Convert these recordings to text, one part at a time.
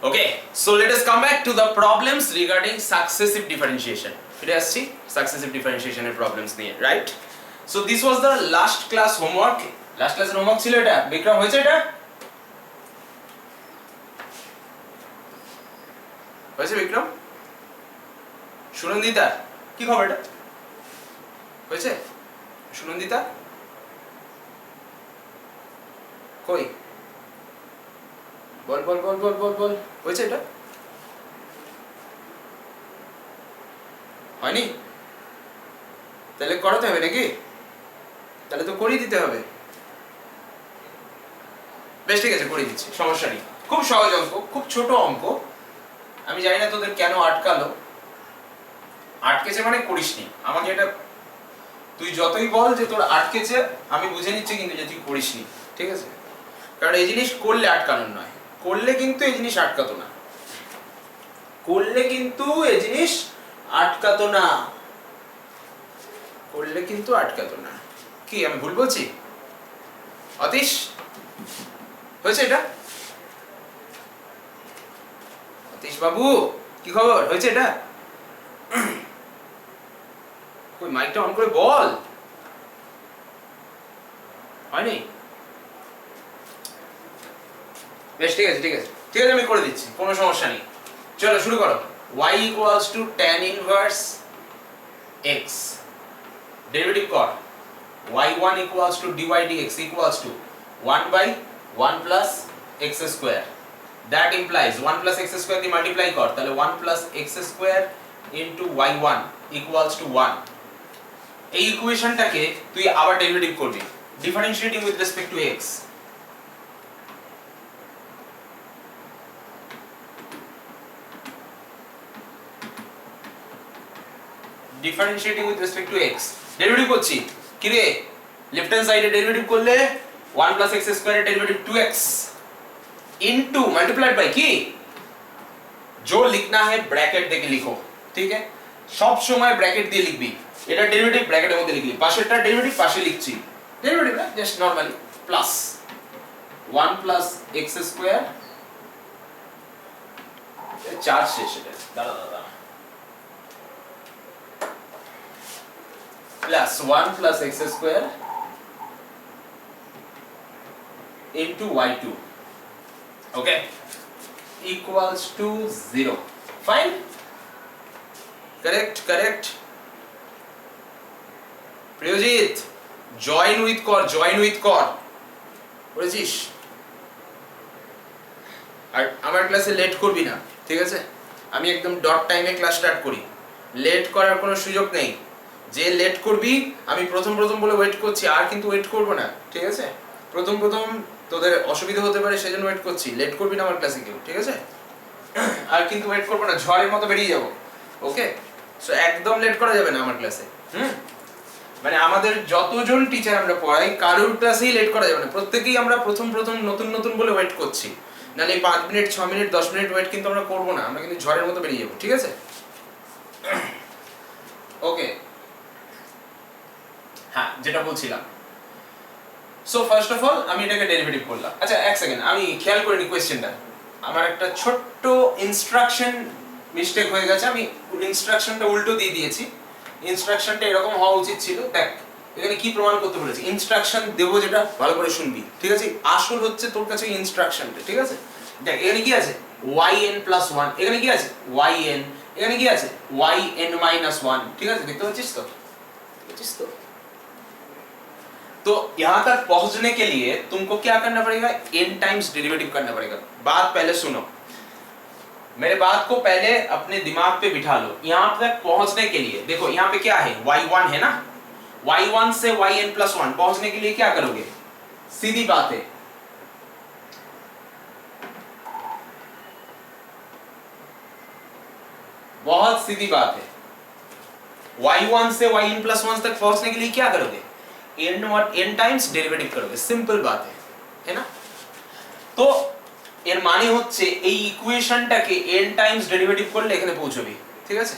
Okay, so let us come back to the problems regarding successive differentiation. ফিরে আসছি successive differentiation এর problems নিয়ে, right? So this was the last class homework. Last class এর homework ছিল এটা। বিক্রম হয়েছে এটা? হয়েছে বিক্রম? সুনন্দিতা কি খবর এটা? হয়েছে? সুনন্দিতা কই? বল বল বল বল বল বল হয়েছে এটা? হয়নি? তাহলে করাতে হবে নাকি? তাহলে তো করিয়ে দিতে হবে। বেশ ঠিক আছে, করে দিচ্ছি, সমস্যা নেই। খুব সহজ অঙ্ক, খুব ছোট অঙ্ক। আমি জানি না তোদের কেন আটকালো। আটকেছে মানে করিসনি। আমাকে এটা তুই যতই বল যে তোর আটকেছে, আমি বুঝে নিচ্ছি কিন্তু যে তুই করিসনি, ঠিক আছে? কারণ এই জিনিস করলে আটকানোর নয়, করলে কিন্তু এই জিনিস আটকাতো না, করলে কিন্তু এই জিনিস আটকাতো না, করলে কিন্তু আটকাতো না। কি আমি ভুল বলছি? অতীশ হয়েছে এটা? অতীশ বাবু কি খবর? হয়েছে এটা? কই মাইকটা অন করে বল। হয়নি? বেশ ঠিক আছে ঠিক আছে ঠিক আছে, আমি করে দিচ্ছি, কোনো সমস্যা নেই। চলো শুরু করো। y equals to tan inverse x, derivative কর। y1 equals to dy dx equals to 1 by 1 plus x square. That implies 1 plus x square দিয়ে মাল্টিপ্লাই কর, তাহলে 1 plus x square into y1 equals to 1. এই ইকুয়েশনটাকে তুই আবার derivative করবি, differentiating with respect to x। Differentiating with respect to x derivative করছি। কি রে, লেফট হ্যান্ড সাইডে ডেরিভেটিভ করলে 1 plus x square এর derivative 2x into multiplied by কি, जो लिखना है ब्रैकेट देके लिखो, ठीक है? সব সময় ব্র্যাকেট দিয়ে লিখবি। এটা ডেরিভেটিভ ব্র্যাকেটের মধ্যে লিখবি, পাশেরটা ডেরিভেটিভ পাশে লিখছি, ডেরিভেটিভ না just normally, plus 1 plus x square, চার শেষ এটা, দাঁড়া দাঁড়া, plus 1 plus x square into y2, okay, equals to 0. Fine? Correct, correct. Priyajit join with কর, জয়েন উইথ কর, বুঝেছিস? আর আমার ক্লাসে লেট করবি না, ঠিক আছে? আমি একদম ডট টাইমে ক্লাস স্টার্ট করি, লেট করার কোনো সুযোগ নেই। যে লেট করবি, আমি প্রথম প্রথম বলে ওয়েট করছি, আর কিন্তু ওয়েট করব না, ঠিক আছে? প্রথম প্রথম তোদের অসুবিধা হতে পারে, সেজন্য ওয়েট করছি। লেট করবি না আমার ক্লাসে কেউ, ঠিক আছে? আর কিন্তু ওয়েট করব না, ঝড়ের মতো বেরিয়ে যাব, ওকে? সো একদম লেট করা যাবে না আমার ক্লাসে। মানে আমাদের যতজন টিচার আমরা পড়াই, কারোর ক্লাসেই লেট করা যাবে না। প্রত্যেকেই আমরা প্রথম প্রথম নতুন নতুন বলে ওয়েট করছি, নাহলে 5 মিনিট 6 মিনিট 10 মিনিট ওয়েট কিন্তু আমরা করব না, আমরা কিন্তু ঝড়ের মতো বেরিয়ে যাব, ঠিক আছে? ওকে, হ্যাঁ যেটা বলছিলাম। সো ফার্স্ট অফ অল আমি এটাকে ডেরিভেটিভ করলাম। আচ্ছা এক সেকেন্ড, আমি খেয়াল করিনি কোয়েশ্চেনটা, আমার একটা ছোট্ট ইনস্ট্রাকশন মিস্টেক হয়ে গেছে। আমি ইনস্ট্রাকশনটা উল্টো দিয়ে দিয়েছি। ইনস্ট্রাকশনটা এরকম হওয়া উচিত ছিল। দেখ এখানে কি প্রমাণ করতে বলেছি, ইনস্ট্রাকশন দেবো যেটা ভালো করে শুনবি, ঠিক আছে? আসল হচ্ছে তোর কাছে ইনস্ট্রাকশনটা, ঠিক আছে? দেখ এখানে কি আছে, yn plus 1, এখানে কি আছে yn, এখানে কি আছে yn minus 1, ঠিক আছে? দেখতে পাচ্ছিস তো, দেখছিস তো? तो यहाँ तक पहुंचने के लिए तुमको क्या करना पड़ेगा, n टाइम्स डेरिवेटिव करना पड़ेगा। बात पहले सुनो, मेरे बात को पहले अपने दिमाग पे बिठा लो। यहाँ तक पहुंचने के लिए देखो, यहाँ पे क्या है, y1 है ना, y1 से yn plus 1 पहुंचने के लिए क्या करोगे, सीधी बात है, बहुत सीधी बात है। y1 से yn plus 1 तक पहुंचने के लिए क्या करोगे, n টাইমস ডেরিভেটিভ করবে, সিম্পল বাত है ना? তো এর মানে হচ্ছে এই ইকুয়েশনটাকে n টাইমস ডেরিভেটিভ করলে এখানে পৌঁছবি, ঠিক আছে?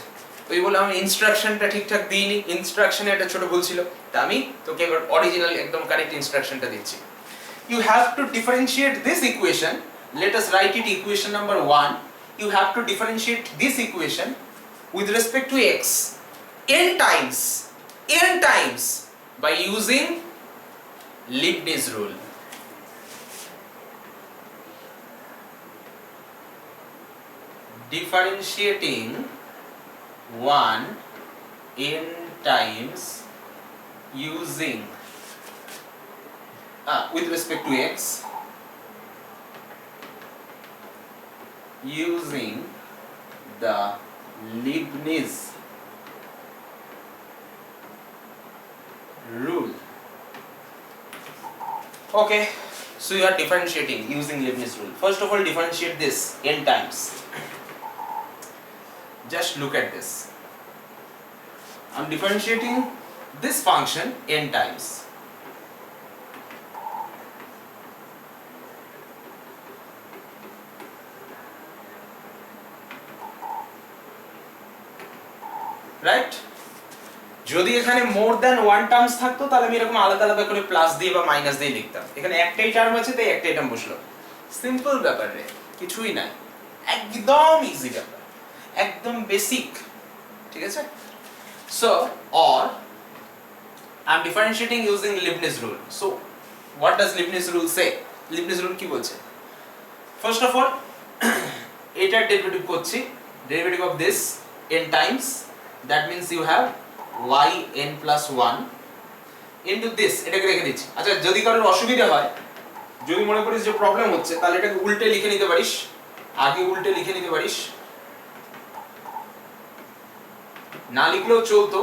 তুই বলে আমি ইনস্ট্রাকশনটা ঠিকঠাক দিইনি, ইনস্ট্রাকশনে একটা ছোট ভুল ছিল, তা আমি তোকে এবার অরিজিনাল একদম কারেক্ট ইনস্ট্রাকশনটা দিচ্ছি। You have to differentiate this equation let us write it equation number 1. You have to differentiate this equation with respect to x n times by using Leibniz rule. Differentiating 1 n times using with respect to x using the Leibniz rule. Okay, so you are differentiating using Leibniz rule. First of all, differentiate this n times. Just look at this. I'm differentiating this function n times. Right? যদি এখানে more than one terms থাকতো তাহলে আমি এরকম আলাদা আলাদা করে plus দিয়ে বা মাইনাস দিয়ে লিখতাম। এখানে একটাই টার্ম আছে তাই একটাই টার্ম বসলো। সিম্পল ব্যাপার রে, কিছুই নাই, একদম ইজি ব্যাপার, একদম বেসিক। ঠিক আছে? So or I am differentiating using Leibniz rule. So what does Leibniz rule say? Leibniz rule কি বলছে? ফার্স্ট অফ অল এটার ডেরিভেটিভ করছি, derivative of this n Times, that means you have y n plus 1 into this, এটাকে রেখে দিচ্ছি। আচ্ছা, যদি কারোর অসুবিধা হয়, যদি মনে করিস যে প্রবলেম হচ্ছে, তাহলে এটাকে উল্টে লিখে নিতে পারিস, আগে উল্টে লিখে নিতে পারিস, না লিখলেও চলতো।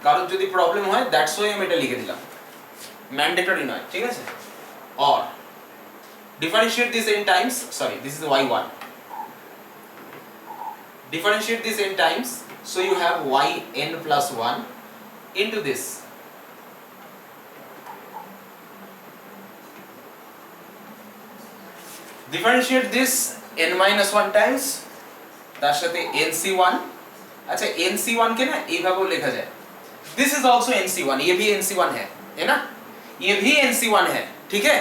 কারোর যদি প্রবলেম হয়, দ্যাটস ওয়াই আমি এটা লিখে দিলাম, ম্যান্ডেটরি নয়। ঠিক আছে? Or differentiate this n times, sorry, this is y1, differentiate this n times, so you have y n plus 1 into this. Differentiate this n minus 1 times, তার সাথে nc1। আচ্ছা, nc1 কে না এইভাবেও লেখা যায়, this is also nc1, ये भी nc1 है ना, ये भी nc1 है। ठीक है?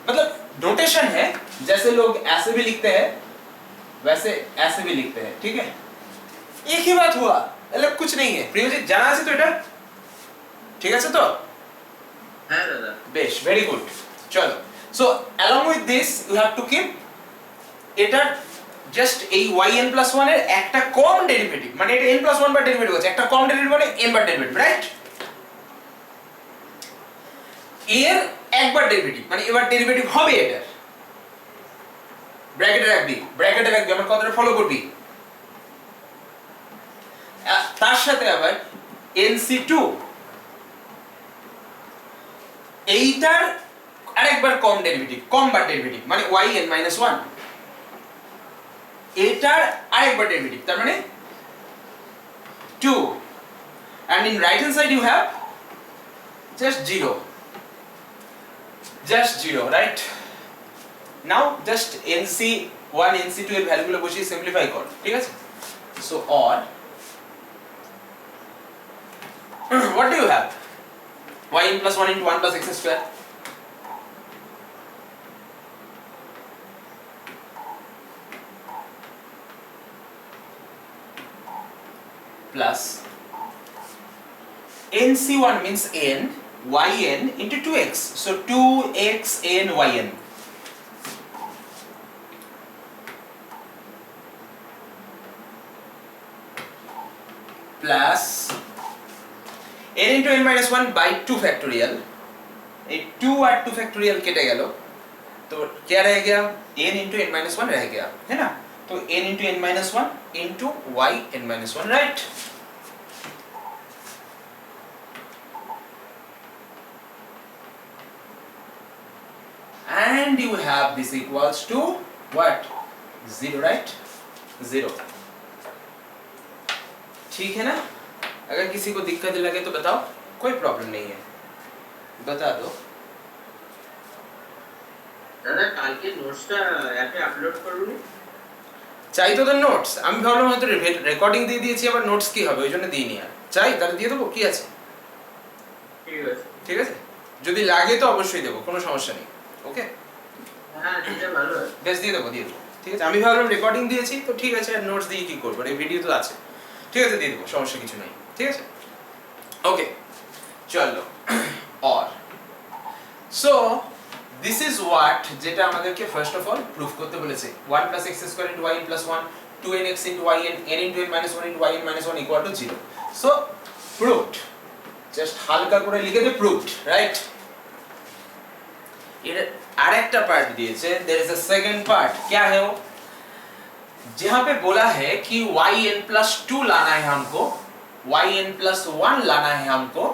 मतलब नोटेशन है, जैसे लोग ऐसे भी लिखते हैं वैसे ऐसे भी लिखते हैं। ठीक है? एक ही बात हुआ, अलग कुछ नहीं है। প্রিয়জিৎ, জানা আছে তো এটা? ঠিক আছে তো? হ্যাঁ দাদা। বেশ, ভেরি গুড। চলো, so along with this you have to keep এটা জাস্ট এই yn plus 1 এর একটা কম ডেরিভেটিভ, মানে এটা n plus 1 বার ডেরিভেটিভ আছে, একটা কম ডেরিভেটিভ মানে n বার ডেরিভেটিভ, রাইট? এর একবার ডেরিভেটিভ মানে এবার ডেরিভেটিভ হবে এটার, ব্র্যাকেটে রাখবি, আমার কথাটা ফলো করবি। তার সাথে আবার nc2 এইটার আরেকবার কম ডেরিভেটিভ, কম বার ডেরিভেটিভ মানে yn minus 1, এটার আরেকবার ডেরিভেটিভ, তার মানে 2, and in right hand side you have just 0, right? Now just nc1 nc2 এর ভ্যালুগুলো বসিয়ে সিম্পলিফাই কর। ঠিক আছে? So or what do you have? yn plus 1 into 1 plus x square plus nc1 means n, yn into 2x, so 2x n yn plus n into n minus 1 by 2 factorial, এই 2 আর 2 factorial কেটে গেল, तो क्या रह गया? n into n minus 1 रह गया, है ना? तो n into n minus 1 into y n minus 1, right? And you have this equals to what? 0, right? 0. ठीक है ना? अगर किसी को दिक्कत लगे तो बताओ, कोई प्रॉब्लम नहीं है, बता दो। দাদা, কালকে নোটসটা অ্যাপে আপলোড করুন। চাই তোদের নোটস? আমি ভাবলাম হয়তো রেকর্ডিং দিয়ে দিয়েছি, আবার নোটস কি হবে, ওই জন্য দিইনি। আর চাই তাহলে দিয়ে দেবো, কি আছে? ঠিক আছে। ঠিক আছে, যদি লাগে তো অবশ্যই দেবো, কোনো সমস্যা নেই। ওকে, হ্যাঁ সেটা ভালো হয়। বেশ দিয়ে দেবো ঠিক আছে। আমি ভাবলাম রেকর্ডিং দিয়েছি তো ঠিক আছে, আর নোটস দিয়ে কি করবো, এই ভিডিও তো আছে, ঠিক আছে দিয়ে দেবো, সমস্যা কিছু নেই, ঠিক আছে। ওকে চলো और সো দিস ইজ হোয়াট, যেটা আমাদেরকে ফার্স্ট অফ অল প্রুফ করতে বলেছে 1 + x² * yn + 1 2nx * yn n * n - 1 * yn - 1 = 0। So proved, just হালকা করে লিখে দে প্রুভড, রাইট। এর আরেকটা पार्ट दिए there is a second part, क्या है वो, जहां पे बोला है कि yn+2 लाना है हमको, yn+1 लाना है हमको,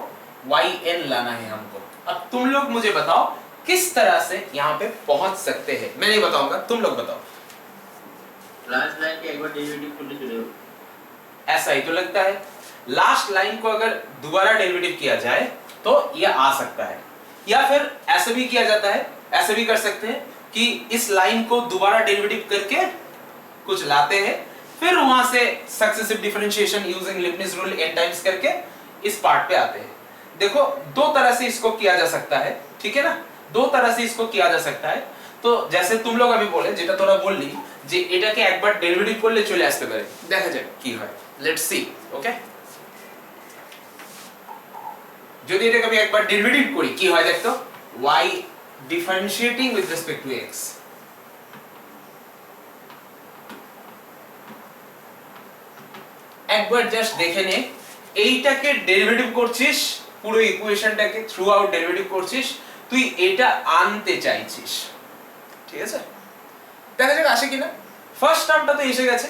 yn लाना है हमको। अब तुम लोग मुझे बताओ किस तरह से यहां पे पहुंच सकते हैं। मैं नहीं बताऊंगा, तुम लोग बताओ। लास्ट लाइन के एक बार डेरिवेटिव करने चले हो, ऐसा ही तो लगता है। लास्ट लाइन को अगर दोबारा डेरिवेटिव किया जाए तो ये आ सकता है, या फिर ऐसे भी किया जाता है, ऐसे भी कर सकते हैं कि इस लाइन को दोबारा डेरिवेटिव करके कुछ लाते हैं, फिर वहां से successive differentiation using Leibniz rule n times करके इस पार्ट पे आते हैं। देखो दो तरह से इसको किया जा सकता है, ठीक है ना, दो तरह से इसको किया जा सकता है। তো जैसे तुम लोग अभी बोले, যেটা তোরা বললি যে এটাকে একবার ডেরিভেটিভ করলে চলে আসতে পারে, দেখা যাক কি হয়, লেটস সি। ওকে, যদি এটাকে আমি একবার ডেরিভেটিভ করি কি হয় দেখতো, y differentiating with respect to x, একবার জাস্ট দেখে নে, এইটাকে ডেরিভেটিভ করছিস, পুরো ইকুয়েশনটাকে থ্রু আউট ডেরিভেটিভ করছিস, তুই এটা আনতে চাইছিস, ঠিক আছে। দেখা যাক আসে কিনা। ফার্স্ট টার্মটা তো এসে গেছে,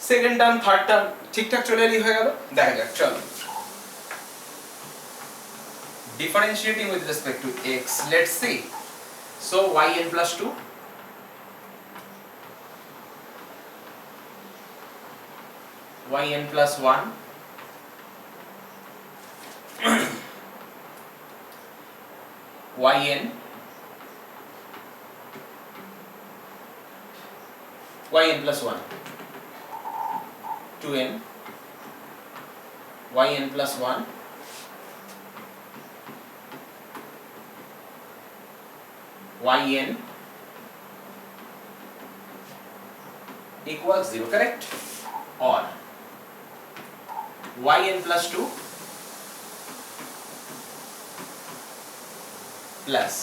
সেকেন্ড টার্ম থার্ড টার্ম ঠিকঠাক চলে এলি হয়ে গেল। দেখা যাক চলো, differentiating with respect to x, let's see. So yn+2 yn+1 yn yn+1 2n yn+1 yn equals 0, correct, or yn+2 plus,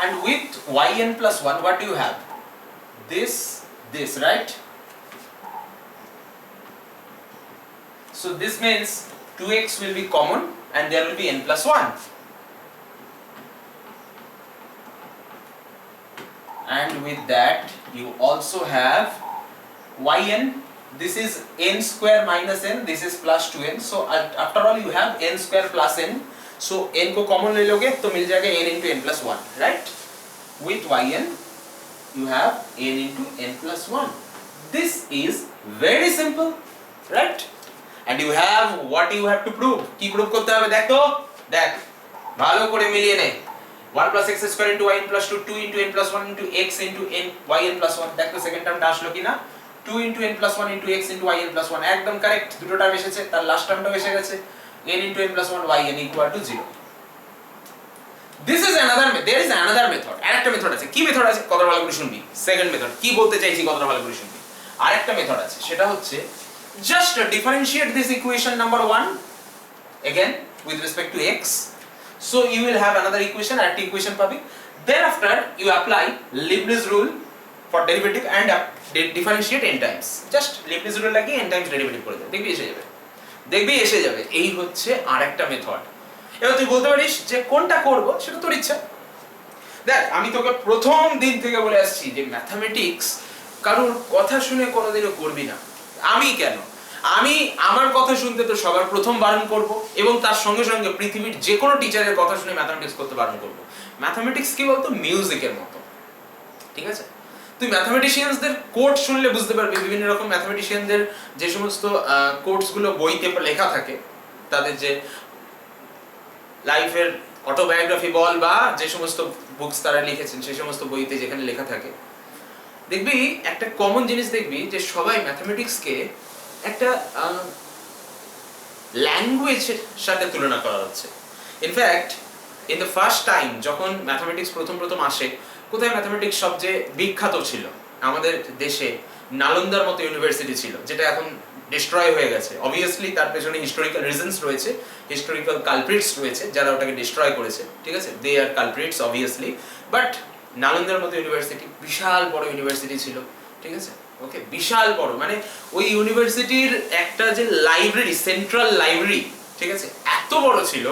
and with yn+1 what do you have, this right, so this means 2x will be common and there will be n+1, and with that you also have yn, this is n square minus n, this is plus 2n, so after all you have n square plus n, so n को common ले लोगे तो मिल जाएगा n into n+1, right, with yn you have n into n+1, this is very simple, right, and you have what you have to prove, কি prove করতে হবে দেখ তো, দেখ ভালো করে মিলিয়ে নে, 1 + x² into yn+2 2 into n+1 into x into n yn+1, দেখ তো সেকেন্ড টার্মটা আসলো কিনা, 2 into n+1 into x into yn+1, একদম কারেক্ট, দুটো টার্ম এসেছে, তার লাস্ট টার্মটাও এসে গেছে, n into n+1 yn equal to 0. This is another method, there is another method, আরেকটা মেথড আছে, কি মেথড আছে কতটা ভালো করে শুনবি, সেকেন্ড মেথড কি বলতে চাইছি কতটা ভালো করে শুনবি, আরেকটা মেথড আছে, সেটা হচ্ছে just differentiate this equation number 1 again with respect to x, so you will have another equation, আরেকটা ইকুয়েশন পাবি, thereafter you apply Leibniz rule for derivative and differentiate n times, just Leibniz rule লাগিয়ে n times derivative করে দে, দেখবি এসে যাবে, এই হচ্ছে আরেকটা মেথড। এবার তুই বলতে পারিস যে কোনটা করব, সেটা তোর ইচ্ছা। দেখ আমি তোকে প্রথম দিন থেকে বলে আসছি যে ম্যাথমেটিক্স কারোর কথা শুনে কোনোদিনও করবি না। আমি কেন, আমি আমার কথা শুনতে তো সবার প্রথম বারণ করব, এবং তার সঙ্গে সঙ্গে পৃথিবীর যে কোনো টিচারের কথা শুনে ম্যাথমেটিক্স করতে বারণ করব। ম্যাথমেটিক্স কি বলতো, মিউজিকের মতো, ঠিক আছে। তুই ম্যাথমেটিশিয়ানসদের কোট শুনলে বুঝতে পারবি, বিভিন্ন রকম ম্যাথমেটিশিয়ানদের যে সমস্ত কোটসগুলো বইতে লেখা থাকে, তাদের যে লাইফের অটোবায়োগ্রাফি বল বা যে সমস্ত বুকস তারা লিখেছেন সেই সমস্ত বইতে যেখানে লেখা থাকে, দেখবি একটা কমন জিনিস দেখবি যে সবাই ম্যাথমেটিক্সকে একটা ল্যাঙ্গুয়েজের সাথে তুলনা করা হচ্ছে। In fact in the first time যখন ম্যাথামেটিক্স প্রথম প্রথম আসে, কোথায় ম্যাথামেটিক্স সবচেয়ে বিখ্যাত ছিল? আমাদের দেশে নালন্দার মতো ইউনিভার্সিটি ছিল, যেটা এখন ডিস্ট্রয় হয়ে গেছে। অবভিয়াসলি তার পেছনে হিস্টোরিক্যাল রিজনস রয়েছে, হিস্টোরিক্যাল কালপ্রিটস রয়েছে যারা ওটাকে ডিস্ট্রয় করেছে, ঠিক আছে, দে আর কালপ্রিটস অবভিয়াসলি। বাট নালন্দার মতো ইউনিভার্সিটি বিশাল বড় ইউনিভার্সিটি ছিল, ঠিক আছে, ওকে, বিশাল বড়, মানে ওই ইউনিভার্সিটির একটা যে লাইব্রেরি, সেন্ট্রাল লাইব্রেরি, ঠিক আছে, এত বড় ছিল,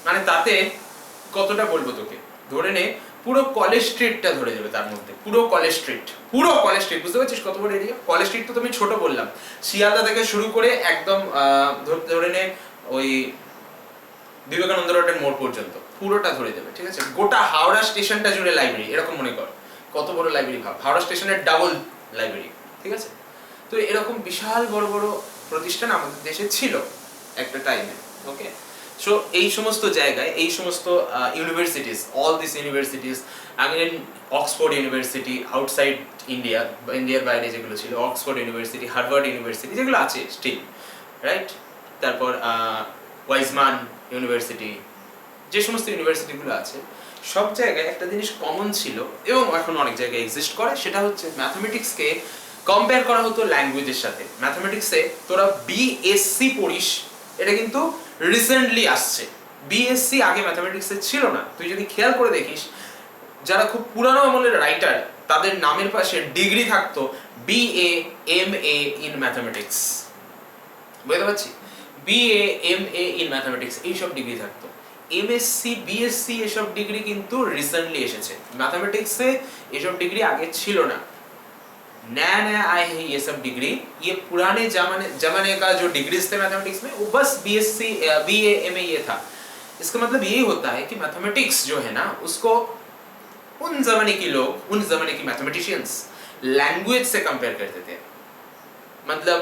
মানে তাতে কতটা বলবো তোকে, ধরে নে পুরো কলেজ স্ট্রিটটা ধরে যাবে তার মধ্যে, পুরো কলেজ স্ট্রিট, পুরো কলেজ স্ট্রিট, বুঝতে পারছিস কত বড় এরিয়া? কলেজ স্ট্রিট তো তুমি ছোট বললাম, শিয়ালদা থেকে শুরু করে একদম ধরে নে ওই বিবেকানন্দ রোডের মোড় পর্যন্ত পুরোটা ধরে যাবে, ঠিক আছে, গোটা হাওড়া স্টেশনটা জুড়ে লাইব্রেরি, এরকম মনে কর কত বড় লাইব্রেরি, ভাব হাওড়া স্টেশনের ডাবল লাইব্রেরি, ঠিক আছে। তো এরকম বিশাল বড় বড় প্রতিষ্ঠান আমাদের দেশে ছিল একটা টাইমে, ওকে। সো এই সমস্ত জায়গায়, এই সমস্ত universities, all this universities, again Oxford university outside India, ইন্ডিয়ার বাইরে যেগুলো ছিল, অক্সফোর্ড ইউনিভার্সিটি, হার্ভার্ড ইউনিভার্সিটি, যেগুলো আছে স্টিল, রাইট, তারপর ওয়াইজম্যান ইউনিভার্সিটি, যে সমস্ত ইউনিভার্সিটিগুলো আছে, সব জায়গায় একটা জিনিস কমন ছিল এবং এখন অনেক জায়গায় এক্সিস্ট করে, সেটা হচ্ছে ম্যাথমেটিক্সকে কম্পেয়ার করা হতো ল্যাঙ্গুয়েজের সাথে। ম্যাথমেটিক্সে তোরা বিএসসি পড়িস, এটা কিন্তু রিসেন্টলি আসছে, বিএসসি আগে ম্যাথমেটিক্সে ছিল না। তুই যদি খেয়াল করে দেখিস, যারা খুব পুরানো আমলের রাইটার, তাদের নামের পাশে ডিগ্রি থাকতো বিএ এমএ ইন ম্যাথমেটিক্স, বুঝতে পারছি, বিএ এমএ ইন ম্যাথমেটিক্স, এইসব ডিগ্রি থাকতো। এমএসসি বিএসসি এসব ডিগ্রি কিন্তু রিসেন্টলি এসেছে, ম্যাথমেটিক্সে एसब डिग्री आगे छिलो ना, नया नया आए हैं ये सब डिग्री। ये पुराने जमाने का जो डिग्रीज थे मैथमेटिक्स में, वो बस बीएससी बीए एमए ये था। इसका मतलब ये होता है कि मैथमेटिक्स जो है ना, उसको उन जमाने के लोग, उन जमाने के मैथमेटिशियंस लैंग्वेज से कंपेयर करते थे, मतलब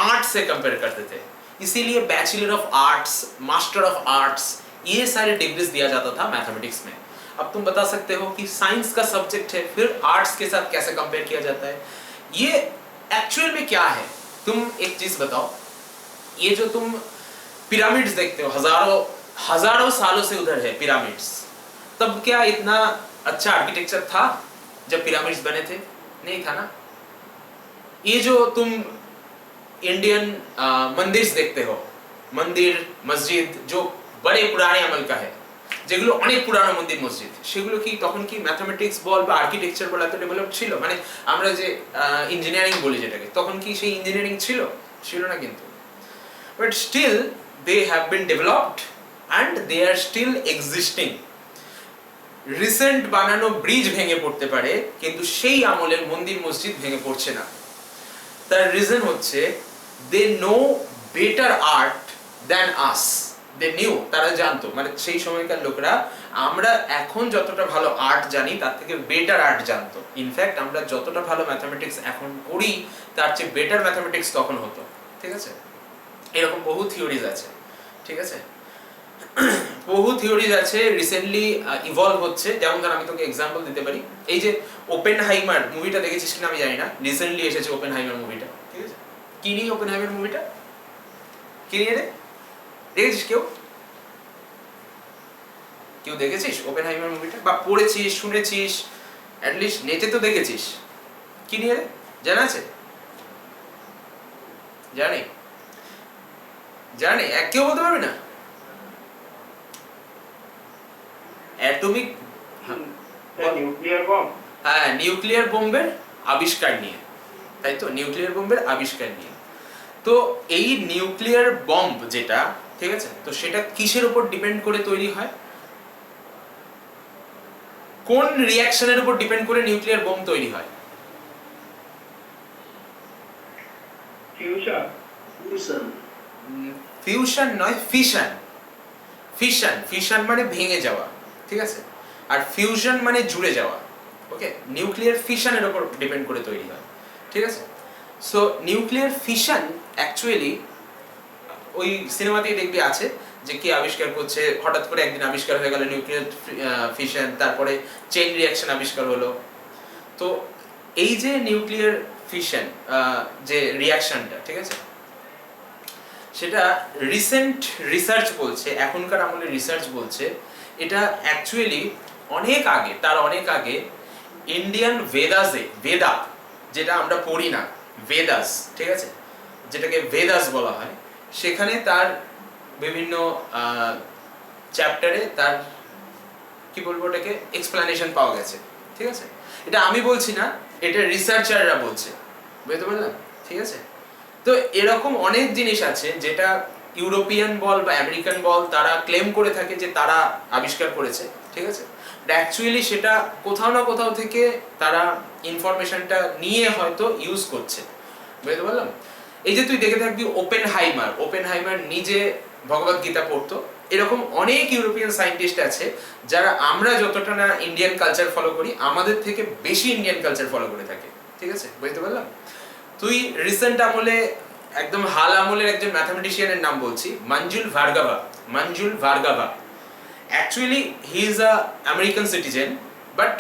आर्ट से कंपेयर करते थे। इसीलिए bachelor of arts, master of arts, ये सारे डिग्रीज दिया जाता था मैथमेटिक्स में। अब तुम बता सकते हो कि साइंस का सब्जेक्ट है, फिर आर्ट्स के साथ कैसे कंपेयर किया जाता है? ये एक्चुअल में क्या है? तुम एक चीज बताओ, ये जो तुम पिरामिड्स देखते हो, हजारों सालों से उधर है पिरामिड्स, तब क्या इतना अच्छा आर्किटेक्चर था जब पिरामिड्स बने थे? नहीं था ना। ये जो तुम इंडियन मंदिर देखते हो, मंदिर मस्जिद जो बड़े पुराने अमल का है, যেগুলো অনেক পুরানো মন্দির মসজিদ, সেগুলো কি তখন কি ম্যাথমেটিক্স বল বা আর্কিটেকচার বল এত ডেভেলপ ছিল? মানে আমরা যে ইঞ্জিনিয়ারিং বলি যেটাকে, তখন কি সেই ইঞ্জিনিয়ারিং ছিল না কিন্তু। But still they have been developed and they are still existing. Recent বানানো ব্রিজ ভেঙে পড়তে পারে, কিন্তু সেই আমলের মন্দির মসজিদ ভেঙে পড়ছে না। তার রিজন হচ্ছে they know better art than us. They knew, তারা জানতো, মানে সেই সময়কার লোকরা আমরা এখন যতটা ভালো আর্ট জানি তার থেকে বেটার আর্ট জানতো। ইনফ্যাক্ট আমরা যতটা ভালো ম্যাথমেটিক্স এখন করি তার চেয়ে বেটার ম্যাথমেটিক্স তখন হতো, ঠিক আছে। এরকম বহু থিওরিজ আছে, ঠিক আছে, বহু থিওরিজ আছে, রিসেন্টলি ইভলভ হচ্ছে। যেমন ধর আমি তোকে এক্সাম্পল দিতে পারি, এই যে ওপেনহাইমার মুভিটা দেখেছিস কিনা আমি জানি না, রিসেন্টলি এসেছে ওপেনহাইমার মুভিটা, ঠিক আছে। কি নিয়ে ওপেনহাইমার মুভিটা, কি নিয়ে রে? দেখেছিস কেউ দেখেছিস ওপেনহাইমার মুভিটা? বা পড়েছিস, শুনেছিস, অ্যাটলিস্ট নেটে তো দেখেছিস। কি নিয়ে রে, জানা আছে? জানে এক কেউ বলতে পারবি না? Atomic, nuclear bomb. হ্যাঁ, নিউক্লিয়ার বোম্বের আবিষ্কার নিয়ে, তাই তো, নিউক্লিয়ার বোম্বের আবিষ্কার নিয়ে। তো এই নিউক্লিয়ার বম্ব যেটা, ঠিক আছে, তো সেটা কিসের উপর ডিপেন্ড করে তৈরি হয়? কোন রিঅ্যাকশনের উপর ডিপেন্ড করে নিউক্লিয়ার বোম তৈরি হয়? ফিউশন নয়, ফিশন মানে ভেঙে যাওয়া, ঠিক আছে, আর ফিউশন মানে জুড়ে যাওয়া। ওকে, নিউক্লিয়ার ফিশনের উপর ডিপেন্ড করে তৈরি হয়, ঠিক আছে। সো নিউক্লিয়ার ফিশন অ্যাকচুয়ালি ওই সিনেমাতেই দেখবি আছে যে কি আবিষ্কার করছে, হঠাৎ করে একদিন আবিষ্কার হয়ে গেল নিউক্লিয়ার ফিশন, তারপরে চেইন রিঅ্যাকশন আবিষ্কার হলো। তো এই যে নিউক্লিয়ার ফিশন যে রিঅ্যাকশনটা, ঠিক আছে, সেটা রিসেন্ট রিসার্চ বলছে, এখনকার আমলের রিসার্চ বলছে এটা অ্যাকচুয়ালি অনেক আগে, তার অনেক আগে ইন্ডিয়ান বেদা যেটা আমরা পড়ি না, বেদাস, ঠিক আছে, যেটাকে বেদাস বলা হয়, সেখানে তার বিভিন্ন চ্যাপ্টারে তার কি বলবো ওটাকে এক্সপ্লানেশন পাওয়া গেছে, ঠিক আছে। এটা আমি বলছি না, এটা রিসার্চাররা বলছে, বুঝতে পারলাম, ঠিক আছে। তো এরকম অনেক জিনিস আছে যেটা ইউরোপিয়ান বল বা আমেরিকান বল তারা ক্লেম করে থাকে যে তারা আবিষ্কার করেছে, ঠিক আছে। অ্যাকচুয়ালি সেটা কোথাও না কোথাও থেকে তারা ইনফরমেশনটা নিয়ে হয়তো ইউজ করছে, বুঝতে পারলাম। এই যে তুই দেখে থাকবি ওপেনহাইমার নিজে ভগবত গীতা পড়তো, এরকম অনেক ইউরোপিয়ান সায়েন্টিস্ট আছে যারা আমরা যতটা না ইন্ডিয়ান কালচার ফলো করি, আমাদের থেকে বেশি ইন্ডিয়ান কালচার ফলো করে থাকে, ঠিক আছে, বুঝতে পারলাম। তুই রিসেন্ট আমলে একদম হাল আমলের একজন ম্যাথমেটিশিয়ানের নাম বলছি, Manjul Bhargava. Actually he is a American citizen, but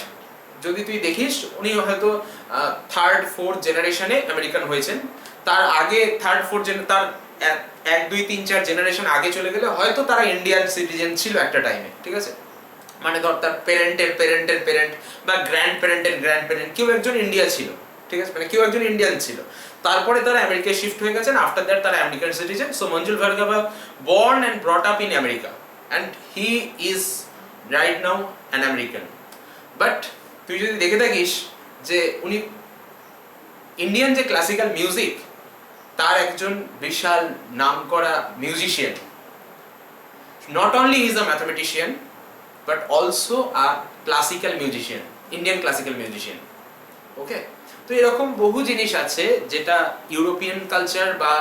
যদি তুই দেখিস উনি হয়তো থার্ড ফোর্থ জেনারেশনে আমেরিকান হয়েছেন। তার আগে থার্ড ফোর্থ তার 1 2 3 4 জেনারেশন আগে চলে গেলে হয়তো তারা ইন্ডিয়ান সিটিজেন ছিল একটা টাইমে, ঠিক আছে। মানে ধর তার প্যারেন্টের প্যারেন্ট বা গ্র্যান্ড প্যারেন্ট কেউ একজন ইন্ডিয়া ছিল, ঠিক আছে, মানে কেউ একজন ইন্ডিয়ান ছিল, তারপরে তারা আমেরিকায় শিফট হয়ে গেছেন, আফটার দ্যাট তারা American citizen. So Manjul Bhargava born and brought up in America and he is right now an American. But তুই যদি দেখে থাকিস যে উনি ইন্ডিয়ান যে ক্লাসিক্যাল মিউজিক তার একজন বিশাল নামকরা musician, not only he is a mathematician but also a classical musician, Indian classical musician, okay. তো এরকম বহু জিনিস আছে যেটা ইউরোপিয়ান কালচার বা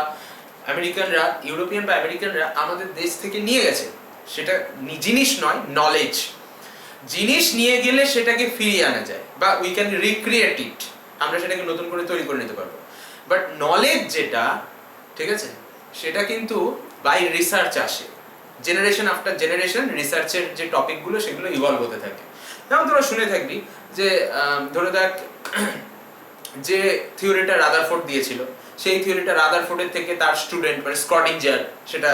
ইউরোপিয়ান বা আমেরিকানরা আমাদের দেশ থেকে নিয়ে গেছে। সেটা জিনিস নয়, নলেজ। জিনিস নিয়ে গেলে সেটাকে ফিরিয়ে আনা যায় বা উই ক্যান রিক্রিয়েট ইট, আমরা সেটাকে নতুন করে তৈরি করে নিতে পারবো। বাট নলেজ যেটা, ঠিক আছে, সেটা কিন্তু বাই রিসার্চ আসে, জেনারেশন আফটার জেনারেশন রিসার্চের যে টপিকগুলো সেগুলো ইভলভ হতে থাকে। যেমন তোরা শুনে থাকবি যে ধরে দেখ যে থিওরিটা রাদারফোর্ড দিয়েছিল, সেই থিওরিটা রাদারফোর্ডের থেকে তার স্টুডেন্ট মানে স্ক্রডিঞ্জার সেটা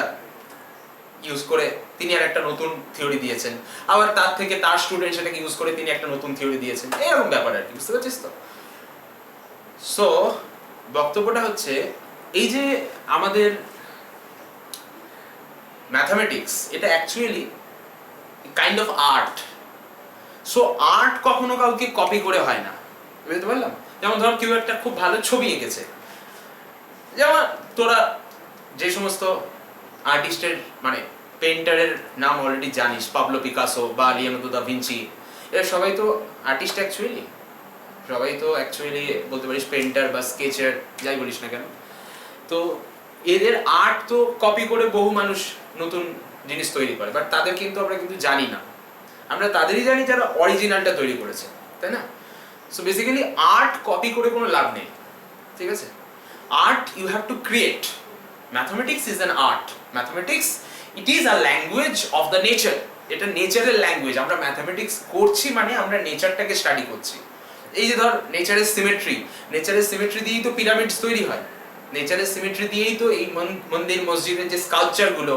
ইউজ করে তিনি আর একটা নতুন থিওরি দিয়েছেন, আবার তার থেকে তার স্টুডেন্ট সেটাকে ইউজ করে তিনি একটা নতুন থিওরি দিয়েছেন, এরকম ব্যাপার আর কি, বুঝতে পারছিস তো। সো বক্তব্যটা হচ্ছে এই যে আমাদের ম্যাথমেটিক্স, এটা actually kind of art. So art কখনো কাউকে কপি করে হয় না, বুঝতে পারলাম। যেমন ধর কেউ একটা খুব ভালো ছবি এঁকেছে, যেমন তোরা যে সমস্ত আর্টিস্টের মানে পেইন্টারের নাম অলরেডি জানিস, পাবলো পিকাসো বা লিওনার্দো দা ভিঞ্চি, এরা সবাই তো আর্টিস্ট অ্যাকচুয়ালি, সবাই তো অ্যাকচুয়ালি বলতে পারিস পেইন্টার বা স্কেচার, যাই বলিস না কেন। তো এদের আর্ট তো কপি করে বহু মানুষ নতুন জিনিস তৈরি করে, বাট তাদের কিন্তু আমরা কিন্তু জানি না, আমরা তাদেরই জানি যারা অরিজিনালটা তৈরি করেছে, তাই না। সো বেসিক্যালি আর্ট কপি করে কোনো লাভ নেই, ঠিক আছে। Art you have to create. Mathematics is an art, mathematics it is a language of the nature, এটা নেচারের ল্যাঙ্গুয়েজ। আমরা ম্যাথমেটিক্স করছি মানে আমরা নেচারটাকে স্টাডি করছি। এই যে ধর নেচারের সিমেট্রি দিয়েই তো পিরামিডস তৈরি হয়, নেচারের সিমেট্রি দিয়েই তো এই মন্দির মসজিদের যে স্কাল্পচারগুলো,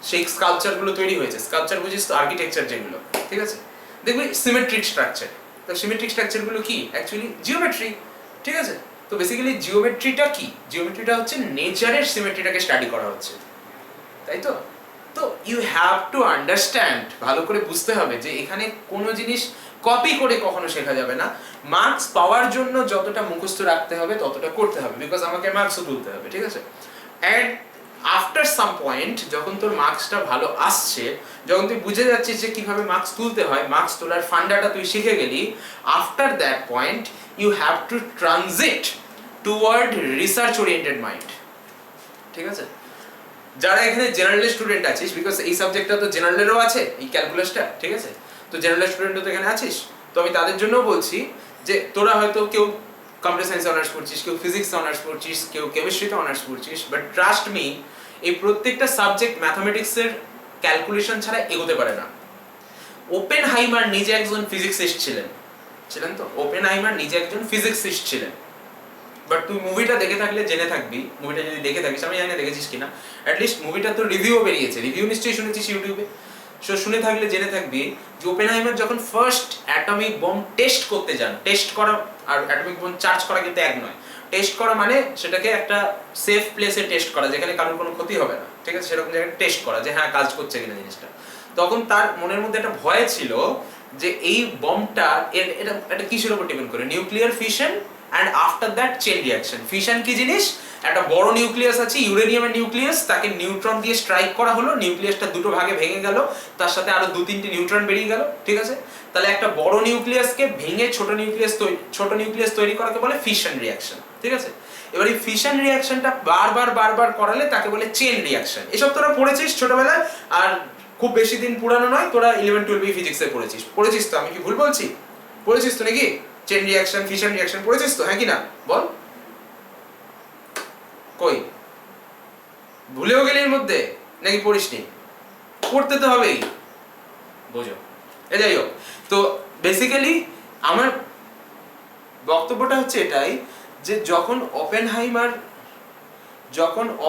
সেই স্কাল্পচারগুলো তৈরি হয়েছে। স্কাল্পচার বুঝিস তো আর্কিটেকচার যেগুলো, ঠিক আছে, দেখবি সিমেট্রিক স্ট্রাকচার। তো সিমেট্রিক স্ট্রাকচারগুলো কি অ্যাকচুয়ালি জিওমেট্রি, ঠিক আছে। তো বেসিক্যালি জিওমেট্রিটা কি, জিওমেট্রিটা হচ্ছে নেচারের সিমেট্রিটাকে স্টাডি করা হচ্ছে, তাই তো। তো ইউ হ্যাভ টু আন্ডারস্ট্যান্ড, ভালো করে বুঝতে হবে যে এখানে কোনো জিনিস কপি করে কখনো শেখা যাবে না। মার্কস পাওয়ার জন্য যতটা মুখস্থ রাখতে হবে ততটা করতে হবে, বিকজ আমাকে মার্কসও তুলতে হবে, ঠিক আছে। অ্যান্ড আফটার সাম পয়েন্ট যখন তোর মার্কসটা ভালো আসছে, যখন তুই বুঝে যাচ্ছিস যে কিভাবে মার্কস তুলতে হয়, মার্কস তোলার ফান্ডাটা তুই শিখে গেলি, after that point you have to transit toward research oriented mind, ঠিক আছে। যারা এখানে জেনারেল স্টুডেন্ট আছিস, বিকজ এই সাবজেক্টটা তো জেনারেলেরও আছে, এই ক্যালকুলাসটা, ঠিক আছে, তো জেনারেল স্টুডেন্টও তো এখানে আছিস। তো আমি তাদের জন্যও বলছি যে তোরা হয়তো কেউ কম্পিউটার সায়েন্সে অনার্স পড়ছিস, কেউ ফিজিক্সে অনার্স পড়ছিস, কেউ কেমিস্ট্রিতে অনার্স পড়ছিস, বাট ট্রাস্ট মি, এই প্রত্যেকটা সাবজেক্ট ম্যাথমেটিক্সের ক্যালকুলেশন ছাড়া এগোতে পারে না। ওপেনহাইমার নিজে একজন ফিজিক্সিস্ট ছিলেন তো, ওপেনহাইমার নিজে একজন ফিজিক্সিস্ট ছিলেন। বাট তুই মুভিটা দেখে থাকলে জেনে থাকবি, মুভিটা যদি দেখে থাকিস, আমি জানি না দেখেছিস কিনা, অ্যাটলিস্ট মুভিটা তো রিভিউও বেরিয়েছে, রিভিউ নিশ্চয়ই শুনেছিস ইউটিউবে। সো শুনে থাকলে জেনে থাকবি যে ওপেনহাইমার যখন ফার্স্ট অ্যাটমিক বোম টেস্ট করতে যান, টেস্ট করা আর অ্যাটমিক বোম চার্জ করা কিন্তু এক নয়। টেস্ট করা মানে সেটাকে একটা সেফ প্লেসে টেস্ট করা, যেখানে কারোর কোনো ক্ষতি হবে না, ঠিক আছে, সেরকম জায়গায় টেস্ট করা যে হ্যাঁ কাজ করছে কিনা জিনিসটা। তখন তার মনের মধ্যে একটা ভয় ছিল যে এই বমটা এটা কিসের উপর ডিপেন্ড করে, nuclear fission and after that chain reaction. Fission কি জিনিস, একটা বড় নিউক্লিয়াস আছে, ইউরেনিয়ামের নিউক্লিয়াস, তাকে নিউট্রন দিয়ে স্ট্রাইক করা হলো, নিউক্লিয়াসটা দুটো ভাগে ভেঙে গেল, তার সাথে আরো 2-3টি নিউট্রন বেরিয়ে গেল, ঠিক আছে। তাহলে একটা বড় নিউক্লিয়াসকে ভেঙে ছোট নিউক্লিয়াস তৈরি করাকে বলে ফিশন রিঅ্যাকশন, ঠিক আছে। এবার এই ফিশন রিঅ্যাকশনটা বারবার করালে তাকে বলে চেইন রিঅ্যাকশন। এসব তোরা পড়েছিস ছোটবেলায়, আর খুব বেশি দিন পুরানো নয়, তোরা 11-12 ফিজিক্সে পড়েছিস তো, আমি কি ভুল বলছি? পড়েছিস তো নাকি? চেইন রিঅ্যাকশন, ফিশন রিঅ্যাকশন পড়েছিস তো, হ্যাঁ কি না বল? কই ভুলেও গেলি এর মধ্যে, নাকি পড়িসনি? পড়তে তো হবেই, বোঝো। যাই হোক, তো বেসিক্যালি আমার বক্তব্যটা হচ্ছে এটাই যে যখন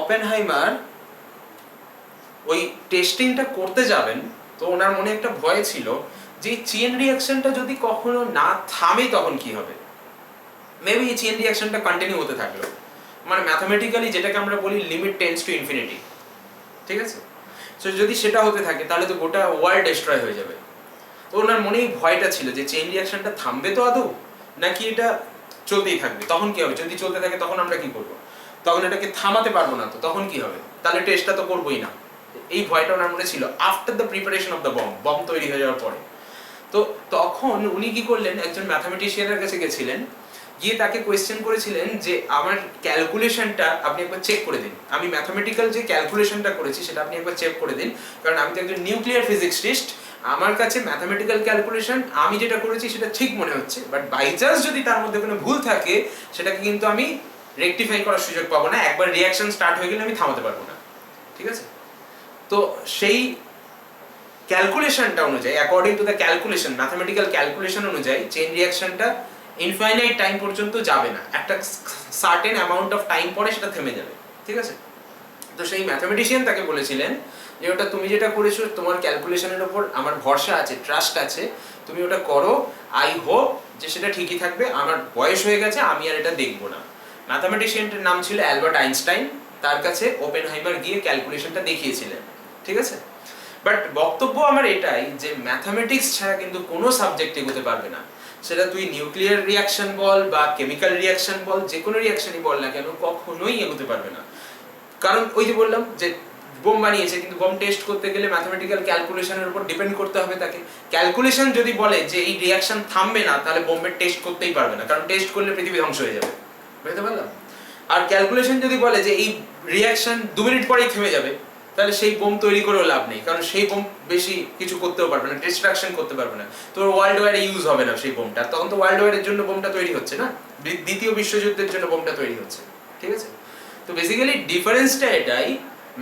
ওপেনহাইমার ওই টেস্টিংটা করতে যাবেন, তো ওনার মনে একটা ভয় ছিল যে চেইন রিঅ্যাকশনটা যদি কখনো না থামে তখন কি হবে। মেবি এই চেইন রিঅ্যাকশনটা কন্টিনিউ হতে থাকলো, মানে ম্যাথমেটিক্যালি যেটাকে আমরা বলি লিমিট টেন্ডস টু ইনফিনিটি, ঠিক আছে। সো যদি সেটা হতে থাকে তাহলে তো গোটা ওয়ার্ল্ড ডিস্ট্রয় হয়ে যাবে। তো ওনার মনেই ভয়টা ছিল যে চেইন রিঅ্যাকশনটা থামবে তো আদৌ, নাকি এটা চলতেই থাকবে, তখন কি হবে? যদি চলতে থাকে তখন আমরা কি করব? তখন এটাকে থামাতে পারবো না, তো তখন কি হবে? তাহলে টেস্টটা তো করবোই না। এই ভয়টা ওনার মনে ছিল after the preparation of the bomb তৈরি হয়ে যাওয়ার পরে। তো তখন উনি কি করলেন, একজন ম্যাথামেটিশিয়ানের কাছে গেছিলেন, গিয়ে তাকে কোয়েশ্চেন করেছিলেন যে আমার ক্যালকুলেশনটা আপনি একবার চেক করে দিন, আমি ম্যাথামেটিক্যাল যে ক্যালকুলেশনটা করেছি সেটা আপনি একবার চেক করে দিন, কারণ আমি তো একজন নিউক্লিয়ার ফিজিক্সিস্ট, আমার কাছে ম্যাথামেটিক্যাল ক্যালকুলেশন আমি যেটা করেছি সেটা ঠিক মনে হচ্ছে, বাট বাই চান্স যদি তার মধ্যে কোনো ভুল থাকে সেটাকে কিন্তু আমি রেকটিফাই করার সুযোগ পাবো না, একবার রিঅ্যাকশন স্টার্ট হয়ে গেলে আমি থামাতে পারবো না, ঠিক আছে। তো সেই ক্যালকুলেশনটা অনুযায়ী, according to the calculation, mathematical calculation অনুযায়ী চেইন রিঅ্যাকশনটা ইনফাইনাইট টাইম পর্যন্ত যাবে না, একটা সার্টেন অ্যামাউন্ট অফ টাইম পরে সেটা থেমে যাবে, ঠিক আছে। তো সেই ম্যাথামেটিশিয়ান তাকে বলেছিলেন যে ওটা তুমি যেটা করেছো তোমার ক্যালকুলেশনের উপর আমার ভরসা আছে, ট্রাস্ট আছে, তুমি ওটা করো, আই হোপ যে সেটা ঠিকই থাকবে, আমার বয়স হয়ে গেছে, আমি আর এটা দেখবো না। ম্যাথামেটিশিয়ানটার নাম ছিল অ্যালবার্ট আইনস্টাইন, তার কাছে ওপেনহাইমার গিয়ে ক্যালকুলেশনটা দেখিয়েছিলেন, ঠিক আছে। বাট বক্তব্য আমার এটাই যে ম্যাথামেটিক্স ছাড়া কিন্তু কোনো সাবজেক্ট এগোতে পারবে না, সেটা তুই নিউক্লিয়ার রিঅ্যাকশন বল বা কেমিক্যাল রিঅ্যাকশন বল, যে কোনো রিঅ্যাকশনই বল না কেন, কখনোই এগোতে পারবে না। কারণ ওই যে বললাম যে বোম বানিয়েছে, কিন্তু বোম টেস্ট করতে গেলে ম্যাথমেটিক্যাল ক্যালকুলেশনের উপর ডিপেন্ড করতে হবে তাকে। ক্যালকুলেশন যদি বলে যে এই রিঅ্যাকশন থামবে না, তাহলে বোমের টেস্ট করতেই পারবে না, কারণ টেস্ট করলে পৃথিবী ধ্বংস হয়ে যাবে, বুঝতে পারলাম। আর ক্যালকুলেশন যদি বলে যে এই রিঅ্যাকশন 2 মিনিট পরেই থেমে যাবে, তাহলে সেই বোম তৈরি করেও লাভ নেই, কারণ সেই বোম বেশি কিছু করতেও পারবে না, ডিস্ট্রাকশন করতে পারবে না, তো ওয়ার্ল্ড ওয়ারে ইউজ হবে না সেই বোমটা, তখন তো ওয়ার্ল্ড ওয়ারের জন্য বোমটা তৈরি হচ্ছে না, দ্বিতীয় বিশ্বযুদ্ধের জন্য বোমটা তৈরি হচ্ছে, ঠিক আছে। তো বেসিক্যালি ডিফারেন্সটা এটাই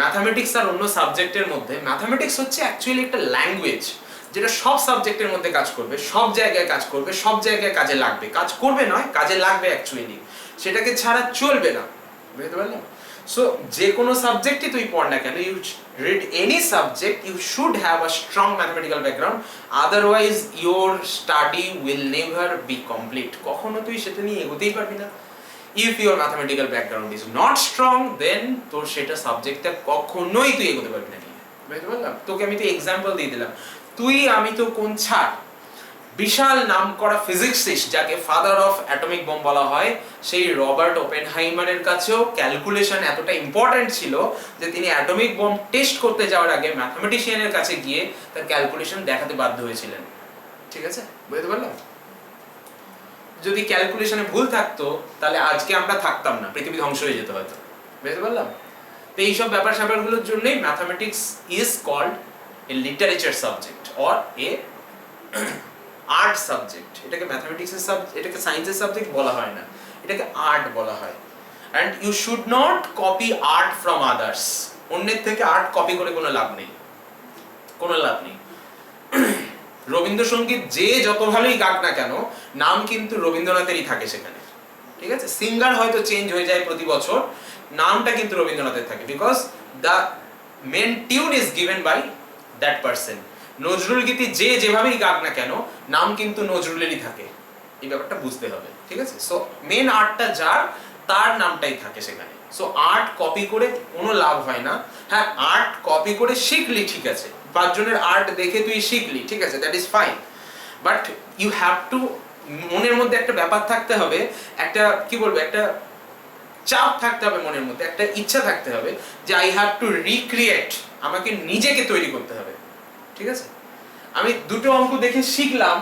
ম্যাথামেটিক্স আর অন্য সাবজেক্টের মধ্যে। ম্যাথামেটিক্স হচ্ছে অ্যাকচুয়ালি একটা ল্যাঙ্গুয়েজ যেটা সব সাবজেক্টের মধ্যে কাজ করবে, সব জায়গায় কাজ করবে, সব জায়গায় কাজে লাগবে, কাজ করবে নয়, কাজে লাগবে অ্যাকচুয়ালি, সেটাকে ছাড়া চলবে না, বুঝতে পারলাম। সো যে কোনো সাবজেক্টই তুই পড় না কেন, you read any subject, you should have a strong mathematical background, otherwise your study will never be complete. কখনো তুই সেটা নিয়ে এগোতেই পারবি না। If your mathematical background is not strong, then তোর সেটা সাবজেক্টটা কখনোই তুই এগোতে পারবি না। বুঝতে পারলাম? তোকে আমি তো এক্সাম্পল দিয়ে দিলাম, তুই আমি তো কোন ছাড়, বিশাল নামকরা ফিজিক্সিস্ট যাকে ফাদার অফ অ্যাটমিক বম বলা হয়, সেই রবার্ট ওপেনহাইমারের কাছেও ক্যালকুলেশন এতটা ইম্পর্টেন্ট ছিল যে তিনি অ্যাটমিক বম টেস্ট করতে যাওয়ার আগে ম্যাথমেটিশিয়ানের কাছে গিয়ে তার ক্যালকুলেশন দেখাতে বাধ্য হয়েছিলেন, ঠিক আছে? বুঝতে পারলাম? যদি ক্যালকুলেশনে ভুল থাকতো তাহলে আজকে আমরা থাকতাম না, পৃথিবী ধ্বংস হয়ে যেত হয়তো, বুঝতে পারলাম। তো এইসব ব্যাপার স্যাপারগুলোর জন্যই mathematics is called a literature subject or a art subject. এটাকে ম্যাথামেটিক্সের সাবজেক্ট, এটাকে সায়েন্সের সাবজেক্ট বলা হয় না, এটাকে আর্ট বলা হয়। And you should not copy art from others. অন্যের থেকে আর্ট কপি করে কোনো লাভ নেই, কোনো লাভ নেই। রবীন্দ্রসঙ্গীত যে যত ভালোই গাক না কেন, নাম কিন্তু রবীন্দ্রনাথেরই থাকে সেখানে, ঠিক আছে? সিঙ্গার হয়তো চেঞ্জ হয়ে যায় প্রতি বছর, নামটা কিন্তু রবীন্দ্রনাথের থাকে, because the main tune is given by that person. Nazrul গীতি যে যেভাবেই গাক না কেন নাম কিন্তু নজরুলেরই থাকে, এই ব্যাপারটা বুঝতে হবে, ঠিক আছে? সো মেন আর্টটা যার, তার নামটাই থাকে সেখানে। সো আর্ট কপি করে কোনো লাভ হয় না। হ্যাঁ, আর্ট কপি করে শিখলি ঠিক আছে, পাঁচজনের আর্ট দেখে তুই শিখলি ঠিক আছে, that is fine, but you have to, মনের মধ্যে একটা ব্যাপার থাকতে হবে, একটা কি বলবো, একটা চাপ থাকতে হবে মনের মধ্যে, একটা ইচ্ছা থাকতে হবে যে আই হ্যাভ টু রিক্রিয়েট, আমাকে নিজেকে তৈরি করতে হবে, ঠিক আছে? আমি দুটো অঙ্ক দেখে শিখলাম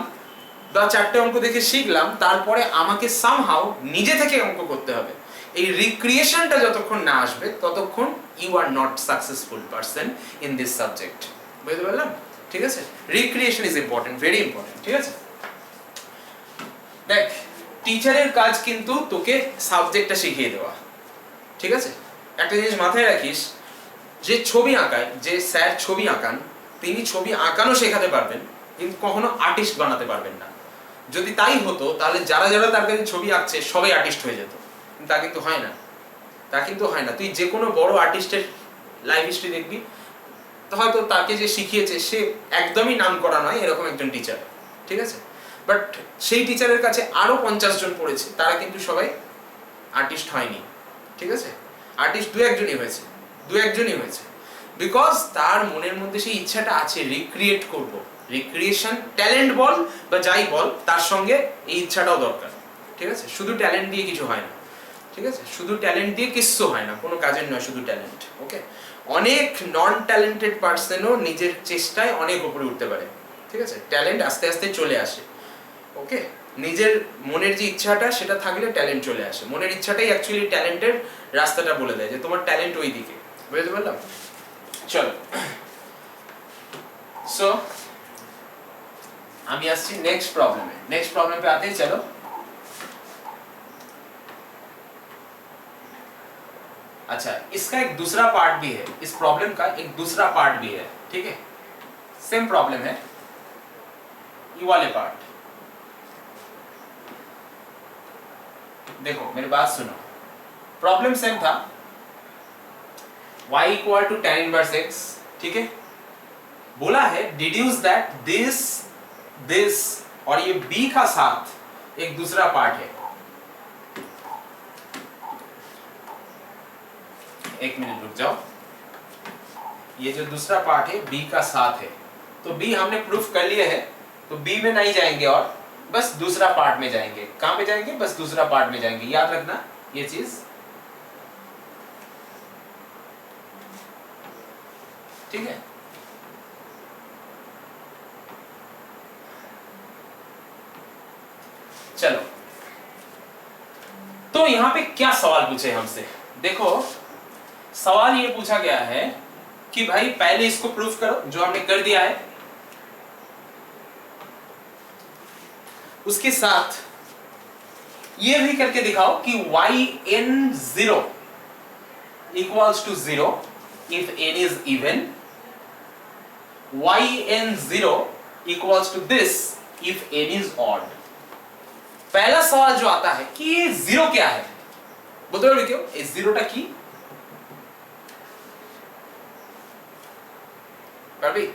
বা চারটে অঙ্ক দেখে শিখলাম, তারপরে আমাকে সামহাউ নিজে থেকে অঙ্ক করতে হবে। এই রিক্রিয়েশনটা যতক্ষণ না আসবে ততক্ষণ you are not successful person in this subject. বুঝতে পারলাম? ঠিক আছে, recreation is important, very important, ঠিক আছে? দেখ, টিচারের কাজ কিন্তু তোকে সাবজেক্টটা শিখিয়ে দেওয়া, ঠিক আছে? একটা জিনিস মাথায় রাখিস, যে ছবি আঁকায়, যে স্যার ছবি আঁকান, তিনি ছবি আঁকানো শেখাতে পারবেন কিন্তু কখনো আর্টিস্ট বানাতে পারবেন না। যদি তাই হতো তাহলে যারা যারা তার কাছে ছবি আঁকছে সবাই আর্টিস্ট হয়ে যেত, তা কিন্তু হয় না, তা কিন্তু হয় না। তুই যে কোনো বড় আর্টিস্টের লাইফ হিস্ট্রি দেখবি, তো হয়তো তাকে যে শিখিয়েছে সে একদমই নাম করা নয় এরকম একজন টিচার, ঠিক আছে? বাট সেই টিচারের কাছে আরো 50 জন পড়েছে, তারা কিন্তু সবাই আর্টিস্ট হয়নি, ঠিক আছে? আর্টিস্ট দু একজনই হয়েছে, বিকজ তার মনের মধ্যে সেই ইচ্ছাটা আছে, রিক্রিয়েট করব। রিক্রিয়েশন, ট্যালেন্ট বল বা যাই বল, তার সঙ্গে এই ইচ্ছাটাও দরকার, ঠিক আছে? শুধু ট্যালেন্ট দিয়ে কিছু হয় না, ঠিক আছে? শুধু ট্যালেন্ট দিয়ে কিচ্ছু হয় না, কোনো কাজের নয় শুধু ট্যালেন্ট, ওকে? অনেক নন ট্যালেন্টেড পার্সনও নিজের চেষ্টায় অনেক উপরে উঠতে পারে, ঠিক আছে? ট্যালেন্ট আস্তে আস্তে চলে আসে, ওকে? নিজের মনের যে ইচ্ছাটা সেটা থাকলে ট্যালেন্ট চলে আসে। মনের ইচ্ছাটাই অ্যাকচুয়ালি ট্যালেন্টের রাস্তাটা বলে দেয় যে তোমার ট্যালেন্ট ওই দিকে। বুঝতে পারলাম? চলো, সো আমি আসছি नेक्स्ट प्रॉब्लम पे आते हैं। चलो, अच्छा, इसका एक दूसरा पार्ट भी है, इस प्रॉब्लम का एक दूसरा पार्ट भी है, ठीक है? सेम प्रॉब्लम है, ये वाले पार्ट देखो, मेरी बात सुनो। प्रॉब्लम सेम था, y equal to tan inverse x, ठीक है? बोला है डिड्यूस दैट दिस और ये b का साथ एक दूसरा पार्ट है। एक मिनट रुक जाओ, ये जो दूसरा पार्ट है b का साथ है, तो b हमने प्रूफ कर लिया है, तो b में नहीं जाएंगे और बस दूसरा पार्ट में जाएंगे। कहां पे जाएंगे? बस दूसरा पार्ट में जाएंगे, याद रखना ये चीज, ठीक है? चलो, तो यहां पे क्या सवाल पूछे हमसे? देखो, सवाल ये पूछा गया है कि भाई पहले इसको प्रूफ करो, जो हमने कर दिया है, उसके साथ ये भी करके दिखाओ कि yn0 equals to 0 if n is even, yn0 equals to this if n is odd। पहला सवाल जो आता है कि ये जीरो क्या है, बोलते पारबे क्यों এই জিরোটা কি? পারবি?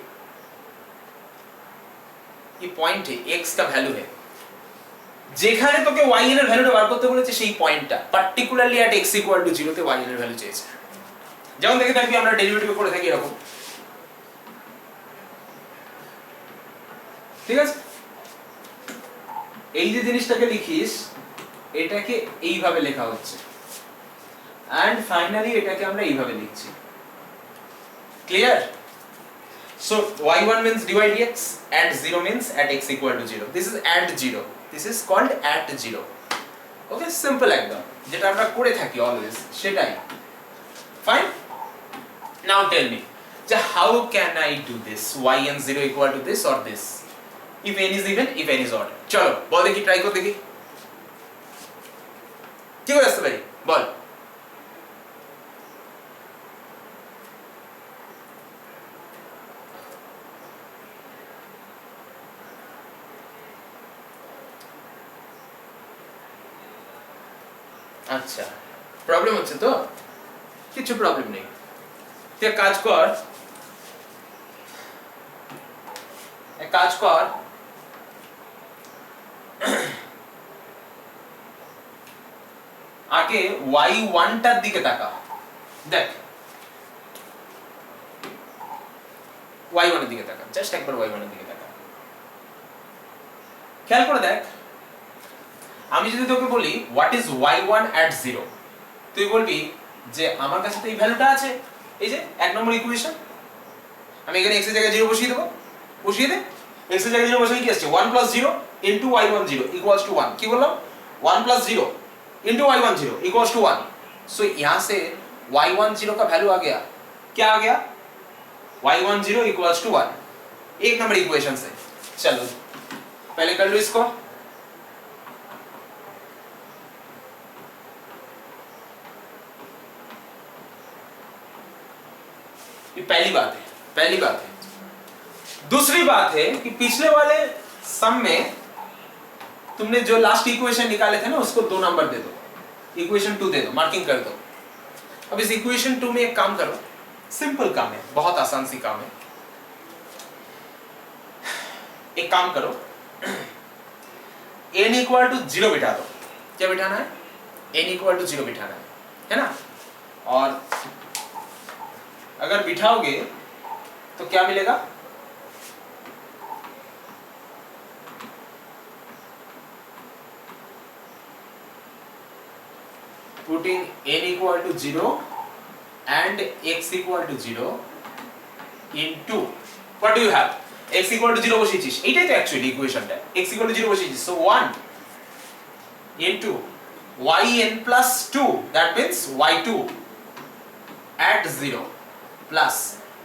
ये पॉइंट है, x का वैल्यू है, যেখানে তোকে yn এর ভ্যালুটা বার করতে বলেছে সেই পয়েন্টটা, particularly at x equal to 0 তে yn এর ভ্যালু চেয়েছে। যেমন দেখে থাকবি আমরা ডেরিভেটিভ করে থাকি এরকম, ঠিক আছে? এই যে জিনিসটাকে লিখিস, এটাকে এইভাবে লেখা হচ্ছে, এন্ড ফাইনালি এটাকে আমরা এইভাবে লিখছি। Clear? So y1 means divide dx, at 0 means at x equal to 0, this is at 0, this is called at 0, okay? Simple একদম, যেটা আমরা করে থাকি অলওয়েজ, সেটাই ফাইন। নাও টেল মি যে how can I do this yn0 equal to this or this if n is even, if n is odd। চলো বল দেখি, try কর দেখি কি করে আসতে পারি, বল। আচ্ছা, প্রবলেম হচ্ছে তো? কিছু প্রবলেম নেই, তুই কাজ কর, এক কাজ কর, আগে y1 টার দিকে তাকা, দেখ y1 এর দিকে তাকা, জাস্ট একবার y1 এর দিকে তাকা, খেয়াল করে দেখ। আমি যদি তোকে বলি হোয়াট ইজ y1 at 0, তুই বলবি যে আমার কাছে তো এই ভ্যালুটা আছে, এই যে এক নম্বর ইকুয়েশন, আমি এখানে x এর জায়গায় 0 বসিয়ে দেব, বসিয়ে দে, x এর জায়গায় 0 বসালে কি আসছে 1 plus 0 into y1 0 equals to 1, কি বললাম 1 plus 0 into y1 0 equals to 1, सो यहाँ से y1 0 का वैल्यू आ गया, क्या आ गया y1 0 equals to 1, एक नंबर इक्वेशन से। चलो पहले कर लो इसको, ये पहली बात है, पहली बात है। दूसरी बात है कि पिछले वाले सम में तुमने जो लास्ट इक्वेशन निकाले थे ना उसको 2 नंबर दे दो, इक्वेशन 2 दे दो, मार्किंग कर दो। अब इस इक्वेशन 2 में एक काम करो, सिंपल काम है, बहुत आसान सी काम है। एक काम करो, n इक्वल टू 0 बिठा दो, क्या बिठाना है n इक्वल टू 0 बिठाना है ना, और अगर बिठाओगे तो क्या मिलेगा, putting n equal to 0 and x equal to 0 into what do you have, x equal to 0 বসিয়েছিস, এইটাই তো অ্যাকচুয়ালি ইকুয়েশনটা, x equal to 0 বসিয়েছিস, so 1 into yn plus 2, that means y2 at 0 plus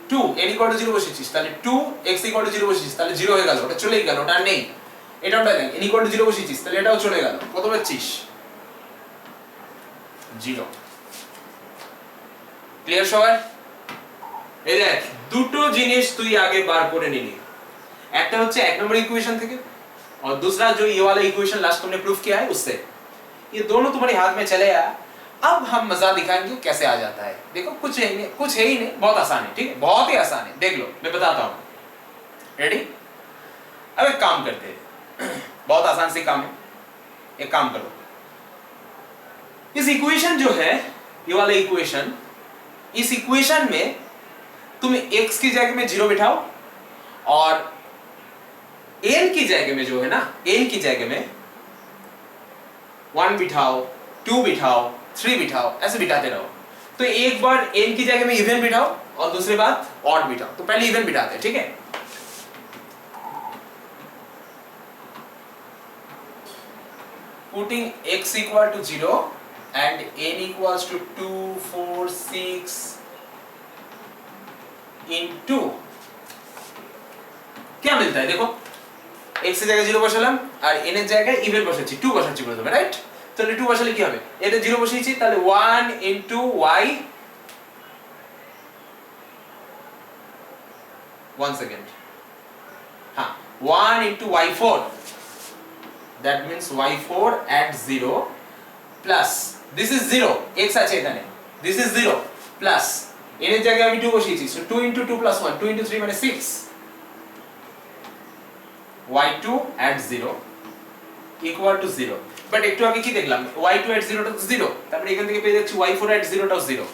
2, n equal to 0 বসিয়েছিস, তাহলে 2 x equal to 0 বসিয়েছিস, তাহলে 0 হয়ে গেল, ওটা চলেই গেল, ওটা নেই, এটা ওটা দেখ, n equal to 0 বসিয়েছিস, তাহলে এটাও চলে গেল, কত পাচ্ছিস 0, ক্লিয়ার সবাই? এই দেখ দুটো জিনিস তুই আগে বার করে নিলি, একটা হচ্ছে এক নম্বর इक्वेशन থেকে, और दूसरा जो ये वाला इक्वेशन लास्ट तुमने प्रूफ किया है उससे, ये दोनों तुम्हारे हाथ में चले आया। अब हम मजा दिखाएंगे कैसे आ जाता है, देखो कुछ है ही नहीं, बहुत आसान है, ठीक है, बहुत ही आसान है, देख लो मैं बताता हूँ, रेडी? अब एक काम करते हैं, बहुत आसान सी काम है, एक काम करो, इस इक्वेशन जो है ये वाला इक्वेशन, इस इक्वेशन में तुम x की जगह में 0 बिठाओ और n की जगह में जो है ना, n की जगह में 1 बिठाओ, 2 बिठाओ, 3 बिठाओ, ऐसे बिठाते रहो। तो एक बार n की जगह में इवन बिठाओ और दूसरी बार ऑड बिठाओ, तो पहले इवन बिठाते हैं, ठीक है? Putting x equal to 0 and n equals to 2, 4, 6 into, क्या मिलता है देखो, x এর জায়গায় 0 বসালাম আর n এর জায়গায় ইভেন বসাচ্ছি, 2 বসাচ্ছি প্রথমে, রাইট? তাহলে 2 বসালে কি হবে, এটা 0 বসিয়েছি, তাহলে 1 into y, 1 সেকেন্ড, হ্যাঁ 1 into y4, that means y4 at 0 plus this is 0, x আছে এখানে, this is 0 plus n এর জায়গায় আমি 2 বসিয়েছি, so 2 into 2 plus 1, 2 into 3 মানে 6, y2 at 0 equal to 0, but একটু আগে কি দেখলাম, y2 at 0 টা 0, তারপরে এখান থেকে পেয়ে যাচ্ছি y4 at 0 টাও 0,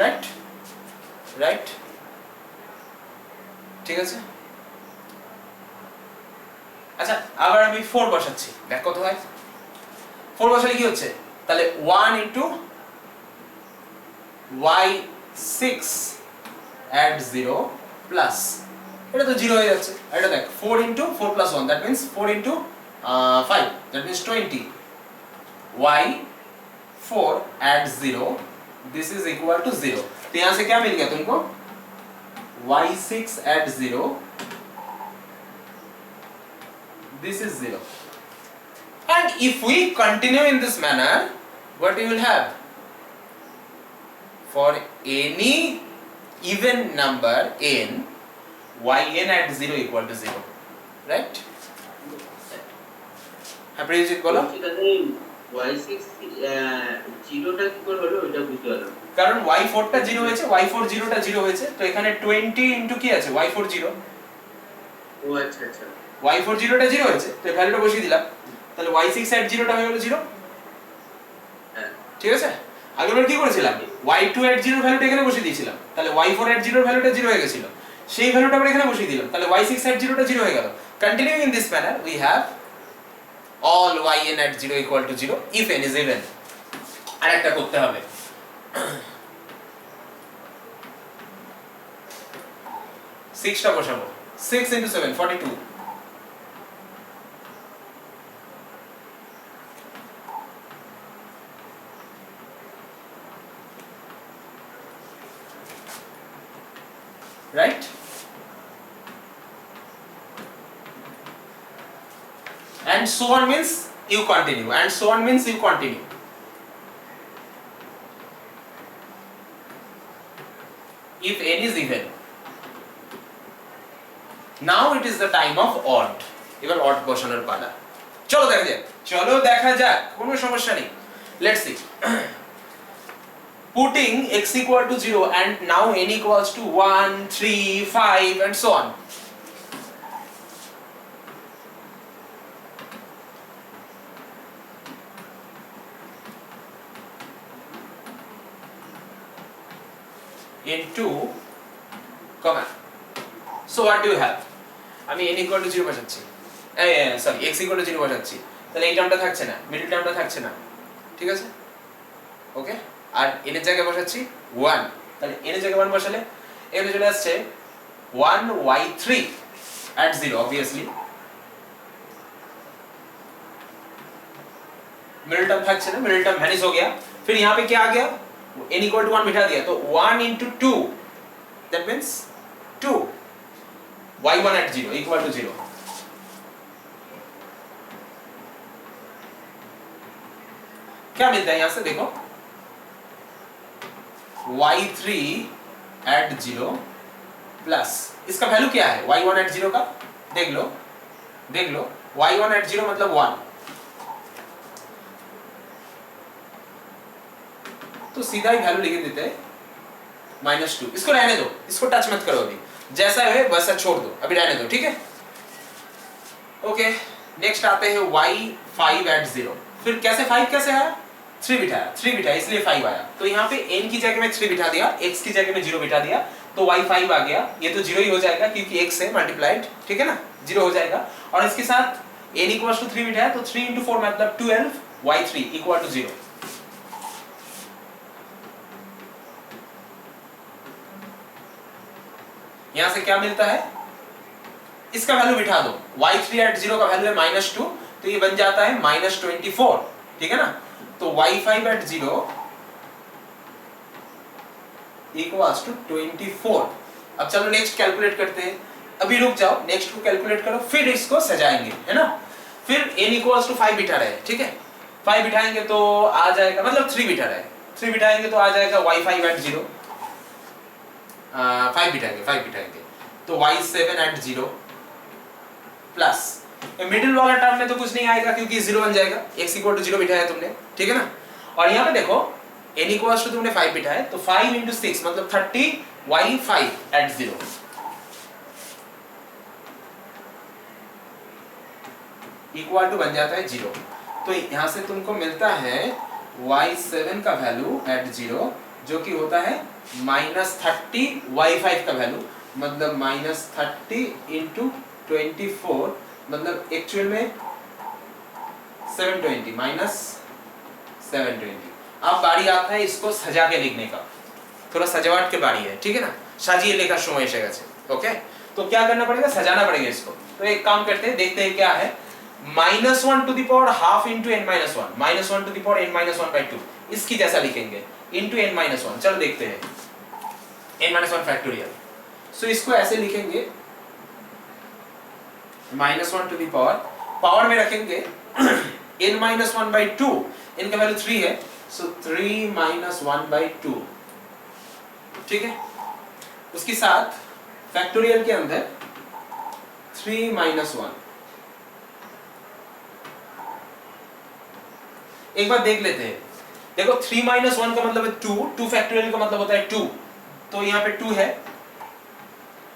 রাইট? রাইট, ঠিক আছে। আচ্ছা আবার আমি 4 বসাচ্ছি, দেখ কত হয়, 4 বসালে কি হচ্ছে, তাহলে 1 into y6 at 0 plus, এটা তো 0 হয়ে যাচ্ছে, আর এটা দেখ 4 into 4 plus 1, that means 4 into 5, that means 20, y4 at 0, this is equal to 0, तो यहाँ से क्या मिल गया तुमको, y6 at 0, this is 0, and if we continue in this manner, what you will have, for any even number n, yn at 0 equal to 0, right? হ্যাঁ প্রিয়জিৎ বলো, y6 0টা কি করে হলো ওটা বুঝতে পারলাম। কারণ y4 টা 0 হয়েছে, y4 0 টা 0 হয়েছে, তো এখানে 20 ইনটু কি আছে y4 0, ও আচ্ছা আচ্ছা y4 0 টা 0 হয়েছে, তো এই ভ্যালুটা বসিয়ে দিলাম, তাহলে y6 এট 0 টা হয়ে গেল 0। হ্যাঁ ঠিক আছে, আগেরবার কি করেছিলাম, y2 এট 0 ভ্যালুটা এখানে বসিয়ে দিয়েছিলাম, তাহলে y4 এট 0 ভ্যালুটা 0 হয়ে গেছিল, সেই ভ্যালুটা আমরা এখানে বসিয়ে দিলাম, তাহলে y6 এট 0 টা 0 হয়ে গেল। Continuing in this manner we have all yn at 0 equal to 0 if n is even। আরেকটা করতে হবে, 6 টা বসাবো, 6 into 7 42, right? And so on means you continue, and so on means you continue। If n is even, now it is the time of odd। এবার odd বসানোর পালা, চলো দেখা যাক, কোনো সমস্যা নেই। Let's see। Putting x equal to 0 and now n equals to 1, 3, 5 and so on। into comma, so what do you have, আমি n equal to 0 বসাচ্ছি, সরি x equal to 0 বসাচ্ছি, তাহলে এই টার্মটা থাকছে না, মিডল টার্মটা থাকছে না, ঠিক আছে, ওকে। আর n এর জায়গায় বসাচ্ছি 1, তাহলে n এর জায়গায় 1 বসালে এখানে চলে আসছে 1y3 at 0, obviously middle term থাকছে না, मिडिल टर्म वैनिश हो गया। फिर यहाँ पे क्या आ गया, n equal to 1 बिठा दिया, तो 1 into 2 that means 2, y1 at 0 equal to 0। क्या मिलता है यहाँ से, देखो y3 at 0 प्लस इसका वैल्यू क्या है y1 at 0 का, देख लो y1 at 0 मतलब 1, तो सीधा ही वैल्यू लिख देते हैं -2। इसको रहने दो, इसको टच मत करो, अभी जैसा है वैसा छोड़ दो, अभी रहने दो, ठीक है। ओके, नेक्स्ट आते हैं y5 at 0। फिर कैसे 5 कैसे आया, 3 बिठाया इसलिए 5 आया, तो यहाँ पे n की जगह में 3 बिठा दिया, x की जगह में 0 बिठा दिया, तो y5 आ गया, ये तो 0 ही हो जाएगा क्योंकि x से मल्टीप्लाइड, ठीक है ना, 0 हो जाएगा। और इसके साथ n इक्वल्स टू 3 बिठाया, तो 3 into 4 मतलब 12, y3 इक्वल टू 0। यहां से क्या मिलता है, इसका वैल्यू बिठा दो, y3 at 0 का वैल्यू है -2, तो ये बन जाता है -24, ठीक है ना, तो y5 at 0 इक्वल्स टू 24। अब चलो नेक्स्ट कैलकुलेट करते हैं, अभी रुक जाओ, नेक्स्ट को कैलकुलेट करो, फिर इसको सजाएंगे, है ना। फिर n इक्वल्स टू 5 बिठा रहे, ठीक है, 5 बिठाएंगे तो आ जाएगा, मतलब 3 बिठा रहे, 3 बिठाएंगे तो आ जाएगा y5 at 0, 5 बिठाएंगे तो y7 at 0 प्लस मिडिल वाला टर्म में तो कुछ नहीं आएगा क्योंकि 0 बन जाएगा, x इक्वल टू 0 बिठाया तुमने, ठीक है ना। और यहाँ पे देखो n इक्वल्स टू तुमने 5 बिठाया, तो 5 into 6 मतलब 30, y5 at 0 इक्वल टू बन जाता है 0। तो यहाँ से तुमको मिलता है y7 का वैल्यू at 0 जो कि होता है -30, y5 का वैल्यू मतलब -30 into 24 मतलब एक्चुअल में 720 -720। अब बारी आता है इसको सजा के लिखने का, थोड़ा सजावट के बारी है, ठीक है ना, साजिए लेखा समय एसे गेছে, ओके। तो क्या करना पड़ेगा, सजाना पड़ेगा इसको। तो एक काम करते हैं, देखते हैं क्या है, -1 to the power half into n minus 1, -1 to the power n minus 1 by 2, इसकी जैसा लिखेंगे into n minus 1। चलो देखते हैं n minus 1 फैक्टोरियल, सो इसको ऐसे लिखेंगे -1 to the पावर में रखेंगे n minus 1 by 2, n का वैल्यू 3 है, सो 3 minus 1 by 2, ठीक है। उसके साथ फैक्टोरियल के अंदर 3 minus 1। एक बार देख लेते हैं, देखो 3 माइनस 1 का मतलब है 2, 2 फैक्टोरियल का मतलब होता है 2, तो यहाँ पे 2 है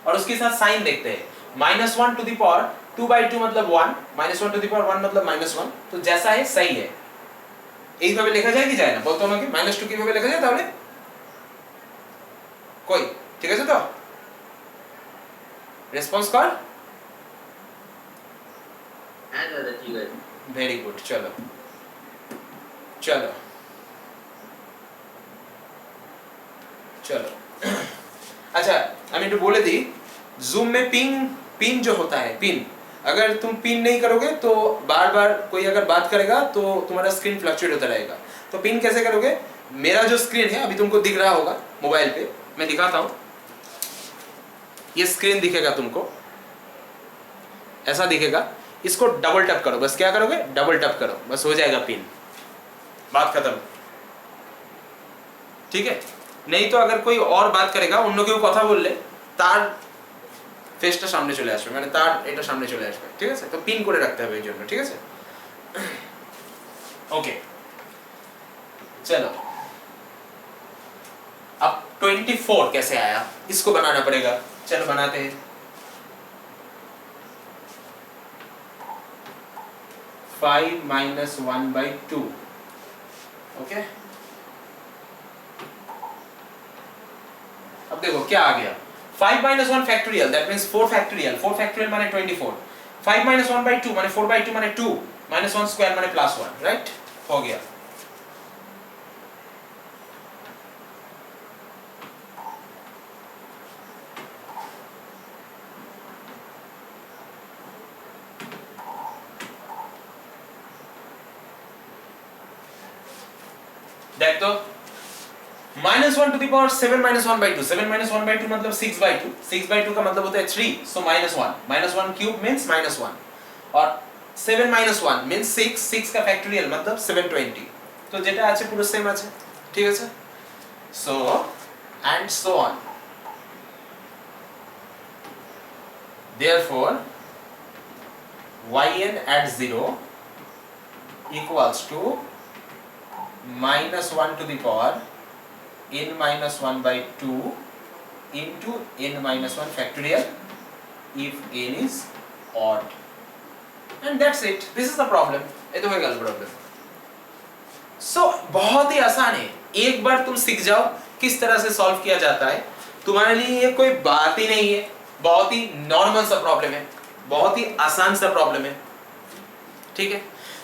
और उसके साथ साइन देखते हैं, माइनस 1 टू द पावर 2/2 मतलब 1, माइनस 1 टू द पावर 1 मतलब माइनस 1, तो जैसा है सही है। এইভাবে লেখা যায় কি যায় না বলতো আমাকে, -2 কিভাবে লেখা যায় তাহলে কই, ঠিক আছে তো, রেসপন্স কর। হ্যাঁ দাদা ঠিক আছে। ভেরি গুড, চলো চলো चलो अच्छा আমি একটু বলে দিই, जूम में पिन जो होता है, पिन अगर तुम पिन नहीं करोगे तो बार बार कोई अगर बात करेगा तो तुम्हारा स्क्रीन फ्लक्चुएट होता रहेगा। तो पिन कैसे करोगे, मेरा जो स्क्रीन है अभी तुमको दिख रहा होगा मोबाइल पे, मैं दिखाता हूँ, ये स्क्रीन दिखेगा तुमको, ऐसा दिखेगा, इसको डबल टैप करो, बस क्या करोगे डबल टैप करो, बस हो जाएगा पिन, बात खत्म, ठीक है। नहीं तो अगर कोई और बात करेगा অন্য কেউ কথা বললে তার ফেসটা সামনে চলে আসবে, মানে তার এটা সামনে চলে আসবে, ঠিক আছে, তো পিন করে রাখতে হবে এর জন্য, ঠিক আছে। ओके चलो अब 24 कैसे आया, इसको बनाना पड़ेगा, चलो बनाते हैं। 5 minus 1/2, ओके। अब देखो क्या आ गया, 5 minus 1 factorial, that means 4 factorial, 4 factorial माने 24, 5 minus 1/2 माने 4/2 माने 2, minus 1 square माने +1, राइट, हो गया। देख तो -1 to the power 7 minus 1/2, 7 minus 1/2 मतलब 6/2, 6/2 का मतलब होता है 3, so -1 cube means -1 और 7 minus 1 means 6, 6 का फैक्टोरियल मतलब 720, तो যেটা আছে পুরো সেম আছে, ঠিক আছে, so and so on, therefore yn at 0 equals to -1 to the power n minus 1/2 into n minus 1 factorial if n is odd, and that's it, this is the problem, ये तो हो गया प्रॉब्लम। सो बहुत ही आसान है, एक बार तुम सीख जाओ किस तरह से सॉल्व किया जाता है, तुम्हारे लिए ये कोई बात ही नहीं है, बहुत ही नॉर्मल सा प्रॉब्लम है, बहुत ही आसान सा प्रॉब्लम है, ठीक है,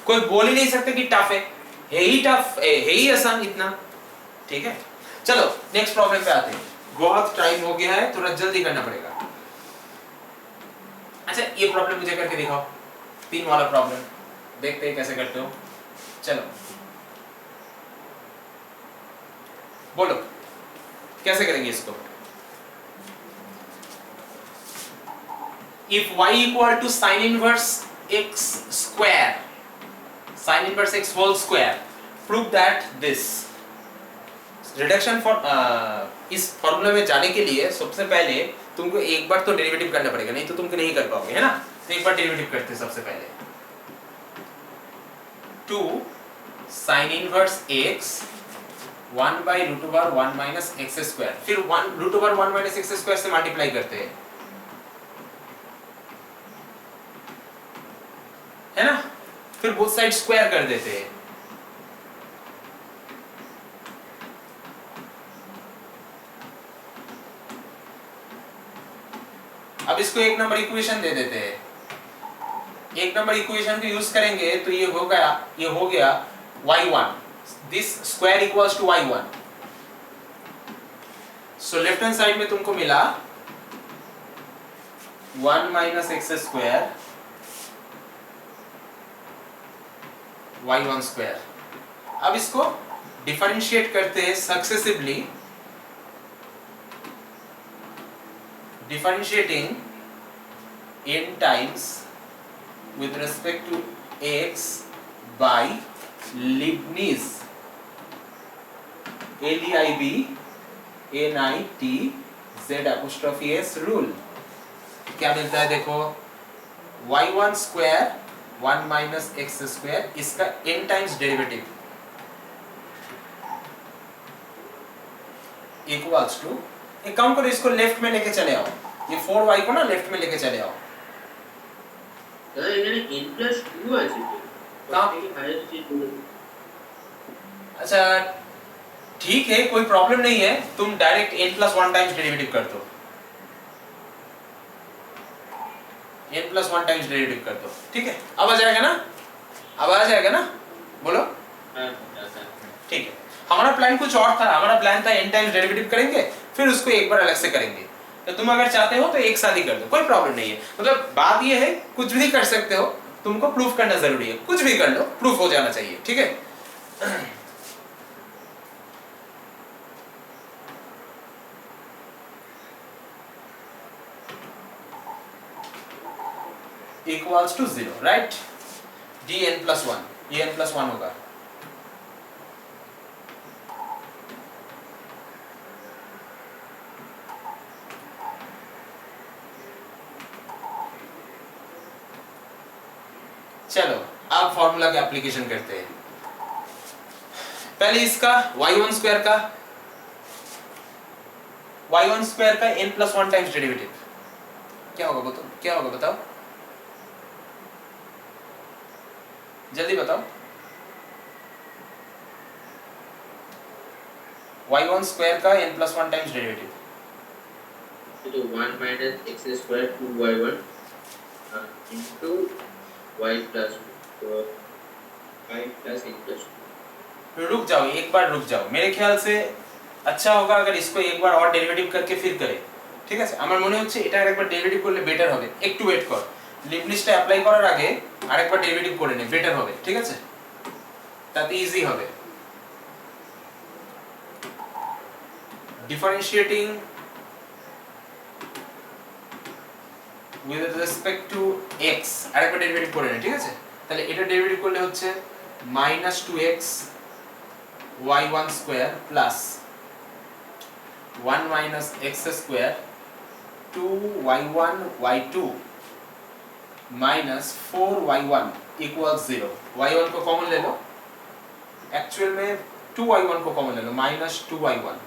कोई बोल ही नहीं सकते कि टफ है ही टफ है ही आसान इतना, ठीक है। चलो नेक्स्ट प्रॉब्लम पे आते हैं, बहुत टाइम हो गया है, थोड़ा जल्दी करना पड़ेगा। अच्छा ये प्रॉब्लम मुझे करके दिखाओ, 3 वाला प्रॉब्लम, देखते हैं कैसे करते हो, चलो बोलो कैसे करेंगे इसको। If y equal to sin inverse x square, sin inverse x whole square, prove that this reduction for इस फॉर्मूला में जाने के लिए सबसे पहले तुमको एक बार तो डेरिवेटिव करना पड़ेगा, नहीं तो तुम नहीं कर पाओगे, है ना, तो एक बार डेरिवेटिव करते हैं सबसे पहले, 2 sin inverse x 1/√1 minus x square, फिर 1√1 minus x square से मल्टीप्लाई करते हैं, है ना, फिर बोथ साइड स्क्वायर कर देते हैं, अब इसको एक नंबर इक्वेशन दे देते हैं, एक नंबर इक्वेशन को यूज करेंगे तो ये हो गया y1, this square equals to y1, so left hand side में तुमको मिला 1 minus x square y1 square। अब इसको डिफरेंशिएट करते हैं successively, differentiating n times with respect to x by Leibniz LEIBNITZ' rule। क्या मिलता है देखो, y1 square 1 minus x square, इसका n times derivative equals to, एक काम करो इसको लेफ्ट में लेके चले आओ, ये 4y को ना लेफ्ट में लेके चले आओ। দাদা এখানে n প্লাস 2 আছে তো कहाँ? থেকে হায়ার চেঞ্জ হলো अच्छा ठीक है, कोई प्रॉब्लम नहीं है, तुम डायरेक्ट n+1 टाइम्स डेरिवेटिव कर दो, n+1 टाइम्स डेरिवेटिव कर दो, ठीक है? अब आ जाएगा ना, अब आ जाएगा ना, बोलो। হ্যাঁ দাদা ठीक है, हमारा प्लान कुछ और था, हमारा प्लान था n टाइम्स डेरिवेटिव करेंगे फिर उसको एक बार अलग से करेंगे, तो तुम अगर चाहते हो तो एक साथ ही कर दो, कोई प्रॉब्लम नहीं है। मतलब बात ये है कुछ भी कर सकते हो, तुमको प्रूफ करना जरूरी है, कुछ भी कर लो प्रूफ हो जाना चाहिए, ठीक है? Equals to 0, right? dn+1, ये n+1 होगा। चलो अब फॉर्मूला के एप्लीकेशन करते हैं। पहले इसका y1 स्क्वायर का n+1 टाइम्स डेरिवेटिव क्या होगा बताओ, क्या होगा बताओ, जल्दी बताओ। y1 स्क्वायर का n+1 टाइम्स डेरिवेटिव, तो 1 minus x square 2y1 into y plus 5 plus n plus 2 रुक जाओ, एक बार रुक जाओ, मेरे ख्याल से अच्छा होगा अगर इसको एक बार और डेरिवेटिव करके फिर करे, ঠিক আছে? আমার মনে হচ্ছে এটা আরেকবার ডেরিভেটিভ করলে বেটার হবে, একটু ওয়েট কর, লিবনিজটা অ্যাপ্লাই করার আগে আরেকবার ডেরিভেটিভ করে নে, বেটার হবে, ঠিক আছে? তাতে ইজি হবে। Differentiating with respect to x আরেকবার ডেরিভেটিভ করে নে, ঠিক আছে? তাহলে এটা ডেরিভেটিভ করলে হচ্ছে -2x y1 square plus 1 minus x square 2y1 y2 minus 4y1 equals 0। y1 को कॉमन ले लो, एक्चुअल में 2y1 को कॉमन ले लो, minus 2y1।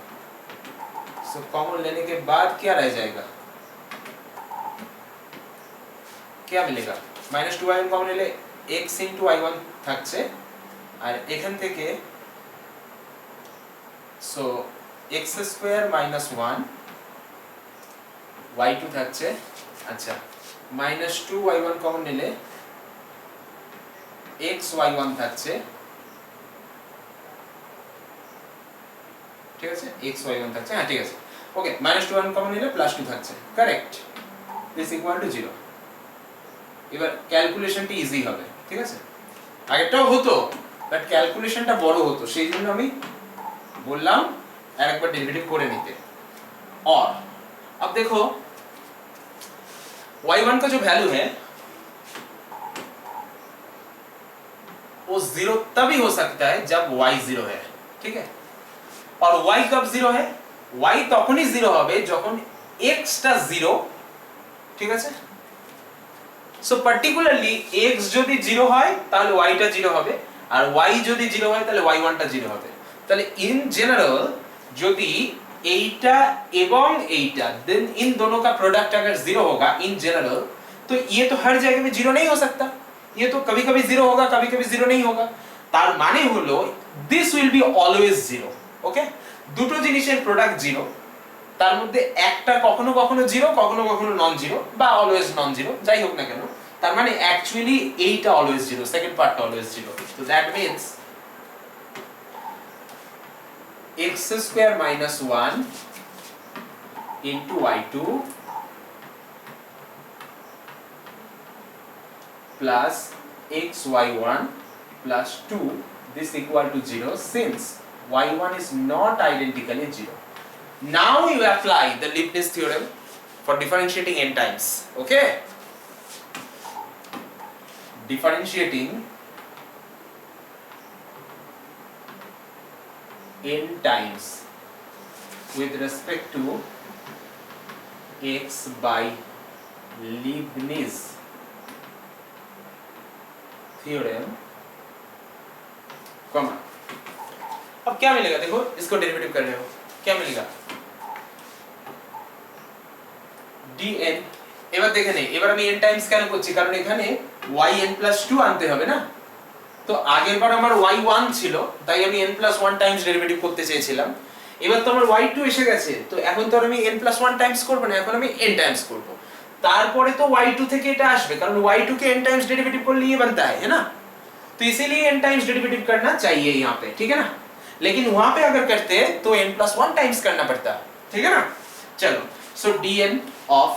सो कॉमन लेने के बाद क्या रह जाएगा, क्या मिलेगा? minus 2y1 কমন নিলে x into y1 থাকছে, আর এখান থেকে so x square minus 1 y2 থাকছে, আচ্ছা minus 2y1 কমন নিলে x y1 থাকছে, ঠিক আছে? x y1 থাকছে, হ্যাঁ ঠিক আছে, ওকে। minus 2y1 কমন নিলে প্লাস 2 থাকছে, কারেক্ট। This equal to 0। এবার ক্যালকুলেশনটা ইজি হবে, ঠিক আছে? আগেরটাও হতো বাট ক্যালকুলেশনটা বড় হতো, সেই জন্য আমি বললাম আরেকবার ডেরিভেটিভ করে নিতে। और अब देखो y1 का जो वैल्यू है वो 0 तभी हो सकता है जब y 0 है, ठीक है? और y कब 0 है? y তখনই 0 হবে যখন x টা 0, ঠিক আছে? সো পার্টিকুলারলি x যদি 0 হয় তাহলে y টা 0 হবে, আর y যদি 0 হয় তাহলে y1 টা 0 হবে। তাহলে इन जनरल যদি এইটা এবং এইটা देन इन दोनों का प्रोडक्ट अगर 0 होगा इन जनरल, तो ये तो हर जगह में 0 नहीं हो सकता, ये तो कभी-कभी 0 होगा, कभी-कभी 0 नहीं होगा। তার মানে হলো this will be always 0, ওকে? দুটো জিনিসের প্রোডাক্ট 0, তার মধ্যে একটা কখনো কখনো 0, কখনো কখনো নন 0 বা অলওয়েজ নন 0, যাই হোক না কেন, তার মানে অ্যাকচুয়ালি এইটা অলওয়েজ 0, সেকেন্ড পার্টটা অলওয়েজ 0। তো that means x square minus 1 into y2 plus xy1 plus 2, this equal to 0 since y1 is not identically 0. Now you apply the Leibniz theorem for differentiating n times, okay? Differentiating n times with respect to x by Leibniz theorem, comma. अब क्या मिलेगा, देखो इसको derivative कर रहे हो, क्या मिलेगा? dn, এবার দেখে নেই, এবার আমি n টাইমস কেন করছি, কারণ এখানে yn+2 আনতে হবে না। তো আগের বার আমার y1 ছিল, তাই আমি n+1 টাইমস ডেরিভেটিভ করতে চেয়েছিলাম। এবার তো আমার y2 এসে গেছে, তো এখন তো আমি n+1 টাইমস করব না, এখন আমি n टाइम्स করব। তারপরে তো y2 থেকে এটা আসবে, কারণ y2 के n टाइम्स डेरिवेटिव को लिए बनता है ना, तो इसीलिए n टाइम्स डेरिवेटिव करना चाहिए यहाँ पे, ठीक है ना। लेकिन वहां पे अगर करते तो n+1 टाइम्स करना पड़ता, ठीक है ना। चलो, सो dn of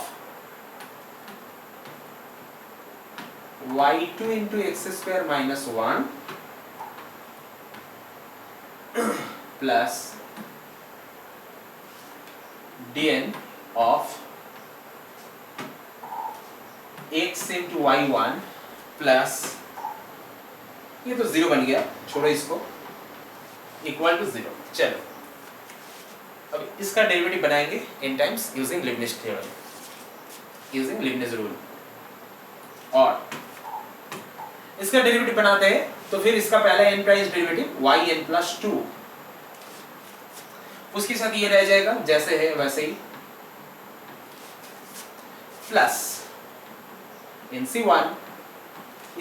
y2 into x square minus 1 plus dn of x into y1 plus, ये तो जीरो बन गया, छोड़ो इसको, इक्वल टू जीरो। चलो अब इसका डेरिवेटिव बनाएंगे n times using Leibniz theorem, using Leibniz rule. और इसका डेरिवेटिव बनाते हैं तो फिर इसका पहला n प्राइस डेरिवेटिव yn+2, उसके साथ ये रह जाएगा जैसे है वैसे ही, प्लस nc1,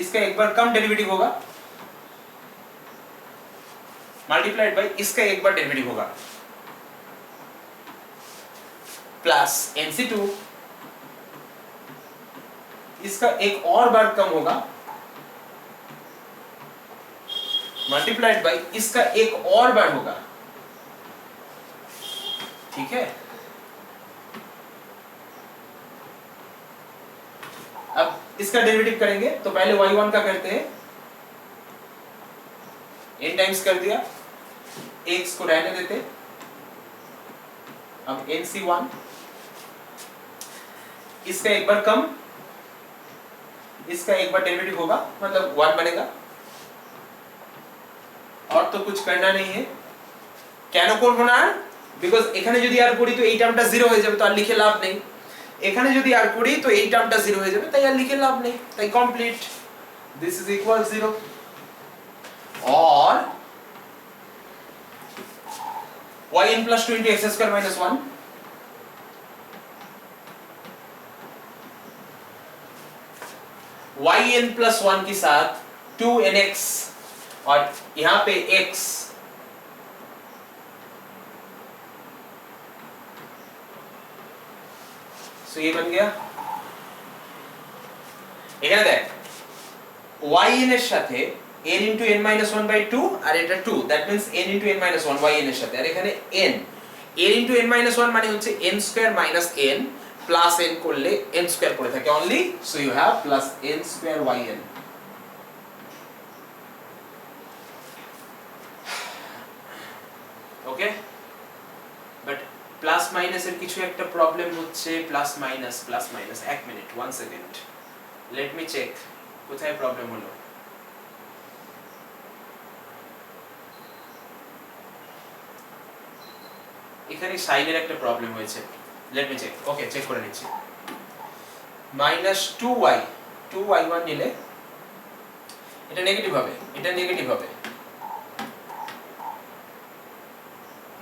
इसका एक बार कम डेरिवेटिव होगा, मल्टीप्लाइड बाय इसका एक बार डेरिवेटिव होगा, प्लस nc2, इसका एक और बार कम होगा, मल्टीप्लाइड बाय इसका एक और बार होगा, ठीक है। अब इसका डेरिवेटिव करेंगे तो पहले y1 का करते हैं, n टाइम्स कर दिया, x को रहने देते, अब nc1, इसका एक बार कम, इसका एक बार डेरिवेटिव होगा, मतलब 1 बनेगा, और तो कुछ करना नहीं है। কেন করব না, বিকজ এখানে যদি আর করি তো এই টার্মটা জিরো হয়ে যাবে, তো আর লিখে লাভ নেই। এখানে যদি আর করি তো এই টার্মটা জিরো হয়ে যাবে, তাই আর লিখে লাভ নেই, তাই কমপ্লিট, দিস ইজ ইকুয়াল 0। और yn+2 into x square minus 1, yn+1 के साथ 2nx, और यहां पे x, सो ये बन गया। এখানে দেখ yn এর সাথে n into n-1/2 আর এটা 2, that means n into n-1 yn এর সাথে, আর এখানে n into n-1 মানে হচ্ছে n square minus n plus n করলে n স্কয়ার করে থাকে only, so you have plus n square yn। Okay, but plus মাইনাসের কিছু একটা প্রবলেম হচ্ছে, প্লাস মাইনাস এক minute, 1 second, let me check কোথায় প্রবলেম হলো। এখানে সাইনের একটা প্রবলেম হয়েছে, let me check. Okay, check করে নিচ্ছি। -2y1 নিলে এটা নেগেটিভ হবে, এটা নেগেটিভ হবে,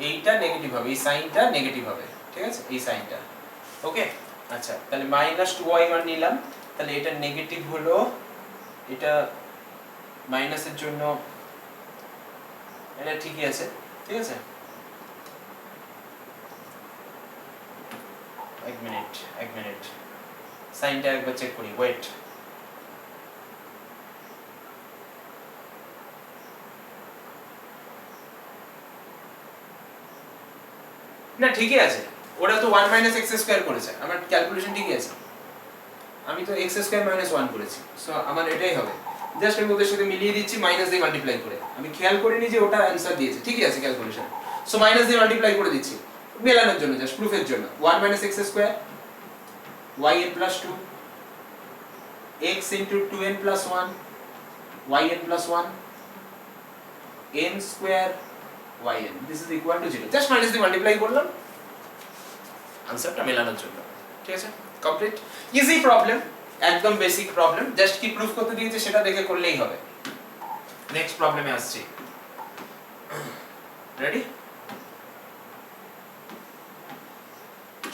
এইটা নেগেটিভ হবে, এই সাইনটা নেগেটিভ হবে, ঠিক আছে, এই সাইনটা। ওকে, আচ্ছা, তাহলে -2y1 নিলাম, তাহলে এটা নেগেটিভ হলো, এটা মাইনাসের জন্য এটা ঠিকই আছে, ঠিক আছে। এক মিনিট, সাইনটা একবার চেক করি, ওয়েট। না ঠিকই আছে, ওটা তো 1 - x² করেছে, আমার ক্যালকুলেশন ঠিকই আছে, আমি তো x² - 1 করেছি, সো আমার এটাই হবে। জাস্ট আমি ওদের সাথে মিলিয়ে দিচ্ছি মাইনাস দিয়ে মাল্টিপ্লাই করে, আমি খেয়াল করিনি যে ওটা অ্যানসার দিয়েছে, ঠিকই আছে ক্যালকুলেশন, সো মাইনাস দিয়ে মাল্টিপ্লাই করে দিচ্ছি মেলানোর জন্য, জাস্ট প্রুফের জন্য। 1 - x² yn+2 x into 2n+1 yn+1 n square yn, this is equal to 0, just minus দিয়ে মাল্টিপ্লাই করলাম আনসারটা মেলানোর জন্য, ঠিক আছে, কমপ্লিট, ইজি প্রবলেম, একদম বেসিক প্রবলেম, জাস্ট কি প্রুফ করতে দিয়েছে সেটা দেখে করলেই হবে। নেক্সট প্রবলেমে আসছি, রেডি,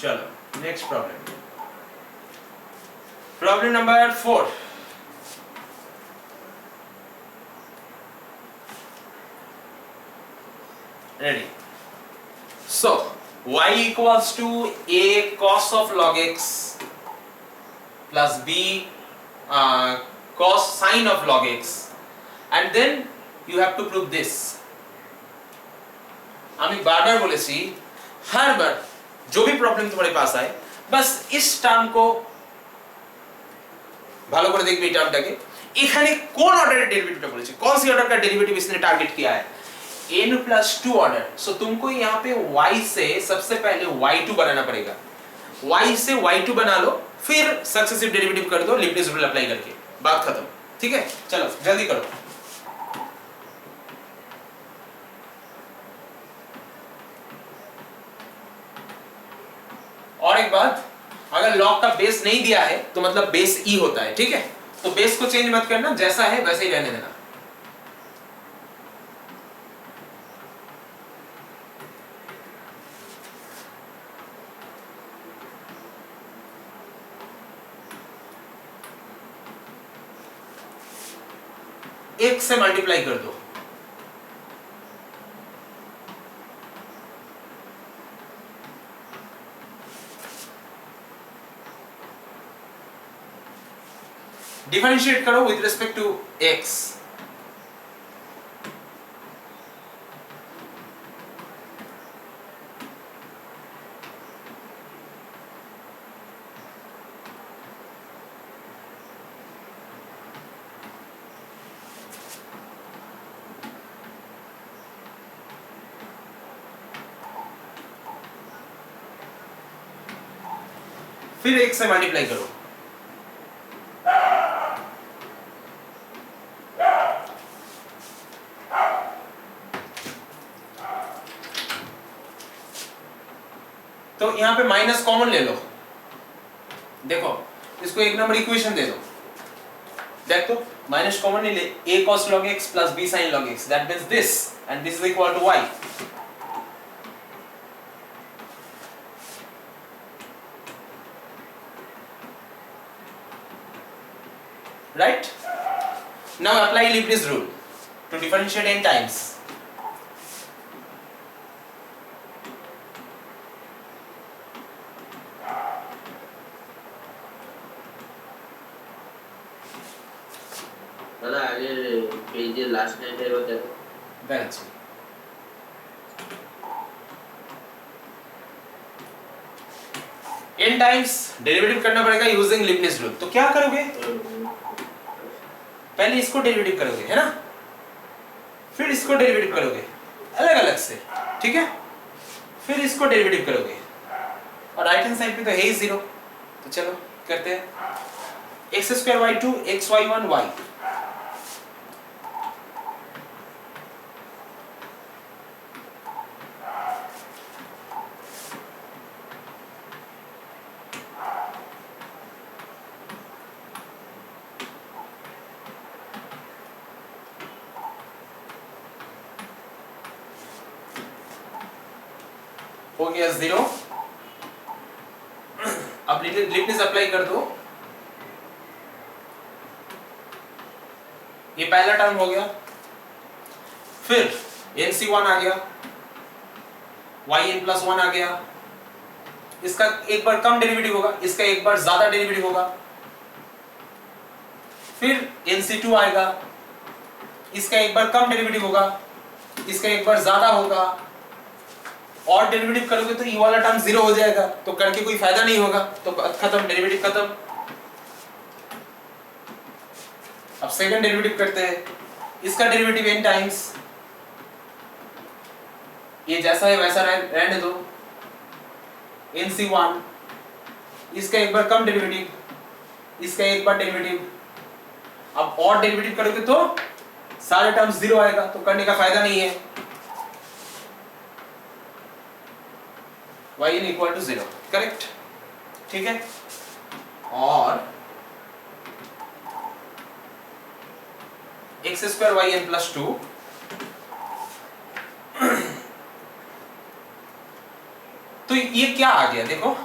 চলো next problem. Problem number 4. Ready. So y equals to a cos of log x plus b cos sin of log x, and then you have to prove this. আমি बार-बार বলেছি, हर बार जो भी प्रॉब्लम तुम्हारे पास आए बस इस टर्म को ভালো করে দেখবে। এই টার্মটাকে এখানে কোন অর্ডারের डेरिवेटिवটা বলেছে, कौन सी ऑर्डर का डेरिवेटिव इसने टारगेट किया है, n+2 ऑर्डर। सो तुमको यहाँ पे y से सबसे पहले y2 बनाना पड़ेगा, y से y2 बना लो, फिर सक्सेसिव डेरिवेटिव कर दो लीबनिज़ रूल अप्लाई करके, बात खत्म। ठीक है, चलो जल्दी करो। और एक बात, अगर लॉग का बेस नहीं दिया है तो मतलब बेस ई होता है, ठीक है? तो बेस को चेंज मत करना, जैसा है वैसे ही रहने देना। एक से मल्टीप्लाई कर दो, डिफरेंशिएट करो विद रिस्पेक्ट टू x। फिर x से मल्टीप्लाई करो, तो यहां पे माइनस कॉमन ले लो। देखो इसको एक नंबर इक्वेशन दे दो, देख तो माइनस कॉमन नहीं ले, a cos log x plus b sin log x, that means this and this is equal to y। right? Now apply Leibniz rule to differentiate n times। दादा आगे page last line है वो देखो। देख n times derivative करना पड़ेगा using Leibniz rule. तो क्या करोगे, पहले इसको डेरिवेटिव करोगे, है ना, फिर इसको डेरिवेटिव करोगे अलग अलग से, ठीक है, फिर इसको डेरिवेटिव करोगे, और राइट हैंड साइड पे तो है ही 0। तो चलो करते हैं, x² y2 x y1 y, हो गया 0। अब लीबनिज़ अप्लाई कर दो, ये पहला टर्म हो गया, फिर nc1 आ गया, yn+1 आ गया, इसका एक बार कम डेरिवेटिव होगा, इसका एक बार ज्यादा डेरिवेटिव होगा, फिर nc2 आएगा, इसका एक बार कम डेरिवेटिव होगा, इसका एक बार ज्यादा होगा, और डेरिवेटिव करोगे तो ये वाला टर्म 0 हो जाएगा, तो करके कोई फायदा नहीं होगा, तो खत्म, डेरिवेटिव खत्म। अब सेकंड डेरिवेटिव करते हैं, इसका डेरिवेटिव n टाइम्स, ये जैसा है वैसा रहने दो, nc1, इसका एक बार कम डेरिवेटिव, इसका एक बार डेरिवेटिव, अब और डेरिवेटिव करोगे तो सारे टर्म्स 0 आएगा, तो करने का फायदा नहीं है। yn equal to 0, करेक्ट, ठीक है। और x² yn+2, तो ये क्या आ गया, देखो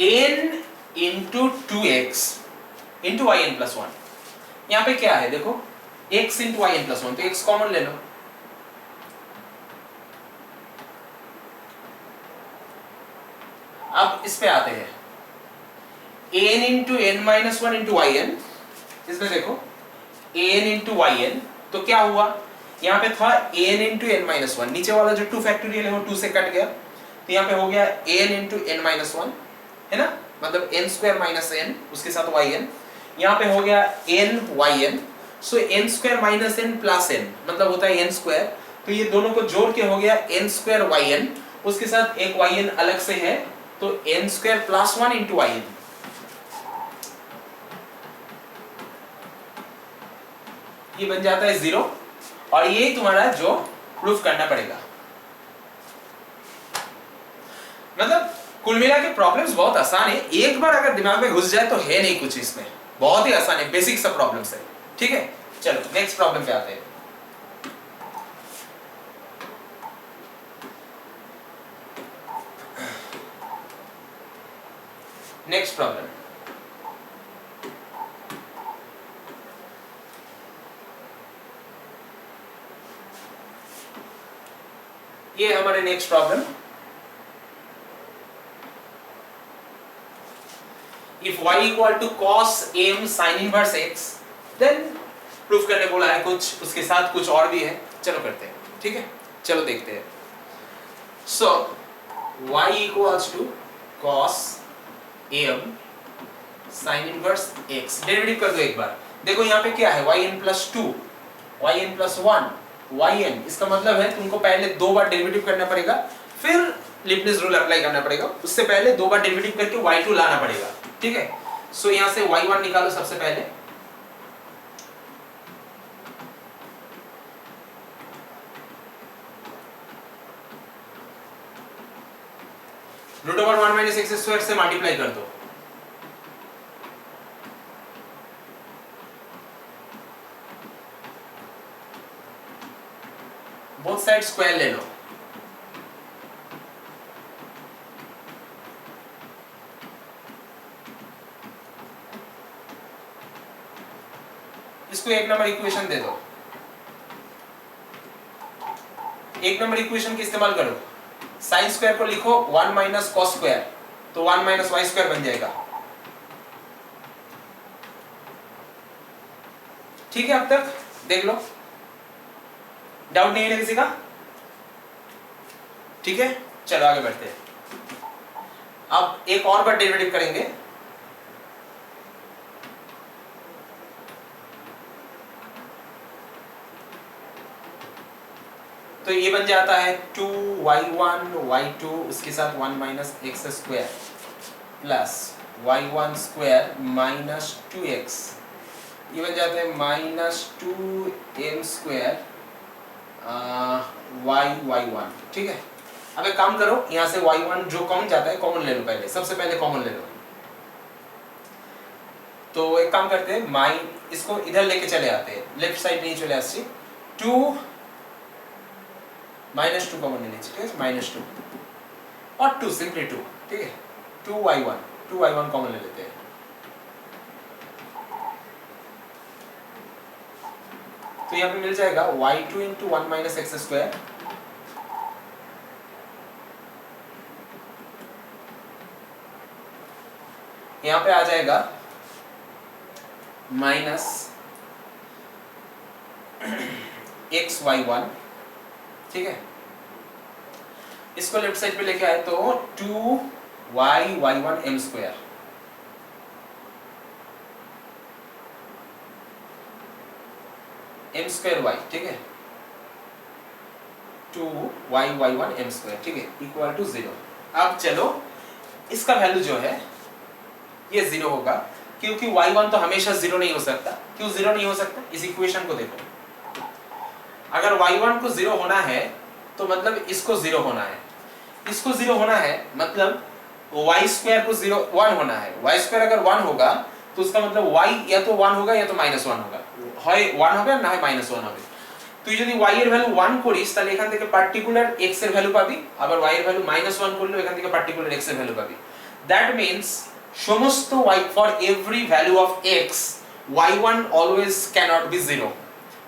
n into 2x into Y N plus one. यहाँ पे क्या है देखो, x into Y N plus one, तो x कॉमन ले लो। अब इस पे आते हैं, an into N minus one into Y N, इसमें देखो an इंटू वाई एन, तो क्या हुआ, यहाँ पे था an into N minus one, नीचे वाला जो 2 फैक्टोरियल है वो 2 से कट गया, तो यहाँ पे हो गया an into N minus one, है ना, मतलब n स्क्वायर माइनस n उसके साथ yn, यहाँ पे हो गया n yn, सो n square minus n plus n मतलब होता है n स्क्वायर, तो ये दोनों को जोड़ के हो गया n स्क्वायर yn, उसके साथ एक yn अलग से है, तो n square plus one into yn, ये बन जाता है 0, और ये तुम्हारा जो प्रूफ करना पड़ेगा। मतलब कुल मिला के प्रॉब्लम्स बहुत आसान है, एक बार अगर दिमाग में घुस जाए तो है नहीं कुछ इसमें, बहुत ही आसान है, बेसिक सब प्रॉब्लम्स है। ठीक है, चलो नेक्स्ट प्रॉब्लम पे आते हैं। नेक्स्ट प्रॉब्लम, ये हमारे next problem, if y equal to cos m sin inverse x, then proof करने बोला है कुछ, उसके साथ कुछ और भी है, चलो करते हैं। ठीक है, चलो देखते हैं। so y equals to cos m sin inverse x, derivative कर दो एक बार। देखो यहाँ पे क्या है, yn plus 2, yn plus 1, yn, इसका मतलब है तुमको पहले 2 बार डेरिवेटिव करना पड़ेगा, फिर लिपनिस रूल अप्लाई करना पड़ेगा, उससे पहले 2 बार डेरिवेटिव करके y2 लाना पड़ेगा। ठीक है, सो यहां से y1 निकालो सबसे पहले, root over 1 minus X square से मल्टीप्लाई कर दो, बोथ साइड स्क्वायर ले लो, इसको एक नंबर इक्वेशन दे दो, एक नंबर इक्वेशन की इस्तेमाल करो, साइन स्क्वायर को लिखो 1 माइनस कॉस स्क्वायर, तो 1 माइनस वाई स्क्वायर बन जाएगा। ठीक है, अब तक देख लो, डाउट नहीं है किसी का? ठीक है, चलो आगे बढ़ते हैं। अब एक और बार डेरिवेटिव करेंगे, तो ये बन जाता है 2y1 y2 उसके साथ 1 minus X square plus y1 square minus 2x, ये बन जाता है माइनस 2m स्क्वायर y1। ठीक है, अब एक काम करो, यहाँ से y1 जो कॉमन जाता है कॉमन ले लो, पहले सबसे पहले कॉमन ले लो, तो एक काम करते हैं, इसको इधर लेके चले आते हैं, लेफ्ट साइड नहीं चले आते, 2 माइनस 2 कॉमन ले लीजिए, ठीक है, माइनस 2 और 2 सिंपली 2, ठीक है, 2y1 कॉमन ले लेते हैं, तो यहाँ पे मिल जाएगा y2 into 1 minus X square, यहाँ पे आ जाएगा माइनस एक्स y1। ठीक है, इसको लेफ्ट साइड पे लेके आए तो 2y1 m square, m square y, ठीक है, 2y1 m स्क्वायर, ठीक है, इक्वल टू 0। अब चलो इसका वैल्यू जो है ये 0 होगा, क्योंकि y1 तो हमेशा 0 नहीं हो सकता। क्यों 0 नहीं हो सकता? इस इक्वेशन को देखो, अगर y1 को 0 होना है तो मतलब इसको 0 होना है, इसको 0 होना है मतलब y स्क्वायर को 1 होना है। y स्क्वायर अगर 1 होगा तो उसका मतलब y या तो 1 होगा या तो -1 होगा, হয় 1 হবে না হয় -1 হবে। তুই যদি y এর ভ্যালু 1 করিস তাহলে এখান থেকে পার্টিকুলার x এর ভ্যালু পাবি, আবার y এর ভ্যালু -1 করলে এখান থেকে পার্টিকুলার x এর ভ্যালু পাবি। দ্যাট মিন্স সমস্ত y for every value of x y1 always cannot be 0.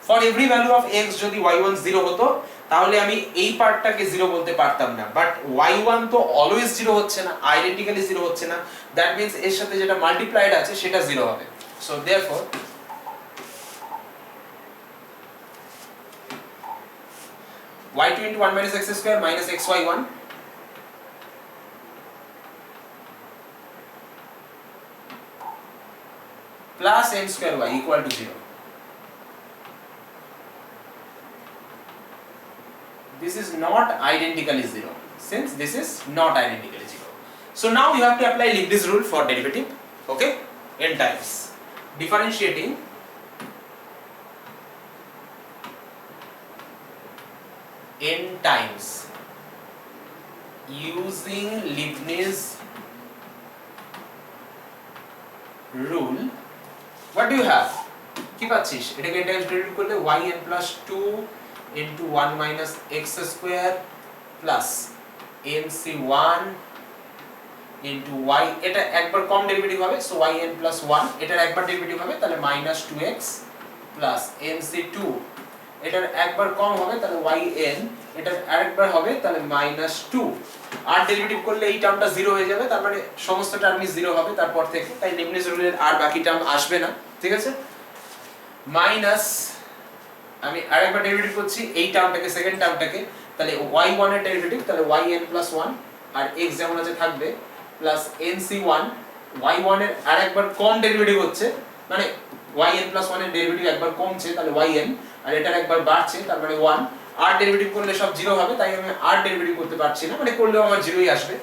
for every value of x যদি y1 0 হতো তাহলে আমি এই পার্টটাকে 0 বলতে পারতাম না, বাট y1 তো অলওয়েজ 0 হচ্ছে না, আইডেন্টিক্যালি 0 হচ্ছে না, দ্যাট মিন্স এর সাথে যেটা মাল্টিপ্লাইড আছে সেটা 0 হবে। So therefore y2 into 1 minus x square minus xy1 plus m square y equal to 0. This is not identically 0, since this is not identically 0. So now you have to apply Leibniz rule for derivative, okay, n times. Differentiating n times using Leibniz rule. What do you have? কি পাচ্ছিস? এটাকে n times derivative করলে yn plus 2 into 1 minus x square plus mc1 into y, এটা একবার কম derivative হবে, so yn plus 1, এটার একবার derivative হবে তাহলে minus 2x plus mc2, এটার একবার কম হবে তাহলে yn, এটার আরেকবার হবে তাহলে minus 2, আর ডেরিভেটিভ করলে এই টার্মটা 0 হয়ে যাবে, তার মানে সমস্ত টার্মই 0 হবে তারপর থেকে, তাই লিবনিজ রুলের আর বাকি টার্ম আসবে না, ঠিক আছে। মাইনাস আমি আরেকবার ডেরিভেটিভ করছি এই টার্মটাকে, সেকেন্ড টার্মটাকে, তাহলে y1 এর ডেরিভেটিভ তাহলে yn plus 1 আর x যেমন আছে থাকবে প্লাস nc1, y1 এর আরেকবার কম ডেরিভেটিভ হচ্ছে, মানে yn plus 1 এর ডেরিভেটিভ একবার কমছে তাহলে yn, আর এটার একবার বাড়ছে তার মানে 1, আর ডেরিভেটিভ করলে সব 0 হবে তাই আমি আর ডেরিভেটিভ করতে পারছি না, মানে করলেও আমার 0ই আসবে,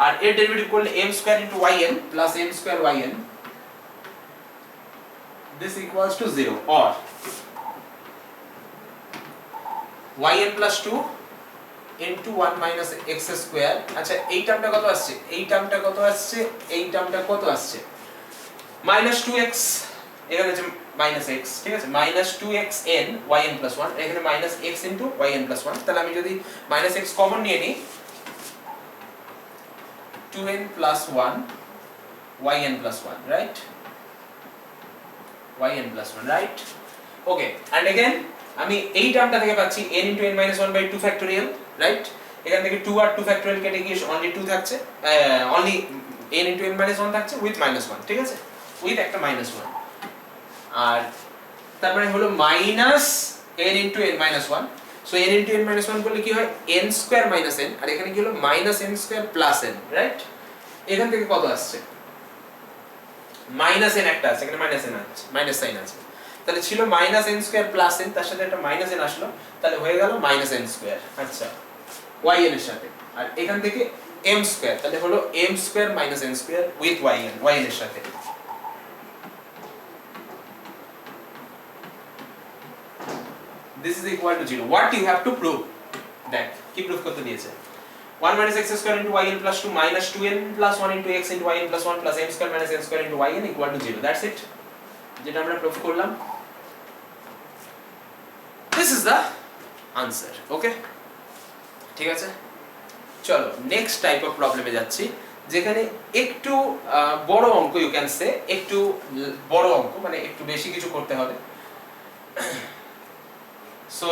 আর এর ডেরিভেটিভ করলে m square into yn plus m square yn, this equals to 0, or yn plus 2 into 1 minus x square, আচ্ছা এই টার্মটা কত আসছে, এই টার্মটা কত আসছে, এই টার্মটা কত আসছে, minus 2x, এখানে আছে minus x, ঠিক আছে, minus 2xn yn plus 1, এখানে minus x into yn plus 1, তাহলে আমি যদি minus x কমন নিয়ে নিই 2n plus 1 yn plus 1, right, yn plus 1, right, okay, and again আমি এই টার্মটা থেকে পাচ্ছি n into n minus 1 by 2 factorial, right, এখান থেকে 2 আর 2 factorial কেটে গিয়ে only 2 থাকছে, only n into n minus 1 থাকছে with minus 1, ঠিক আছে, with একটা minus 1, আর তারপরে হলো minus n into n minus 1, so n into n minus 1 করলে কি হয় n square minus n, আর এখানে কি হলো minus n square plus n, right, এখান থেকে কত আসছে minus n একটা আছে, এখানে minus n আছে, minus sign আছে, তাহলে ছিল minus n square plus n, তার সাথে একটা minus n আসলো, তাহলে হয়ে গেল minus n square, আচ্ছা yn এর সাথে, আর এখান থেকে m square, তাহলে হলো m square minus n square with yn এর সাথে, this is equal to 0. What you have to prove? দেখ কি প্রুফ করতে দিয়েছে, 1 minus x square into yn plus 2 minus 2n plus 1 into x into yn plus 1 plus m square minus n square into yn equal to 0. That's it. যেটা আমরা proof করলাম, this is the answer. Okay, ঠিক আছে, চলো next type of প্রবলেমে যাচ্ছি, যেখানে একটু বড় অঙ্ক, ইউ ক্যান সে একটু বড় অঙ্ক, মানে একটু বেশি কিছু করতে হবে। So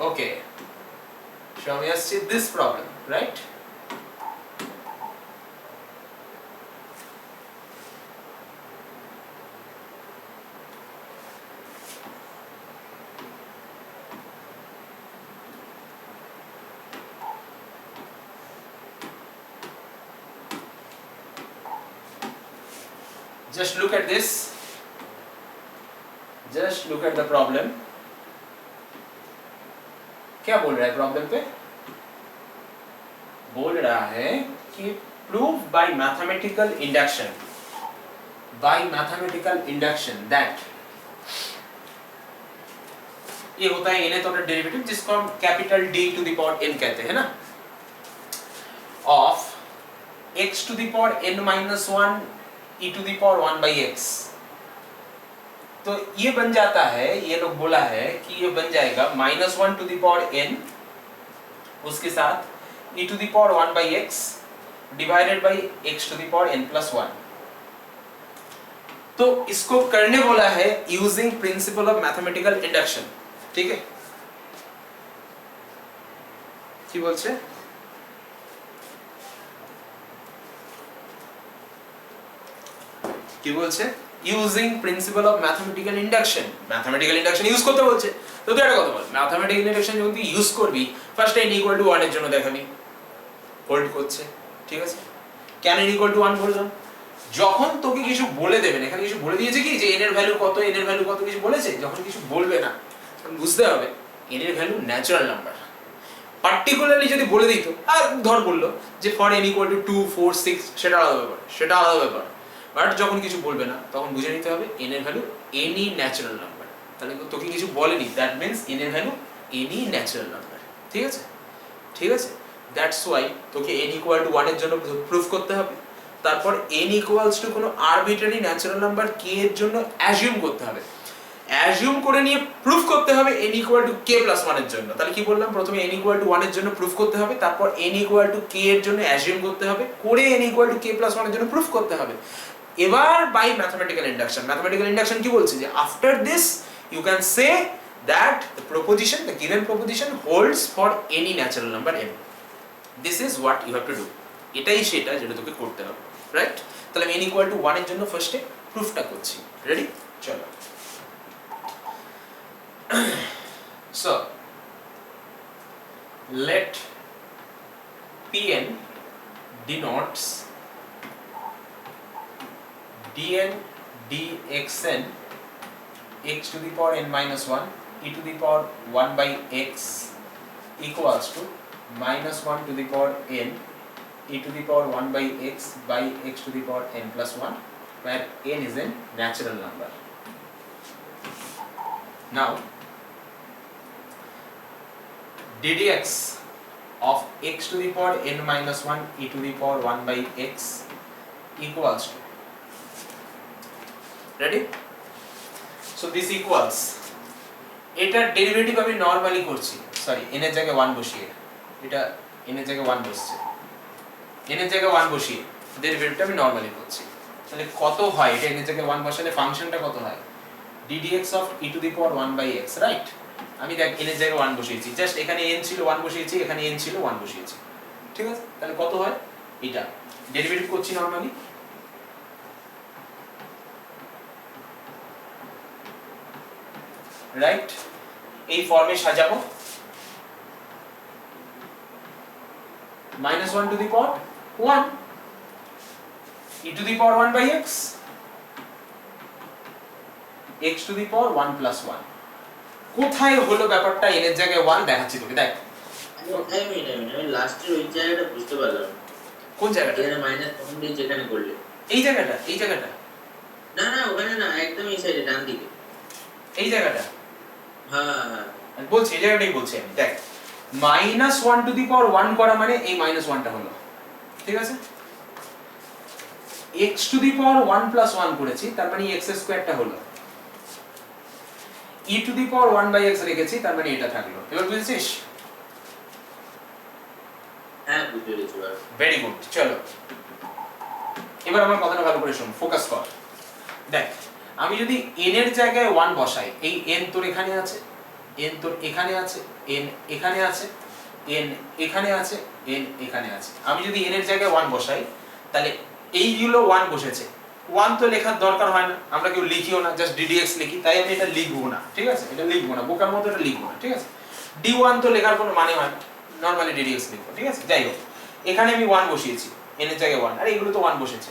okay, so we have seen this problem, right? Just look at this, just look at the problem. क्या बोल रहा है प्रॉब्लम पे, बोल रहा है कि prove by mathematical induction, that ये होता है nth ऑर्डर डेरिवेटिव, जिसको हम capital D to the power n कहते हैं ना, of x to the power n minus 1 e to the power 1 by x। तो ये बन जाता है, ये लोग बोला है कि ये बन जाएगा -1 टू द पावर n, उसके साथ e to the power 1 by x divided by x to the power n plus 1। तो इसको करने बोला है using principle of mathematical induction. ठीक है, কি বলছে? কি বলছে? Using principle of mathematical induction. Mathematical induction use করতে বলছে। তো তুই একটা কথা বল, ম্যাথমেটিক্যাল ইন্ডাকশন যখন তুই ইউজ করবি, ফার্স্ট n ইকুয়াল টু 1 এর জন্য দেখাবি, হোল্ড করছে। ঠিক আছে, কেন n ইকুয়াল টু 1 বললাম? যখন তোকে কিছু বলে দেবেন, এখানে কিছু বলে দিয়েছে কি যে n এর ভ্যালু কত, n এর ভ্যালু কত কিছু বলেছে, যখন কিছু বলবে না তখন বুঝতে হবে n এর ভ্যালু ন্যাচারাল নাম্বার। পার্টিকুলারলি যদি বলে দিত, আর ধর বললো যে ফর n ইকুয়াল টু 2 4 6, সেটা আলাদা ব্যাপার, সেটা আলাদা ব্যাপার। বাট যখন কিছু বলবে না তখন বুঝে নিতে হবে n এর ভ্যালু এনি ন্যাচারাল নাম্বার। তাহলে তোকে কিছু বলেনি, দ্যাট মিন্স n এর ভ্যালু এনি ন্যাচারাল নাম্বার। ঠিক আছে, ঠিক আছে, দ্যাটস ওয়াই তোকে n ইকুয়াল টু 1 এর জন্য প্রুফ করতে হবে। তারপর n ইকুয়ালস টু কোনো আরবিট্রারি ন্যাচারাল নাম্বার k এর জন্য অ্যাজিউম করতে হবে। অ্যাজিউম করে নিয়ে প্রুফ করতে হবে n equal to k plus 1 এর জন্য। তাহলে কি বললাম, প্রথমে n ইকুয়াল টু 1 এর জন্য প্রুফ করতে হবে, তারপর n ইকুয়াল টু k এর জন্য অ্যাজিউম করতে হবে, করে n equal to k plus 1 এর জন্য প্রুফ করতে হবে। এবার by mathematical induction, mathematical induction কি বলছে যে after this you can say that the proposition, the given proposition holds for any natural number n। This is what you have to do. এটাই সেটা যেটা তোকে করতে হবে, রাইট? তাহলে আমি n ইকুয়াল টু 1 এর জন্য ফার্স্টে প্রুফটা করছি। রেডি? চলো। So let Pn denotes dn dxn x to the power n minus 1 e to the power 1 by x equals to minus 1 to the power n e to the power 1 by x to the power n plus 1, where n is a natural number. Now ddx of x to the power n minus 1 e to the power 1 by x equals to, ready? So this equals, এটার derivative আমি normally করছি, sorry n এর জায়গায় 1 বসিয়ে, এটা n এর জায়গায় 1 বসছে, n এর জায়গায় 1 বসিয়ে ডেরিভেটিভটা আমি নরমালি করছি। তাহলে কত হয়, এটা n এর জায়গায় 1 বসালে ফাংশনটা কত হয়, ddx of e to the power 1 by x, right? আমি দেখ n এর জায়গায় 1 বসিয়েছি, জাস্ট এখানে n ছিল 1 বসিয়েছি, এখানে n ছিল 1 বসিয়েছি। ঠিক আছে, তাহলে কত হয়, এটা ডেরিভেটিভ করছি নরমালি, রাইট? এই ফর্মে সাজাবো, -1 to the power 1 e to the power 1 by x x to the power 1 plus 1। কোথায় হলো ব্যাপারটা, n এর জায়গায় 1 দেখাচ্ছি তোকে, দেখ। আমি লাস্টের ওই জায়গাটা বুঝতে পারলাম। কোন জায়গাটা? এখানে মাইনাস কমন দিয়ে যেখানে করলে, এই জায়গাটা, এই জায়গাটা না না ওখানে না, একদম এই সাইডে ডান দিকে, এই জায়গাটা, হ্যাঁ হ্যাঁ আমি বলছি এই জায়গাটাই বলছি আমি। দেখ, -1 to the power 1 করা মানে এই -1টা হলো, ঠিক আছে? x to the power 1 plus 1 করেছি, তার মানে x স্কয়ারটা হলো, e to the power 1 by x রেখেছি, তার মানে এটা থাকলো। এবার বুঝেছিস? হ্যাঁ বুঝতে পেরেছি। ভেরি গুড, চলো এবার আমার কথাটা ভালো করে শোন, ফোকাস কর। দেখ, আমি যদি n এর জায়গায় 1 বসাই, এই n তোর এখানে আছে, n তোর এখানে আছে, n এখানে আছে, n এখানে আছে, n এখানে আছে। আমি যদি n এর জায়গায় 1 বসাই, তাহলে এইগুলো 1 বসেছে, 1 তো লেখার দরকার হয় না, আমরা কেউ লিখিও না, জাস্ট ddx লিখি, তাই আমি এটা লিখবো না। ঠিক আছে, এটা লিখবো না, বোকার মতো এটা লিখবো না। ঠিক আছে, d1 তো লেখার কোনো মানে হয় না, নরমালি ddx লিখবো। ঠিক আছে, যাই হোক, এখানে আমি 1 বসিয়েছি, n এর জায়গায় 1, আর এগুলো তো 1 বসেছে।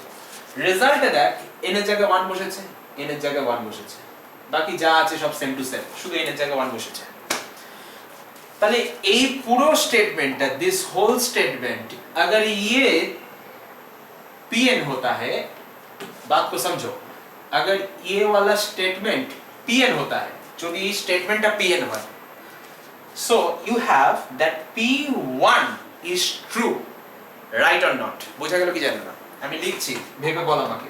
রেজাল্টে দেখ, n এর জায়গায় 1 বসেছে, n এর জায়গায় 1 বসেছে, বাকি যা আছে সব সেম টু সেম, শুধু n এর জায়গায় 1 বসেছে। তাহলে এই পুরো স্টেটমেন্টটা, দিস হোল स्टेटमेंट अगर ये pn होता है, बात को समझो, अगर ये वाला स्टेटमेंट pn होता है, যদি এই স্টেটমেন্টটা pn হয়, so you have that p1 is true, right or not? বোঝা গেল কি জানো না? আমি লিখছি, ভেবে বল আমাকে।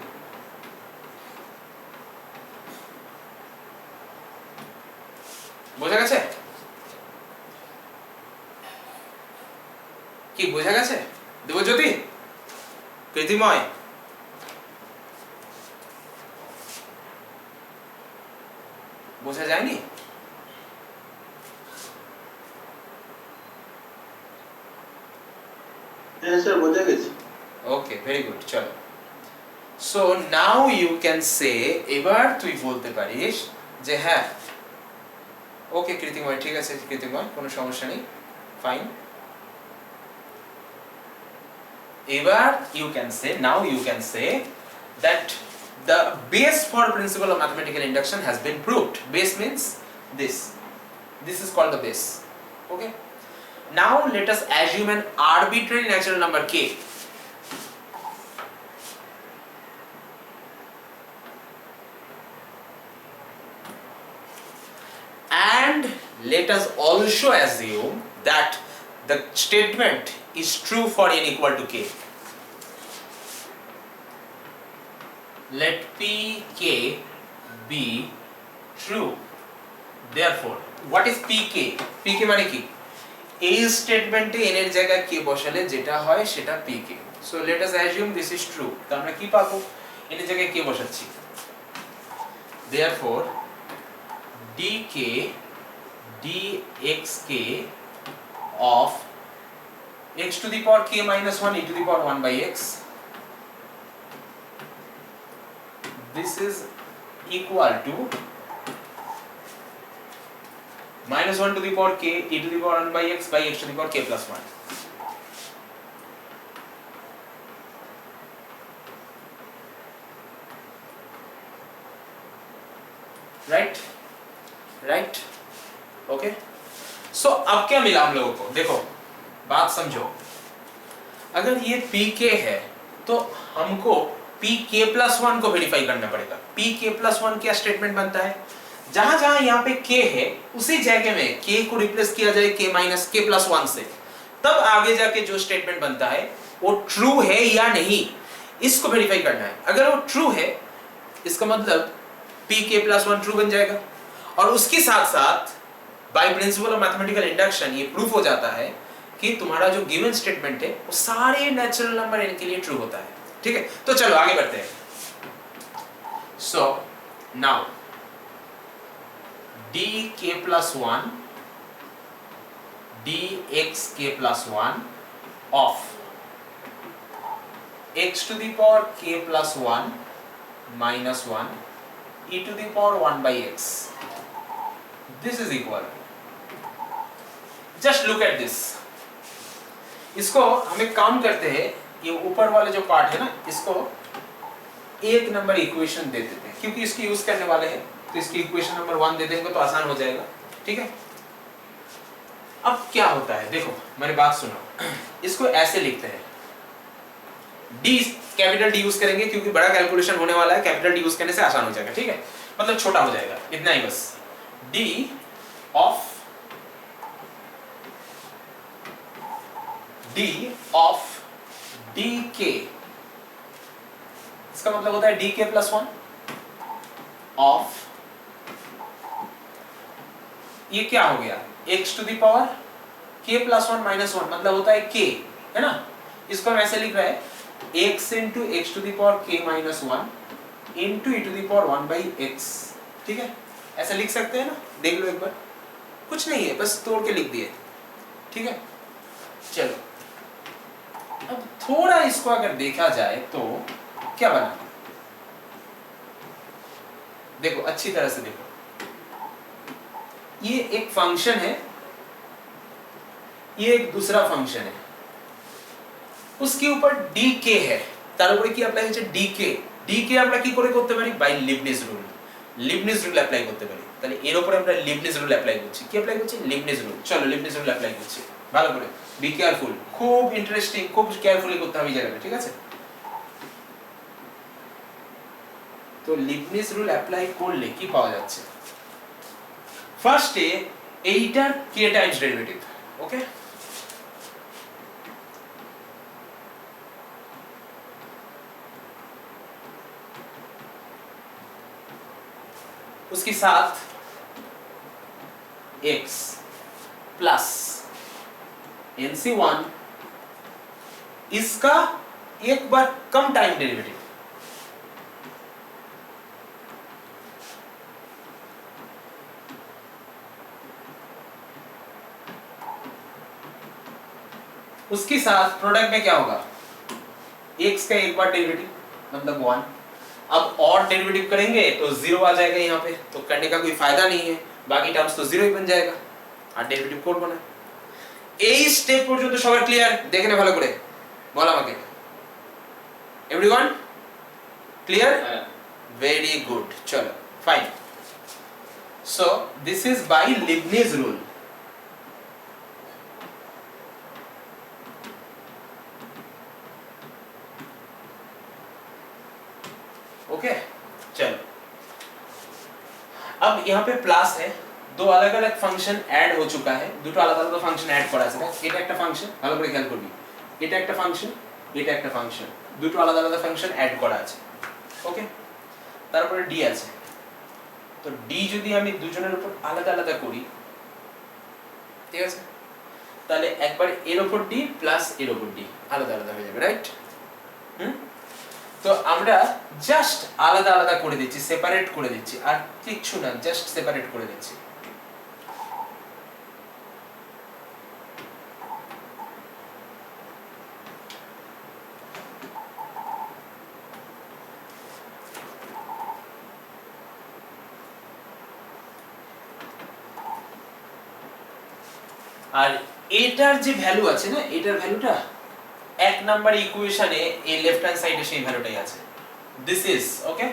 বোঝা গেছে কি? বোঝা গেছে দেবজ্যোতি, কৃতিময়? বোঝা যায়নি? হ্যাঁ স্যার, বোঝা গেছে। Okay, very good. চলো, so now you can say, এবার তুই বলতে পারিস যে হ্যাঁ ওকে কৃতিময়, ঠিক আছে কৃতিময়, কোনো সমস্যা নেই, ফাইন। এবার you can say, now you can say that the base for principle of mathematical induction has been proved. Base means this is called the base. Okay, now let us assume an arbitrary natural number k. And let us also assume that the statement is true for n equal to k. Let pk be true. Therefore, what is pk? pk মানে কি? এই স্টেটমেন্টে n এর জায়গায় k বসালে যেটা হয় সেটা pk. So let us assume this is true. তো আমরা কি পাবো? n এর জায়গায় k বসাচ্ছি। Therefore, dk dxk of x to the power k minus 1 e to the power 1 by x, this is equal to minus 1 to the power k e to the power 1 by x to the power k plus 1. right okay, so अब क्या मिला हम लोगों को? देखो बात समझो, अगर ये pk है तो हमको pk plus 1 को वेरीफाई करना पड़ेगा। pk plus 1 क्या स्टेटमेंट बनता है? जहां जहां यहाँ पे k है उसी जगह में k को रिप्लेस किया जाए k minus k plus 1 से, तब आगे जाके जो स्टेटमेंट बनता है वो ट्रू है या नहीं इसको वेरीफाई करना है। अगर वो ट्रू है इसका मतलब pk plus 1 ट्रू बन जाएगा, और उसके साथ साथ by principle of mathematical induction ये प्रूफ हो जाता है कि तुम्हारा जो गिवन स्टेटमेंट है वो सारे नेचुरल नंबर n के लिए ट्रू होता है। ठीक है, तो चलो आगे बढ़ते हैं। So now dk plus 1 dxk plus 1 of x to the power k plus 1 minus 1 e to the power 1 by x, this is equal, just look at this। इसको हम एक काम करते हैं, ये ऊपर वाले जो पार्ट है ना इसको एक नंबर इक्वेशन दे देते हैं, क्योंकि इसकी यूज करने वाले हैं तो इसकी इक्वेशन नंबर 1 दे देंगे तो आसान हो जाएगा। ठीक है, अब क्या होता है देखो मेरी बात सुनो, इसको ऐसे लिखते हैं, डी कैपिटल डी यूज करेंगे क्योंकि बड़ा कैलकुलेशन होने वाला है, कैपिटल डी यूज करने से आसान हो जाएगा। ठीक है, मतलब छोटा हो जाएगा, इतना ही बस। डी ऑफ डी के, इसका मतलब होता है डी के प्लस 1 ऑफ, ये क्या हो गया x to the power k plus 1 minus 1, मतलब होता है k, है ना। इसको हम ऐसे लिख रहे हैं x into X to the power k minus 1 into e to the power 1 by x। ठीक है, ऐसे लिख सकते हैं ना, देख लो एक बार, कुछ नहीं है बस तोड़ के लिख दिए। ठीक है, चलो अब थोड़ा इसको अगर देखा जाए तो क्या बना, देखो अच्छी तरह से देखो, ये एक फंक्शन है, ये एक दूसरा फंक्शन है, उसके ऊपर dk है, তার উপরে কি অ্যাপ্লাই হচ্ছে dk, dk আমরা কি করে করতে পারি? By Leibniz rule, Leibniz rule apply করতে পারি। তাহলে এর উপরে আমরা লিবনিজ রুল অ্যাপ্লাই করছি, কি অ্যাপ্লাই করছি? Leibniz rule. চলো লিবনিজ রুল অ্যাপ্লাই করছি, ভালো করে বি কেয়ারফুল, খুব ইন্টারেস্টিং, খুব কেয়ারফুলি করতে হবে এই জায়গাটা। ঠিক আছে, তো লিবনিজ রুল অ্যাপ্লাই করলে কি পাওয়া যাচ্ছে? ফার্স্টে এইটার k টাইমস ডেরিভেটিভ, ओके, उसके साथ एक्स प्लस NC1 इसका एक बार कम टाइम डेरिवेटिव, उसके साथ प्रोडक्ट में क्या होगा, x का एक बार डेरिवेटिव मतलब 1। अब और डेरिवेटिव करेंगे तो 0 आ जाएगा यहाँ पे, तो करने का कोई फायदा नहीं है, बाकी टर्म्स तो 0 ही बन जाएगा আর ডেরিভেটিভ করব না। এই স্টেপ পর্যন্ত সবার ক্লিয়ার? দেখে নে ভালো করে, বল আমাকে। Everyone clear? ভেরি গুড, চলো fine. So this is by Leibniz rule. Okay चलो, अब यहाँ पे प्लस है, दो अलग अलग फंक्शन ऐड हो चुका है, দুটো আলাদা আলাদা ফাংশন ऐड করা আছে। এটা একটা ফাংশন, ভালো করে খেয়াল করবি, এটা একটা ফাংশন, এটা একটা ফাংশন, দুটো আলাদা আলাদা ফাংশন ऐड করা আছে। ওকে, তারপরে ডি আছে, তো ডি যদি আমি দুজনের উপর আলাদা আলাদা করি, ঠিক আছে, তাহলে একবার এর উপর ডি প্লাস এর উপর ডি আলাদা আলাদা হয়ে যাবে, রাইট? তো আমরা জাস্ট আলাদা আলাদা করে দিচ্ছি, সেপারেট করে দিচ্ছি, আর কিচ্ছু না, জাস্ট সেপারেট করে দিচ্ছি। আর এটার যে ভ্যালু আছে না, এটার ভ্যালুটা এক নাম্বার ইকুয়েশনে এই লেফট হ্যান্ড সাইডে সেই ভ্যালুটাই আছে। দিস ইজ ওকে,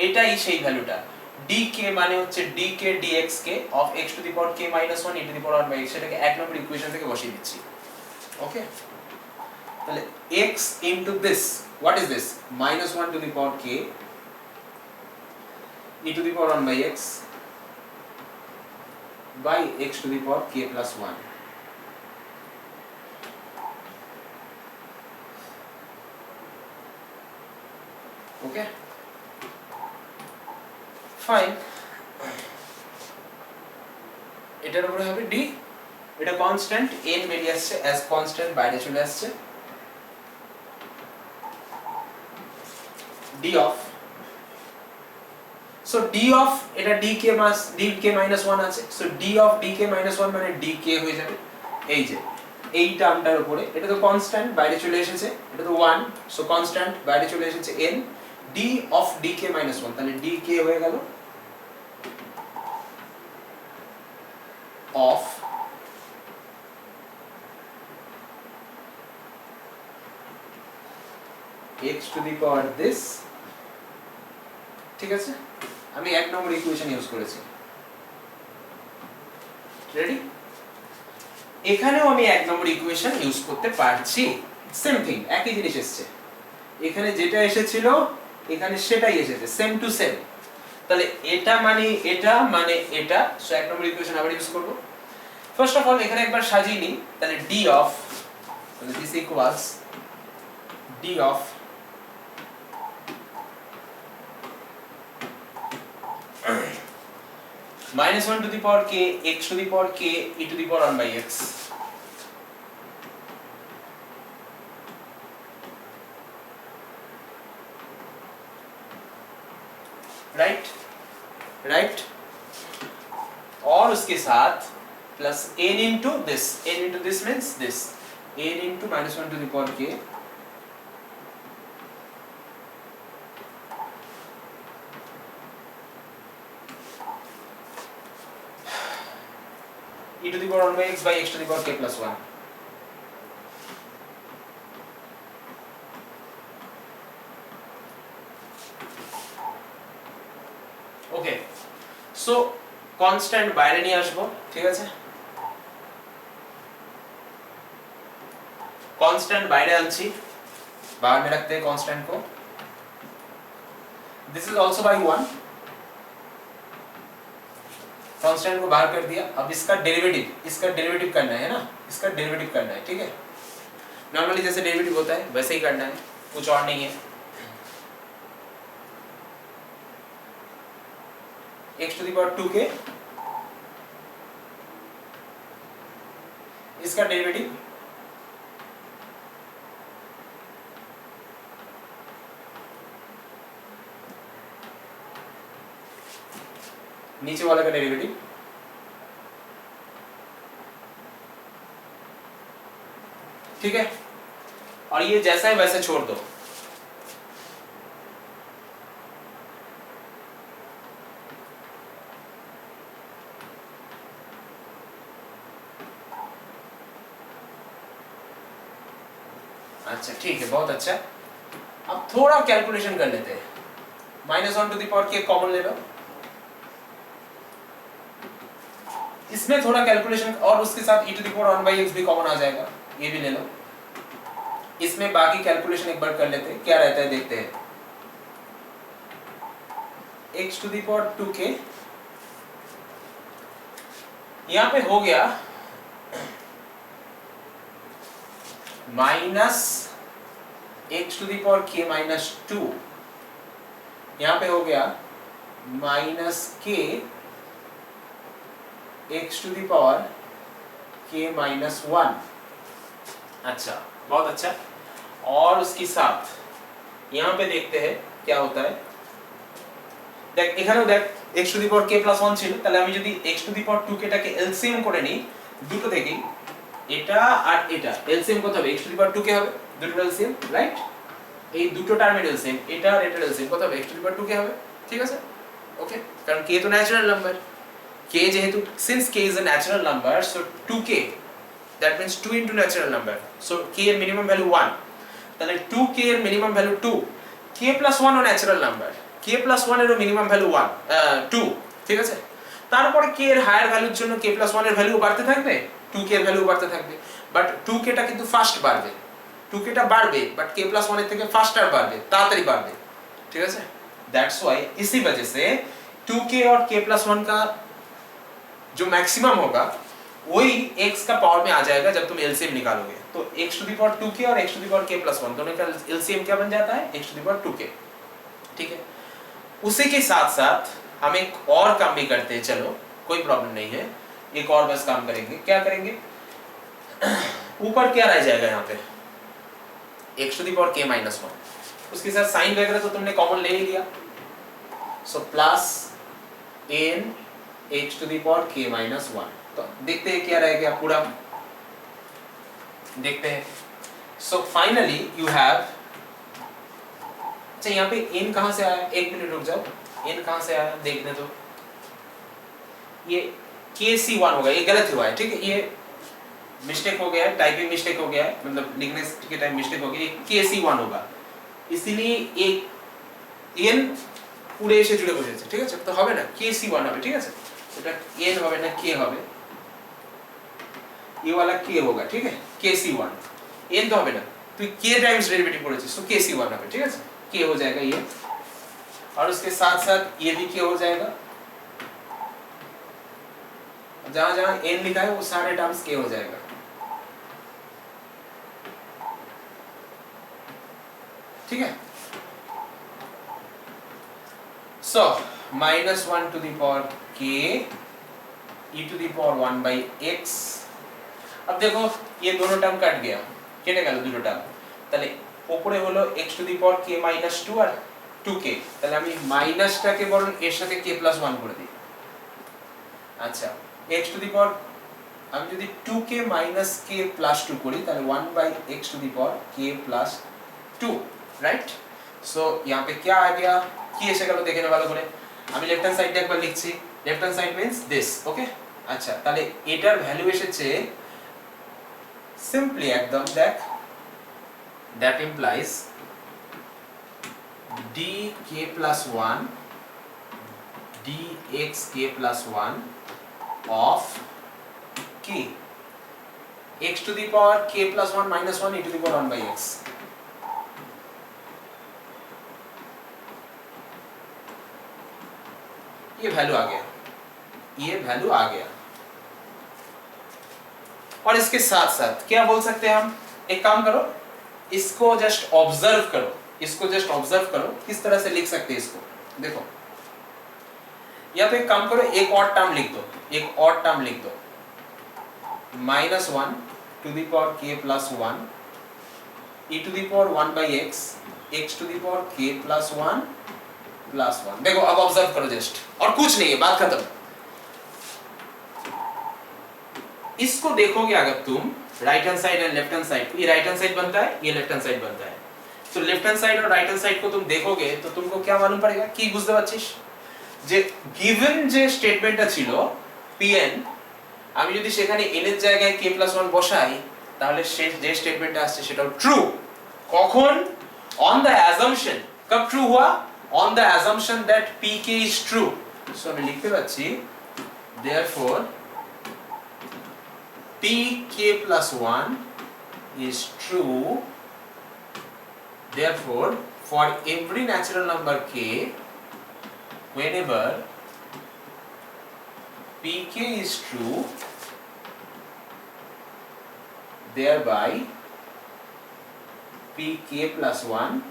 এটাই সেই ভ্যালুটা। dk মানে হচ্ছে dk dxk of x to the power k minus 1 e to the power 1 by x, সেটাকে এক নম্বর ইকুয়েশন থেকে বসিয়ে দিচ্ছি। ওকে, তাহলে x into this, what is this, minus 1 to the power k e to the power 1 by x by x to the power k plus 1। Okay fine, এটার উপরে হবে d, এটা কনস্ট্যান্ট n বেরিয়ে আসছে, অ্যাজ কনস্ট্যান্ট বাইরে চলে আসছে, d of, so d of এটা dk মাস dk minus 1 আছে, so d of dk minus 1 মানে dk হয়ে যাবে। এই যে এই টার্মটার উপরে, এটা তো কনস্ট্যান্ট বাইরে চলে এসেছে, এটা তো 1, সো কনস্ট্যান্ট বাইরে চলে এসেছে n, d of dk minus 1, তাহলে dk হয়ে গেল of x to the power this, ঠিক আছে, আমি এক নম্বর ইকুয়েশন ইউজ করেছি, রেডি? এখানেও আমি এক নম্বর ইকুয়েশন ইউজ করতে পারছি, সেম থিং, একই জিনিস এসেছে, এখানে যেটা এসেছিল এখানে সেটাই এসেছে, সেম টু সেম। তাহলে এটা মানে এটা, সো এক নম্বর ইকুয়েশন আবার ইউজ করব। ফার্স্ট অফ অল এখানে একবার সাজিয়ে নিই, তাহলে d অফ, তাহলে this equals d of minus 1 to the power k x to the power k e to the power 1 by x, right right, और उसके साथ plus n into this, n into this means this, n into minus 1 to the power k e to the power 1 by x by x to the power k plus 1। Okay, so constant বাইরে নিয়ে আসবো, ঠিক আছে, constant বাইরে আনছি, बाहर में रखते हैं कांस्टेंट को, this is also by 1, constant को बाहर कर दिया। अब इसका डेरिवेटिव करना है ना, इसका डेरिवेटिव करना है, ठीक है, नॉर्मली जैसे डेरिवेटिव होता है वैसे ही करना है, कुछ और नहीं है। x to the power 2k इसका डेरिवेटिव नीचे वाले का डेरिवेटिव ठीक है, और ये जैसा है वैसे छोड़ दो। अच्छा ठीक है, बहुत अच्छा। अब थोड़ा कैलकुलेशन कर लेते हैं। -1 टू द पावर के कॉमन ले लो, इसमें थोड़ा कैलकुलेशन, और उसके साथ e to the power 1/x भी कॉमन आ जाएगा, ये भी ले लो। इसमें बाकी कैलकुलेशन एक बार कर लेते हैं, क्या रहता है देखते हैं। x to the power 2k यहां पे हो गया minus x to the power k minus 2, यहां पे हो गया minus k x to the power k minus 1। अच्छा, बहुत अच्छा। और उसके साथ यहां पे देखते हैं क्या होता है। देख এখানেও দেখ x to the power k + 1 ছিল, তাহলে আমি যদি x to the power 2k টাকে এলসিএম করে নিই দুটো থেকেই, এটা আর এটা এলসিএম কত হবে? x to the power 2k হবে, দুটো এলসিএম, রাইট? এই দুটো টার্মের এলসিএম, এটা আর এটার এলসিএম কত হবে? x to the power 2k হবে, ঠিক আছে? ওকে, কারণ k তো ন্যাচারাল নাম্বার, k যেহেতু since k is a natural number, so 2k, that means 2 into natural number, so k এর মিনিমাম ভ্যালু 1, তাহলে 2k এর মিনিমাম ভ্যালু 2, k + 1 ও ন্যাচারাল নাম্বার, k + 1 এরও মিনিমাম ভ্যালু 2, ঠিক আছে? তারপরে k এর হায়ার ভ্যালুর জন্য k + 1 এর ভ্যালু বাড়তে থাকবে, 2k এর ভ্যালু বাড়তে থাকবে, বাট 2k টা কিন্তু ফাস্ট বাড়বে, 2k টা বাড়বে, বাট k + 1 এর থেকে ফাস্টার বাড়বে, তাড়াতাড়ি বাড়বে, ঠিক আছে? दैट्स व्हाई इसी वजह से 2k और k + 1 का जो मैक्सिमम होगा वही x का पावर में आ जाएगा जब तुम एलसीएम निकालोगे। तो x to the power 2k और x to the power k + 1 दोनों का एलसीएम क्या बन जाता है? x to the power 2k, ठीक है? उसी के साथ साथ हम एक और काम भी करते हैं, चलो कोई प्रॉब्लम नहीं है, एक और बस काम करेंगे। क्या करेंगे? ऊपर क्या रह जाएगा यहाँ पे? x to the power k - 1, उसके साथ साइन वगैरह तो तुमने कॉमन ले ही लिया, so plus n x to the power k - 1। तो देखते हैं क्या रह गया पूरा, देखते हैं। सो फाइनली यू हैव, अच्छा यहाँ पे n कहाँ से आया? एक मिनट रुक जाओ, n कहाँ से आया देखने दो। ये kc1 होगा, ये गलत हुआ है, ठीक है? ये मिस्टेक हो गया है, टाइपिंग मिस्टेक हो गया है, मतलब लिखने के टाइम मिस्टेक हो गया, ये kc1 होगा, इसीलिए एक n পুরে এসে জুড়ে বসেছে, ঠিক আছে? তো হবে না, kc1 হবে, ঠিক আছে? এটা n হবে না, k হবে, ये वाला k होगा, ठीक है? kc1, n तो হবে না, তুই k टाइम्स डेरिवेटिव করেছিস, तो kc1 হবে, ठीक है? k हो जाएगा ये, और उसके साथ साथ ये भी k हो जाएगा, जहां जहां n लिखा है वो सारे टर्म्स k हो जाएगा, ठीक है? So -1 to the power k e to the power 1/x। अब देखो ये दोनों टर्म कट गया, কেটে গেল দুটো টার্ম, তাহলে উপরে হলো x to the power k - 2 R 2k, তাহলে আমি মাইনাসটাকে বরং এর সাথে k + 1 করে দিই। আচ্ছা, x to the power আমি যদি 2k - k + 2 করি তাহলে 1/x to the power k + 2, right? So यहाँ पे क्या आ गया, কি এসে গেল দেখে নাও ভালো করে। আমি লেফট হ্যান্ড সাইডটা একবার লিখছি, left hand side means this, okay? আচ্ছা, তাহলে এটার ভ্যালু এসেছে সিম্পলি একদম দেখ, that implies dk + 1 dxk + 1 of k x to the power k + 1 - 1 e to the power 1/x। ये वैल्यू आ गया, ये वैल्यू आ गया। और इसके साथ साथ क्या बोल सकते हैं हम? एक काम करो, इसको जस्ट ऑब्जर्व करो, इसको जस्ट ऑब्जर्व करो, किस तरह से लिख सकते हैं इसको, देखो। या तो एक काम करो, एक और टर्म लिख दो, एक और टर्म लिख दो, minus 1 to the power k plus 1 e to the power 1 by x to the power k plus 1 plus 1। देखो अब ऑब्जर्व करो जस्ट, और कुछ नहीं है, बात खत्म। इसको देखोगे अगर तुम right hand side and left hand side, ये राइट हैंड साइड बनता है, ये लेफ्ट हैंड साइड बनता है। तो लेफ्ट हैंड साइड और राइट हैंड साइड को तुम देखोगे तो तुमको क्या मालूम पड़ेगा कि বুঝতে পারছিস যে given যে স্টেটমেন্টটা ছিল pn, আমি যদি সেখানে n এর জায়গায় k + 1 বসাই তাহলে যে স্টেটমেন্টটা আসছে সেটাও ট্রু। কখন? on the assumption, कब ट्रू हुआ? on the assumption that pk is true। So আমি লিখতে পাচ্ছি therefore pk + 1 is true, therefore for every natural number k whenever pk is true, thereby pk + 1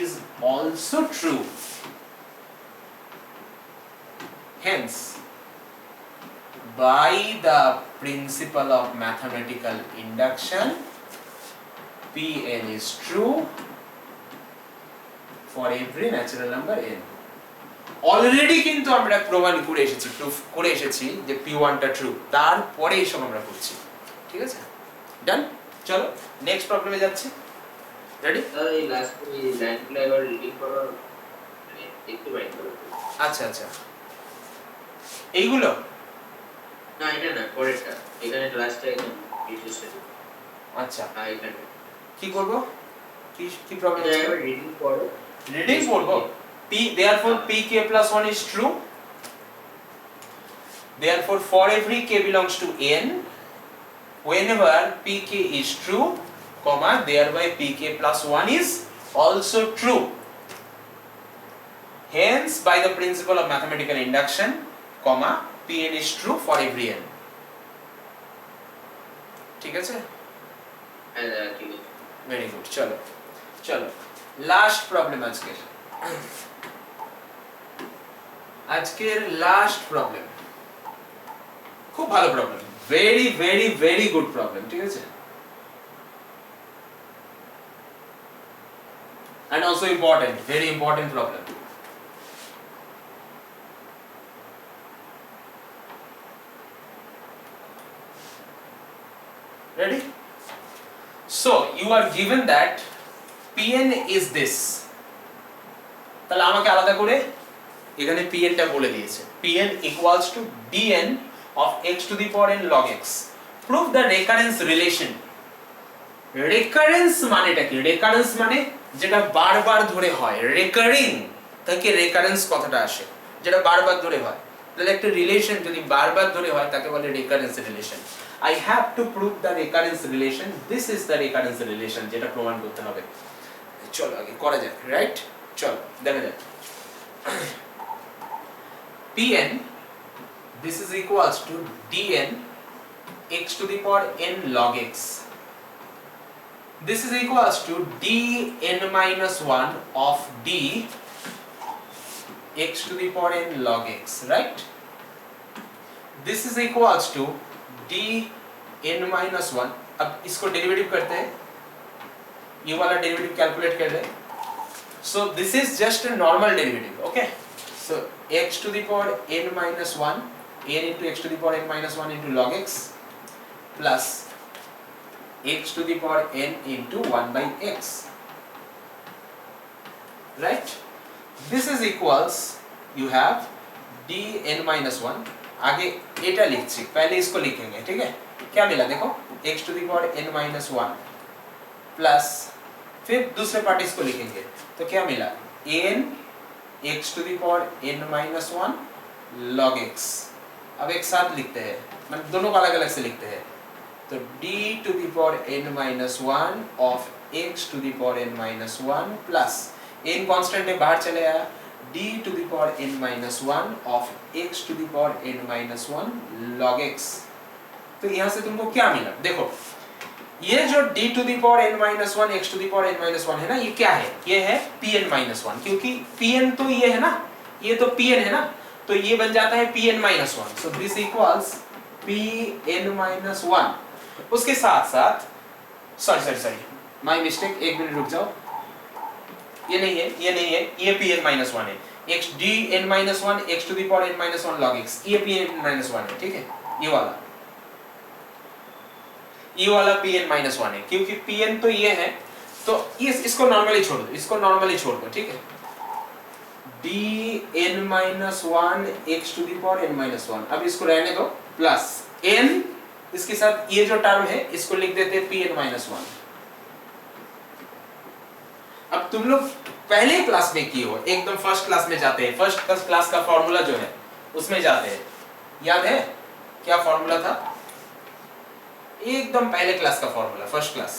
is also true, hence by the principle of mathematical induction pn is true for every natural number n। Already কিন্তু আমরা প্রমাণ করে এসেছি, proof করে এসেছি যে p1 টা true, তারপরে এসব আমরা করছি। ঠিক আছে, ডান। চলো নেক্সট প্রবলেমে যাচ্ছি। রেডি? এই লাস্ট এই লাইনগুলো একবার রিডিং করো, মানে একটু রাইট করো। আচ্ছা আচ্ছা, এইগুলো না এটা না, পরেরটা, এখানে লাস্টে একদম বিশেষ। আচ্ছা এখানে কি করব? কি কি প্রবলেম এটা আছে? একবার রিডিং করো। রিডিং করব। p therefore pk + 1 is true, therefore for every k belongs to n whenever pk is true, comma thereby pk + 1 is also true, hence by the principle of mathematical induction, comma pn is true for every n। ঠিক আছে, হ্যাঁ ঠিক আছে, very good. চলো চলো last problem আজকের last problem, খুব ভালো problem, very very very good problem. ঠিক আছে, and also important, very important problem। Ready? So you are given that pn is this, তাহলে আমাকে আলাদা করে এখানে pn টা বলে দিয়েছে, pn equals to dn of x to the power n log x। prove the recurrence relation। Recurrence মানেটা কি? রেকারেন্স মানে যেটা বারবার ধরে হয়, রেকারিং থেকে রেকারেন্স কথাটা আসে, যেটা বারবার ধরে হয়। তাহলে একটা রিলেশন যদি বারবার ধরে হয় তাকে বলে recurrence relation. I have to prove the recurrence relation, this is the recurrence relation যেটা প্রমাণ করতে হবে। চলো আগে করা যাক, রাইট? চলো দেখা যাক। pn this is equals to dn x to the power n log x, this is equals to dn minus 1 of d x to the power n log x, right? This is equals to dn minus 1। अब इसको derivative करते हैं, ये वाला derivative calculate कर रहे हैं। So this is just a normal derivative, okay? So x to the power n minus 1, n into x to the power n minus 1 into log x plus x to the power n into 1 by x, right? This is equals, you have dn minus 1। आगे एटा लिखছি, पहले इसको लिखेंगे, ठीक है? क्या मिला देखो, x to the power n minus 1 plus फिर दूसरे पार्ट इसको लिखेंगे, तो क्या मिला, n x to the power n minus 1 log x। अब एक साथ लिखते हैं, मतलब दोनों को अलग अलग से लिखते हैं, तो d to the power n minus 1 of x to the power n minus 1 plus n constant है बाहर चले आया, d to the power n minus 1 of x to the power n minus 1 log x। तो यहाँ से तुमको क्या मिला देखो, ये जो d to the power n minus 1 x to the power n minus 1 है ना, ये क्या है? ये है pn minus 1, क्योंकि pn तो ये है ना, ये तो pn है ना, तो ये बन जाता है pn minus 1। so this equals Pn-1 उसके साथ साथ सॉरी माय मिस्टेक, एक मिनट रुक जाओ, ये नहीं है, ये Pn-1 है, x dn-1 x to the power n-1 log x, ये Pn-1 है, ठीक है, ये वाला Pn-1 है, क्योंकि Pn तो ये है, तो ये इसको नॉर्मली छोड़ दो, ठीक है, dn-1 x to the power n-1, अब इसको रहने दो, प्लस n, इसके साथ ये जो टर्म है इसको लिख देते हैं Pn-1। अब तुम लोग पहले क्लास में किए हो, एकदम फर्स्ट क्लास में जाते हैं, फर्स्ट क्लास का फॉर्मूला जो है उसमें जाते हैं, याद है क्या फॉर्मूला था? एकदम पहले क्लास का formula, first class,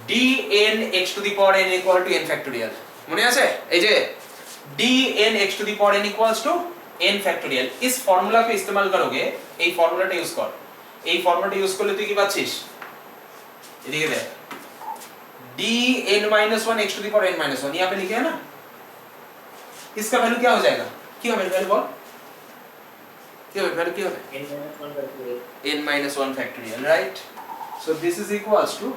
dn x to the power n equal to n factorial, মনে আছে? এই যে dn x to the power n equals to n factorial, इस फॉर्मूला को इस्तेमाल करोगे, এই ফর্মুলাটা ইউজ কর, এই ফর্মুলাটা ইউজ করলে তুই কি পাচ্ছিস? এদিকে দেখ, dn-1 x to the power n-1, यहाँ पे लिखे है ना, इसका वैल्यू क्या हो जाएगा? क्या होगा वैल्यू बोल? क्या होगा वैल्यू? क्या होगा? n-1 factorial, right? So this is equals to,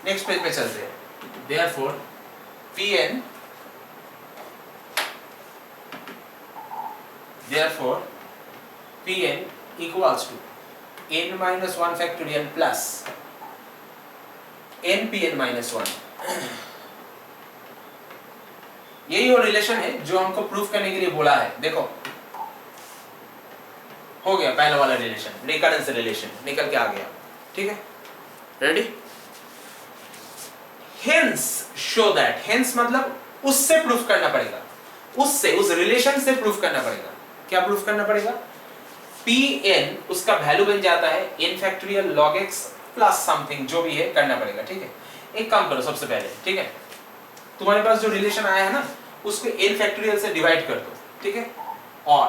next page पे चलते हैं, therefore Pn equals to n-1 factorial plus nPn-1, यही वो रिलेशन है जो हमको प्रूफ करने के लिए बोला है, देखो हो गया पहला वाला रिलेशन, रिकरेंस रिलेशन निकल के आ गया, ठीक है, ready? Hence show that, hence मतलब उससे प्रूफ करना पड़ेगा, उससे, उस रिलेशन से प्रूफ करना पड़ेगा, क्या प्रूफ करना पड़ेगा? Pn उसका वैल्यू बन जाता है n factorial log x plus something, जो भी है करना पड़ेगा, ठीक है। एक काम करो सबसे पहले, ठीक है, तुम्हारे पास जो रिलेशन आया है ना उसको n फैक्टोरियल से डिवाइड कर दो, ठीक है, और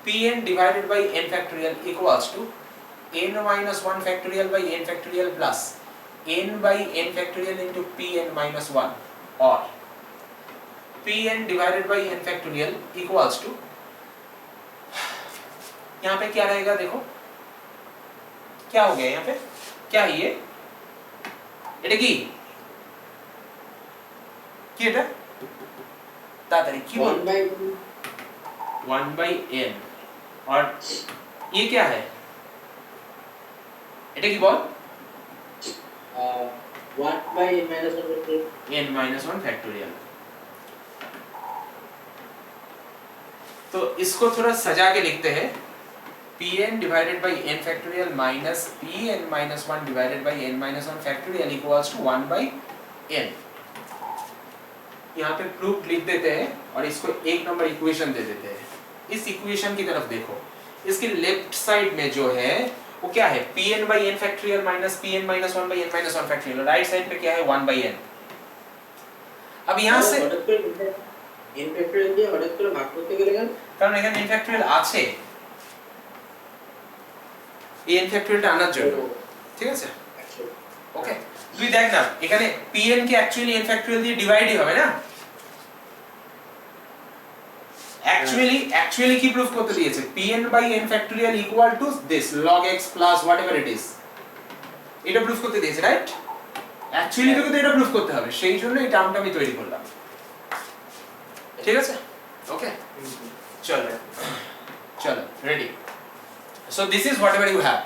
Pn divided by n factorial equals to n-1 factorial by n factorial plus n by n factorial into Pn-1, और Pn divided by n factorial equals to, यहाँ पे क्या रहेगा? देखो क्या हो गया यहाँ पे, क्या है ये? এটা কি এটা তাড়াতাড়ি কি বল? 1 by n, और ये क्या है? এটা কি বল? 1 by n-1 factorial। तो इसको थोड़ा सजा के लिखते हैं, Pn divided by n factorial minus Pn-1 divided by n-1 factorial equals to 1 by n। यहाँ पे प्रूफ लिख देते हैं और इसको एक नंबर इक्वेशन दे देते हैं। इस इक्वेशन की तरफ देखो, इसके लेफ्ट साइड में जो है वो क्या है? Pn by n factorial minus Pn-1 by n-1 factorial, right side पे क्या है? 1 by n। अब यहाँ से n factorial দিয়ে হঠাৎ করে ভাগ করতে গেলে কেন? কারণ এখানে n factorial আছে, এই n factorial টা আনার জন্য, ঠিক আছে? ওকে, তুই দেখ না এখানে Pn কে অ্যাকচুয়ালি n factorial দিয়ে ডিভাইডই হবে না, actually কি প্রুফ করতে দিয়েছে? Pn by n factorial equal to this log x plus whatever it is, এটা প্রুফ করতে দিয়েছে, রাইট? অ্যাকচুয়ালি তোকে তো এটা প্রুফ করতে হবে, সেই জন্য এই টার্মটা আমি তৈরি করলাম, ঠিক আছে? ওকে, চলো ready. So this is whatever you have,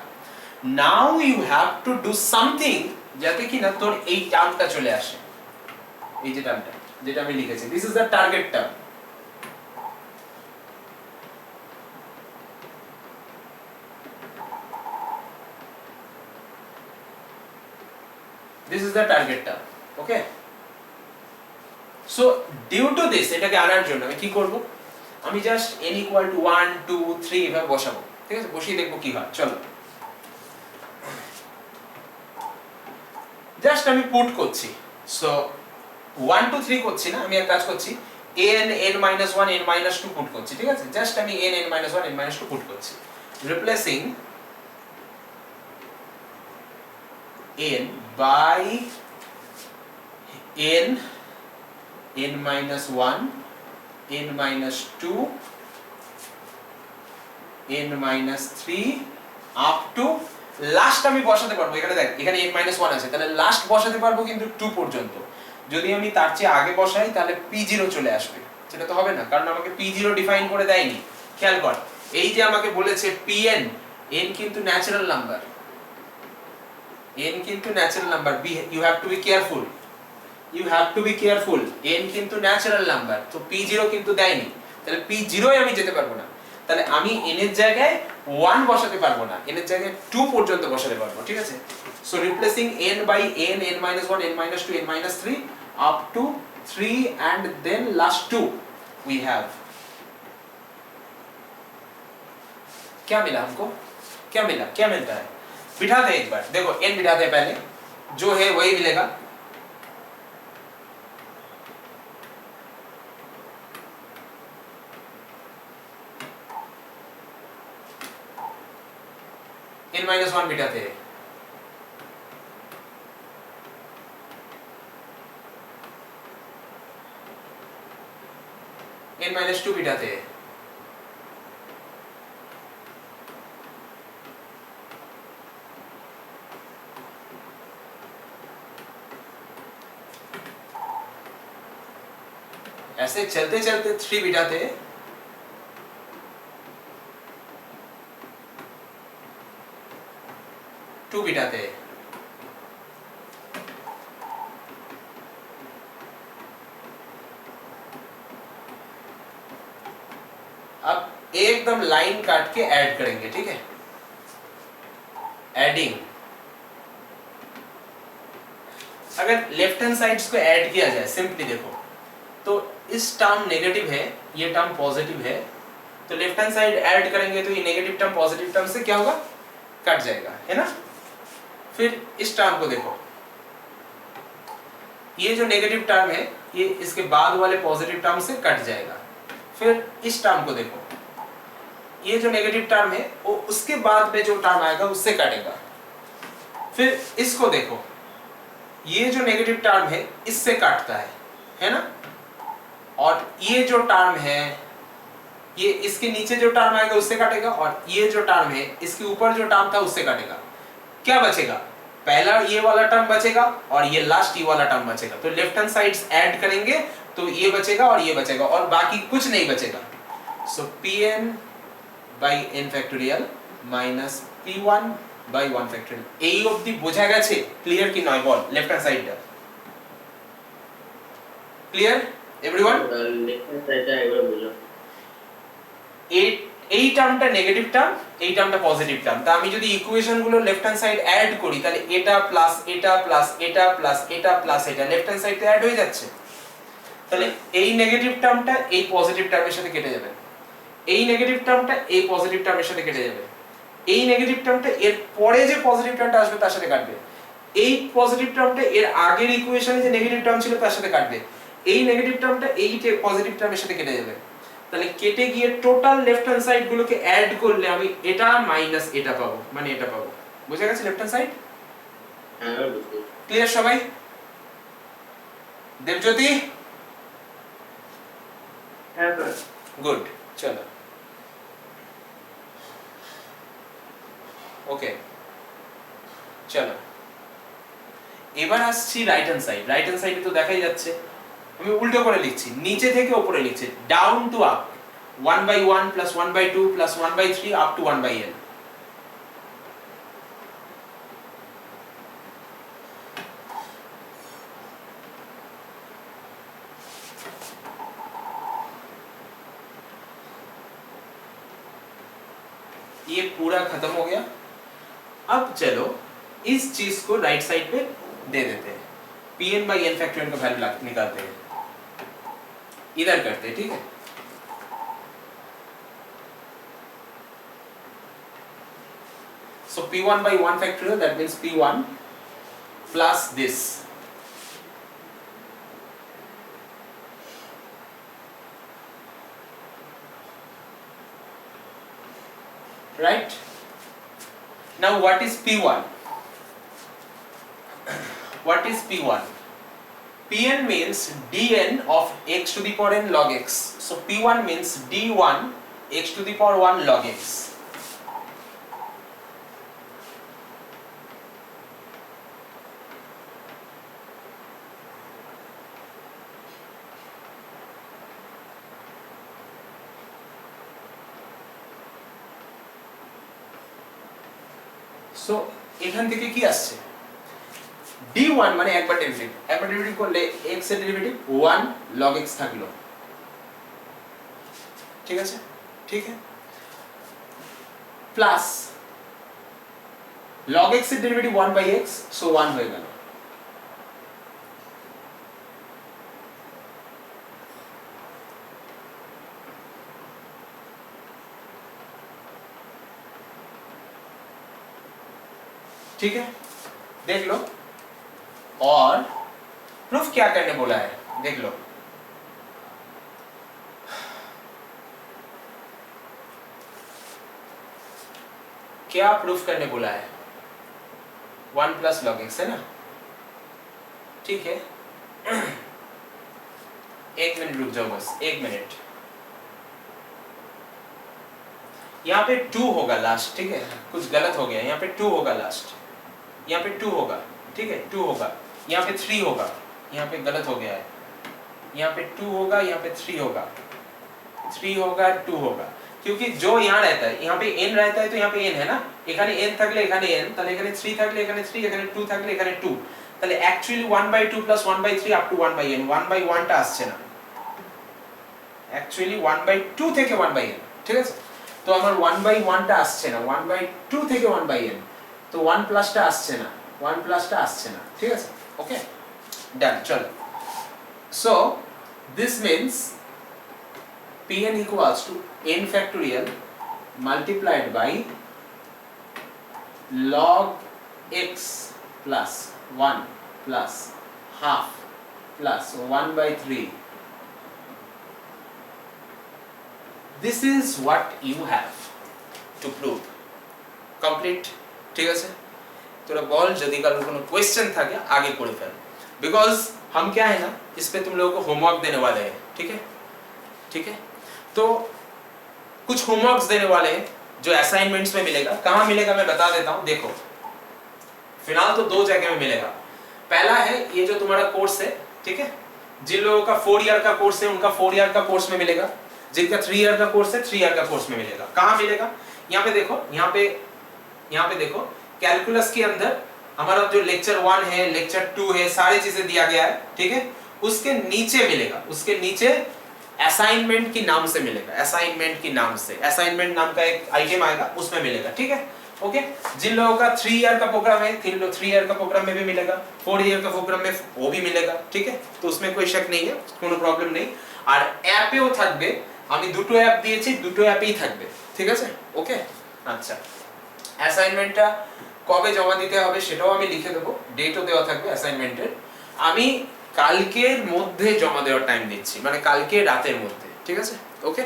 now you have to do something যাতে কি না তোর এই টার্মটা চলে আসে, এই যে টার্মটা যেটা আমি লিখেছি, this is the target term. This is the target term, okay? So due to this, এটাকে আনার জন্য আমি কি করব? আমি জাস্ট n equal to 1 2 3 এভাবে বসাবো, ঠিক আছে? বসিয়ে দেখব কি হয়, চলো। জাস্ট আমি পুট করছি, সো 1 2 3 করছি না, আমি এক কাজ করছি, n n-1 n-2 পুট করছি, ঠিক আছে? জাস্ট আমি n n-1 n-2 পুট করছি, replacing n by n n-1 n-2 n minus 3 up to last আমি বসাতে পারবো, এখানে দেখ এখানে n minus 1 আছে, তাহলে লাস্ট বসাতে পারবো কিন্তু 2 পর্যন্ত। যদি আমি তার চেয়ে আগে বসাই তাহলে p0 চলে আসবে, সেটা তো হবে না, কারণ আমাকে p0 ডিফাইন করে দেয়নি। খেয়াল কর, এই যে আমাকে বলেছে pn, n কিন্তু ন্যাচারাল নাম্বার, n কিন্তু natural number, you have to be careful, you have to be careful, n কিন্তু ন্যাচারাল নাম্বার, তো p0 কিন্তু দেয়নি, তাহলে p0 এ আমি যেতে পারবো না, তাহলে আমি n এর জায়গায় 1 বসাতে পারবো না, n এর জায়গায় 2 পর্যন্ত বসাতে পারবো, ঠিক আছে? So replacing n by n, n minus 1, n minus 2, n minus 3 up to 3 and then last 2 we have, क्या मिला हमको, क्या मिला, क्या मिलता है? बिठाते हैं एक बार, देखो n बिठाते हैं पहले, जो है वही मिलेगा, n minus 1 बिठाते हैं, n minus 2 बिठाते हैं, ऐसे चलते चलते 3 बिठाते हैं, टू बिठाते हैं, अब एकदम लाइन काट के ऐड करेंगे, ठीक है? एडिंग, अगर लेफ्ट हैंड साइड्स को ऐड किया जाए सिंपली देखो, तो इस टर्म नेगेटिव है, ये टर्म पॉजिटिव है, तो लेफ्ट हैंड साइड ऐड करेंगे तो ये नेगेटिव टर्म पॉजिटिव टर्म से क्या होगा, कट जाएगा, है ना? फिर इस टर्म को देखो, ये जो नेगेटिव टर्म है ये इसके बाद वाले पॉजिटिव टर्म से कट जाएगा। फिर इस टर्म को देखो, ये जो नेगेटिव टर्म है वो उसके बाद में जो टर्म आएगा उससे कटेगा। फिर इसको देखो, ये जो नेगेटिव टर्म है इससे काटता है ना? और ये जो टर्म है ये इसके नीचे जो टर्म आएगा उससे काटेगा, और ये जो टर्म है इसके ऊपर जो टर्म था उससे काटेगा। क्या बचेगा? पहला ये वाला टर्म बचेगा और ये लास्ट ये वाला टर्म बचेगा। तो लेफ्ट हैंड साइड्स ऐड करेंगे तो ये बचेगा और ये बचेगा और बाकी कुछ नहीं बचेगा। सो Pn by n factorial minus P1 by 1 factorial। এই অবধি বোঝা গেছে? ক্লিয়ার কি নয় বল? লেফট হ্যান্ড সাইডটা ক্লিয়ার এভরিওয়ান? লেফট হ্যান্ড সাইডটা একবার বুঝো। এই টার্মটা নেগেটিভ টার্ম, এই টার্মটা পজিটিভ টার্ম। তা আমি যদি ইকুয়েশন গুলো লেফট হ্যান্ড সাইড অ্যাড করি তাহলে এটা প্লাস এটা প্লাস এটা প্লাস এটা প্লাস এটা লেফট হ্যান্ড সাইডে অ্যাড হয়ে যাচ্ছে। তাহলে এই নেগেটিভ টার্মটা এই পজিটিভ টার্মের সাথে কেটে যাবে, এই নেগেটিভ টার্মটা এই পজিটিভ টার্মের সাথে কেটে যাবে, এই নেগেটিভ টার্মটা এর পরে যে পজিটিভ টার্মটা আসবে তার সাথে কাটবে, এই পজিটিভ টার্মটা এর আগের ইকুয়েশনে যে নেগেটিভ টার্ম ছিল তার সাথে কাটবে, এই নেগেটিভ টার্মটা এই যে পজিটিভ টার্মের সাথে কেটে যাবে। তাহলে কেটে গিয়ে টোটাল লেফট হ্যান্ড সাইড গুলোকে অ্যাড করলে আমি এটা মাইনাস এটা পাবো, মানে এটা পাবো। বুঝা গেছে লেফট হ্যান্ড সাইড? হ্যাঁ বুঝছি। ক্লিয়ার সবাই? দেবজ্যোতি? হ্যাঁ স্যার। গুড, চলো ওকে চলো এবার আসছি right hand side. Right hand সাইডে তো দেখাই যাচ্ছে, আমি উল্টো করে লিখছি, নিচে থেকে উপরে লিখছি, down to up 1/1 plus 1/2 plus 1/3 up to 1/n। ये पूरा खत्म हो गया। अब चलो इस चीज को राइट साइड पे दे देते हैं, Pn by n factorial का वैल्यू निकालते हैं, इधर करते हैं, ठीक है? So P1 by 1 factorial, that means P1 plus this, right? Now what is P1? What is P1? Pn means dn of x to the power n log x. So P1 means d1 x to the power 1 log x. So এখান থেকে কি আসছে d1 মানে একবার derivative করলে x এর derivative 1 log x থাকলো, ঠিক আছে, ঠিক আছে, প্লাস log x এর ডেরিভেটিভ 1/x, সো 1 হয়ে গেল। ठीक है, देख लो। और प्रूफ क्या करने बोला है, देख लो। क्या प्रूफ करने बोला है, 1 प्लस log x है ना, ठीक है। एक मिनट रुक जाओ बस, 1 मिनट। यहाँ पे 2 होगा लास्ट, ठीक है, कुछ गलत हो गया, यहाँ पे 2 होगा लास्ट, यहाँ पे 2 होगा, ठीक है, 2 होगा, यहाँ पे 3 होगा, यहाँ पे गलत हो गया है, यहाँ पे 2 होगा, यहाँ पे 3 होगा, 3 होगा, 2 होगा, क्योंकि जो यहाँ रहता है, यहाँ पे n रहता है, तो यहाँ पे n है ना, এখানে n থাকলে এখানে n, তাহলে এখানে 3 থাকলে এখানে 3, এখানে 2 থাকলে এখানে 2, তাহলে actually 1/2 plus 1/3 up to 1/n, 1/1 টা আসছে না, অ্যাকচুয়ালি 1/2 থেকে 1/n, ঠিক আছে। তো আমার 1/1 টা আসছে না, 1/2 থেকে 1/n, তো 1 প্লাস টা আসছে না, 1 প্লাস টা আসছে না, ঠিক আছে, ওকে, ডান, চলো। So this means pn equals to n factorial multiplied by log x plus 1 plus half plus 1/3. This is what you have to prove. Complete, ठीक है। তোরা বল যদি কারোর কোনো क्वेश्चन থাকে आगे করে ফেল, बिकॉज हम क्या है ना, इस पे तुम लोगों को होमवर्क देने वाले हैं, ठीक है, ठीक है। तो कुछ होमवर्क्स देने वाले हैं जो असाइनमेंट्स में मिलेगा। कहाँ मिलेगा मैं बता देता हूँ, देखो फिलहाल तो 2 जगह में मिलेगा। पहला है ये जो तुम्हारा कोर्स है, ठीक है, जिन लोगों का 4 ईयर का कोर्स है उनका 4 ईयर का कोर्स में मिलेगा, जिनका 3 ईयर का कोर्स है 3 ईयर का कोर्स में मिलेगा। कहाँ मिलेगा, यहाँ पे देखो, यहाँ पे देखो, कैलकुलस के अंदर हमारा जो लेक्चर 1 है, लेक्चर 2 है, सारी चीजें दिया गया है, ठीक है। उसके नीचे मिलेगा, उसके नीचे असाइनमेंट की नाम से मिलेगा, असाइनमेंट की नाम से, असाइनमेंट नाम का एक आइटम आएगा, उसमें मिलेगा, ठीक है, ओके। जिन लोगों का 3 ईयर का प्रोग्राम है, 3 ईयर का प्रोग्राम में भी मिलेगा, 4 ईयर का प्रोग्राम में वो भी मिलेगा, ठीक है। तो उसमें कोई शक नहीं है, কোনো প্রবলেম নেই। আর অ্যাপেও থাকবে, আমি দুটো অ্যাপ দিয়েছি, দুটো অ্যাপেই থাকবে, ঠিক আছে, ওকে। আচ্ছা, অ্যাসাইনমেন্টটা কবে জমা দিতে হবে সেটাও আমি লিখে দেবো, ডেটও দেওয়া থাকবে অ্যাসাইনমেন্টের। আমি কালকের মধ্যে জমা দেওয়ার টাইম দিচ্ছি, মানে কালকে রাতের মধ্যে, ঠিক আছে, ওকে।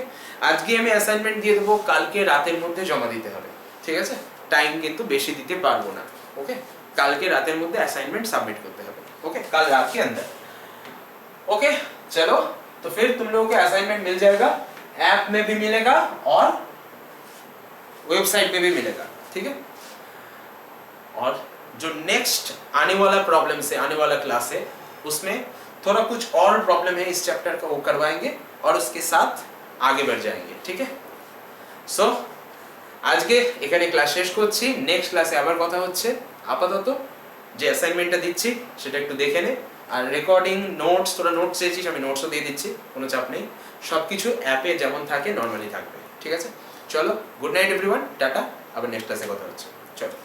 আজকে আমি অ্যাসাইনমেন্ট দিয়ে দেবো, কালকে রাতের মধ্যে জমা দিতে হবে, ঠিক আছে। টাইম কিন্তু বেশি দিতে পারবো না, ओके। কালকে রাতের মধ্যে অ্যাসাইনমেंट सबमिट करते হবে, ओके, कल रात के अंदर, ओके। चलो, तो फिर तुम लोगों को असाइनमेंट मिल जाएगा, ऐप में भी मिलेगा और वेबसाइट में भी मिलेगा, ठीक है। और जो नेक्स्ट आने वाला प्रॉब्लम से आने वाला क्लास है, उसमें थोड़ा कुछ और प्रॉब्लम है इस चैप्टर का, वो करवाएंगे और उसके साथ आगे बढ़ जाएंगे, ठीक है। सो আজকে এখানে ক্লাস শেষ করছি, নেক্সট ক্লাসে আবার কথা হচ্ছে। আপাতত যে অ্যাসাইনমেন্টটা দিচ্ছি সেটা একটু দেখে নে, আর রেকর্ডিং নোটস, তোরা নোটস চেয়েছিস, আমি নোটসও দিয়ে দিচ্ছি, কোনো চাপ নেই, সবকিছু অ্যাপে যেমন থাকে নর্মালি থাকবে, ঠিক আছে। চলো, গুড নাইট এভরিওয়ান, টাটা, আবার নেক্সট ক্লাসে কথা হচ্ছে, চলো।